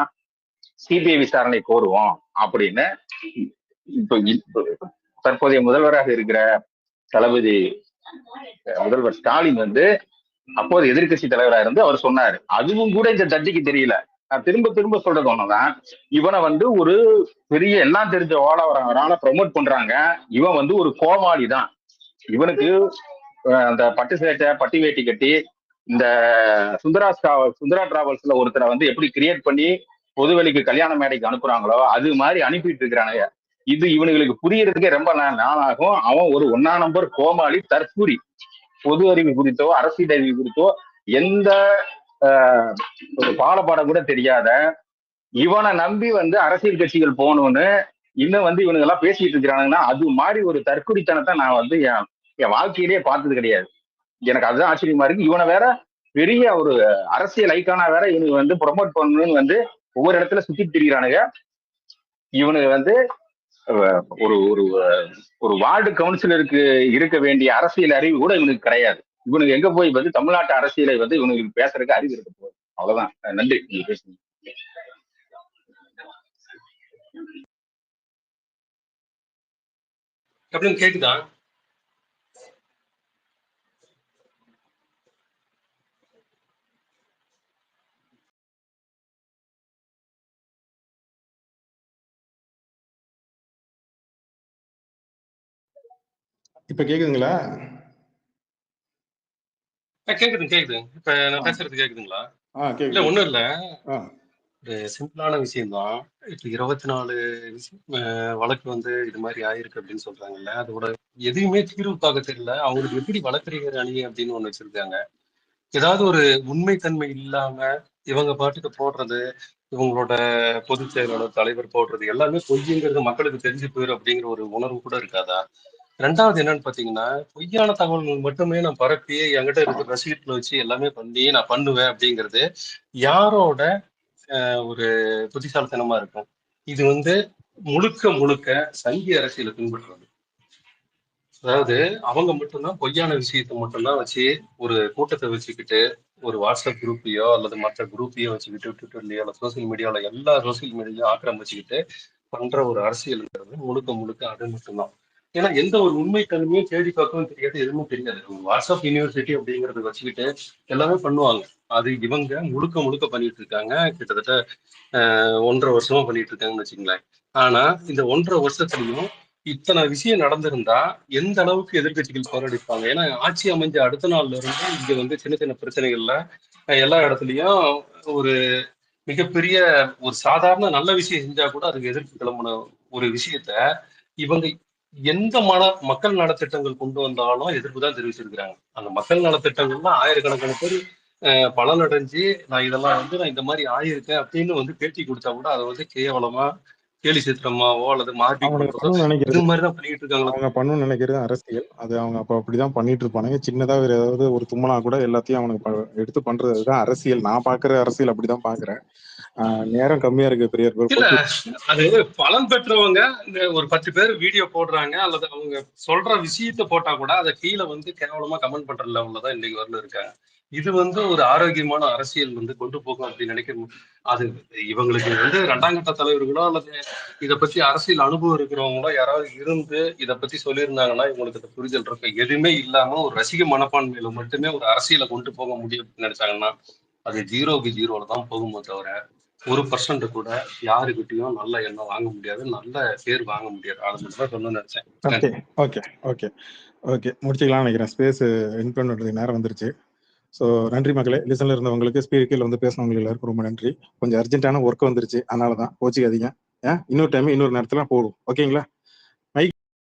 சிபிஐ விசாரணை கோருவோம் அப்படின்னு இப்போ தற்போதைய முதல்வராக இருக்கிற தளபதி முதல்வர் ஸ்டாலின் வந்து அப்போது எதிர்கட்சி தலைவராக இருந்து அவர் சொன்னாரு. அதுவும் கூட இந்த ஜட்ஜிக்கு தெரியல. நான் திரும்ப சொல்றது ஒண்ணுதான், இவனை வந்து ஒரு பெரிய எல்லாம் தெரிஞ்ச ஓடவரான ப்ரமோட் பண்றாங்க. இவன் வந்து ஒரு கோமாளி தான். இவனுக்கு அந்த பட்டு சேட்டை பட்டி வேட்டி கட்டி இந்த சுந்தரா டிராவல்ஸ்ல ஒருத்தரை வந்து எப்படி கிரியேட் பண்ணி பொதுவெளிக்கு கல்யாண மேடைக்கு அனுப்புறாங்களோ அது மாதிரி அனுப்பிட்டு இருக்கிறானுங்க. இது இவனுங்களுக்கு புரியறதுக்கே ரொம்ப நாளாகும். அவன் ஒரு 1ஆம் நம்பர் கோமாளி, தற்கூரி. பொது அறிவு குறித்தோ அரசியல் அறிவு குறித்தோ எந்த ஒரு பாடப்பாடம் கூட தெரியாத இவனை நம்பி வந்து அரசியல் கட்சிகள் போகணும்னு இன்னும் வந்து இவனுங்க எல்லாம் பேசிட்டு இருக்கிறானுங்கன்னா அது மாதிரி ஒரு தற்குறித்தனத்தை நான் வந்து என் வாழ்க்கையிலேயே பார்த்தது கிடையாது. எனக்கு அதுதான் ஆச்சரியமா இருக்கு. இவனை வேற பெரிய ஒரு அரசியல் ஐக்கானா வேற இவனுக்கு வந்து ப்ரொமோட் பண்ணணும்னு வந்து ஒவ்வொரு இடத்துல சுத்திட்டு திரிகிறானுங்க. இவனுக்கு வந்து ஒரு ஒரு ஒரு வார்டு கவுன்சிலருக்கு இருக்க வேண்டிய அரசியல் அறிவு கூட இவனுக்கு கிடையாது. இவனுக்கு எங்க போய் வந்து தமிழ்நாட்டு அரசியலை வந்து இவனுக்கு பேசுறதுக்கு அறிவு இருக்க போகுது. அவ்வளவுதான். நன்றி. நீங்க பேசுங்க. கேக்குதா? இப்ப கேக்குதுங்களா? கேக்குது. இப்ப நான் பேசுறது கேக்குதுங்களா? இல்ல கேக்குது. ஒண்ணும் இல்ல, ஒரு சிம்பிளான விஷயம்தான். இப்ப 24 வழக்கு வந்து இது மாதிரி ஆயிருக்கு அப்படின்னு சொல்றாங்கல்ல, அதோட எதையுமே தீர்வு பார்க்க தெரியல. அவங்களுக்கு எப்படி வழக்கறிஞர் அணி அப்படின்னு ஒண்ணு வச்சிருக்காங்க. ஏதாவது ஒரு உண்மைத்தன்மை இல்லாம இவங்க பாட்டுக்கு போடுறது, இவங்களோட பொதுச் செயலாளர் தலைவர் போடுறது எல்லாமே பொய்யுங்கிறது மக்களுக்கு தெரிஞ்சு போயிடும் அப்படிங்கிற ஒரு உணர்வு கூட இருக்காதா? ரெண்டாவது என்னன்னு பாத்தீங்கன்னா, பொய்யான தகவல்கள் மட்டுமே நான் பரப்பி என்கிட்ட இருக்கிற ரசிகர்களை வச்சு எல்லாமே பண்ணி நான் பண்ணுவேன் அப்படிங்கிறது யாரோட ஒரு புத்திசாலித்தனமா இருக்கும்? இது வந்து முழுக்க சங்கி அரசியலை பின்பற்றுறது. அதாவது அவங்க மட்டும்தான் பொய்யான விஷயத்தை மட்டும்தான் வச்சு ஒரு கூட்டத்தை வச்சுக்கிட்டு ஒரு வாட்ஸ்அப் குரூப்பையோ அல்லது மற்ற குரூப்பையோ வச்சுக்கிட்டு ட்விட்டர்லயோ அல்லது சோசியல் மீடியாவில எல்லா சோசியல் மீடியாலையும் ஆக்கிரமிச்சுக்கிட்டு பண்ற ஒரு அரசியல்ங்கிறது முழுக்க அது மட்டும்தான். ஏன்னா எந்த ஒரு உண்மை தன்மையும் தேடி பார்க்கவும் தெரியாது, எதுவுமே தெரியாது. வாட்ஸ்அப் யூனிவர்சிட்டி அப்படிங்கறத வச்சுக்கிட்டு எல்லாமே பண்ணுவாங்க. அது இவங்க முழுக்க பண்ணிட்டு இருக்காங்க. கிட்டத்தட்ட 1.5 வருஷமா பண்ணிட்டு இருக்காங்கன்னு வச்சுங்களேன். ஆனா இந்த 1.5 வருஷத்துலயும் இத்தனை விஷயம் நடந்திருந்தா எந்த அளவுக்கு எதிர்கட்சிகள் போராடிப்பாங்க? ஏன்னா ஆட்சி அமைஞ்ச அடுத்த நாள்ல இருந்து இங்க வந்து சின்ன பிரச்சனைகள்ல எல்லா இடத்துலயும் ஒரு மிகப்பெரிய ஒரு சாதாரண நல்ல விஷயம் செஞ்சா கூட அதுக்கு எதிர்ப்பு கிளம்பின ஒரு விஷயத்த இவங்க எந்த மக்கள் நலத்திட்டங்கள் கொண்டு வந்தாலும் எதிர்ப்பு தான் தெரிவிச்சிருக்கிறாங்க. அந்த மக்கள் நலத்திட்டங்கள்லாம் ஆயிரக்கணக்கான பேர் பலனடைஞ்சு நான் இதெல்லாம் வந்து நான் இந்த மாதிரி ஆயிருக்கேன் அப்படின்னு வந்து பேட்டி கொடுத்தா கூட அதை வந்து கேவலமா கேலி சித்திரமாவோ அல்லது மார்பிங் பண்றதோ இது மாதிரிதான் பண்ணிட்டு இருக்காங்க. அவங்க பண்ணணும்னு நினைக்கிறது அரசியல். அது அவங்க அப்ப அப்படிதான் பண்ணிட்டு இருப்பானுங்க. சின்னதா வேற ஏதாவது ஒரு தும்மனா கூட எல்லாத்தையும் அவனுக்கு எடுத்து பண்றதுதான் அரசியல். நான் பாக்குற அரசியல் அப்படிதான் பாக்குறேன். நேரம் கம்மியா இருக்கு பெரியார். இல்ல அது பலன் பெற்றவங்க இந்த ஒரு 10 பேர் வீடியோ போடுறாங்க அல்லது அவங்க சொல்ற விஷயத்த போட்டா கூட அதை கீழே வந்து கேவலமா கமெண்ட் பண்ற லெவல்ல தான் இன்னைக்கு வரல இருக்காங்க. இது வந்து ஒரு ஆரோக்கியமான அரசியல் வந்து கொண்டு போகும் அப்படின்னு நினைக்கிறோம். அது இவங்களுக்கு வந்து 2ஆம் கட்ட தலைவர்களோ அல்லது இதை பத்தி அரசியல் அனுபவம் இருக்கிறவங்களோ யாராவது இருந்து இதை பத்தி சொல்லியிருந்தாங்கன்னா இவங்களுக்கு அந்த புரிதல் இருக்கும். எதுவுமே இல்லாம ஒரு ரசிக மனப்பான்மையில மட்டுமே ஒரு அரசியலை கொண்டு போக முடியும் அப்படின்னு நினைச்சாங்கன்னா அது 0க்கு 0ல தான் போகுமோ தவிர 1% கூட யாருக்கிட்டையும் நல்ல எண்ணம் வாங்க முடியாது, நல்ல பேர் வாங்க முடியாது. அதை மட்டும் தான் சொல்லணும்னு நினைச்சேன். ஓகே ஓகே ஓகே ஓகே முடிச்சுக்கலாம்னு நினைக்கிறேன். ஸ்பேஸ் என் பண்ணுறதுக்கு நேரம் வந்துருச்சு. ஸோ நன்றி மக்களே. லிசனில் இருந்தவங்களுக்கு, ஸ்பீக்கரில் வந்து பேசினவங்களுக்கு எல்லாருக்கும் ரொம்ப நன்றி. கொஞ்சம் அர்ஜென்ட்டான ஒர்க் வந்துருச்சு, அதனால தான் கோச்சிக்காதீங்க. இன்னொரு டைம் இன்னொரு நேரத்தில் போடும். ஓகேங்களா?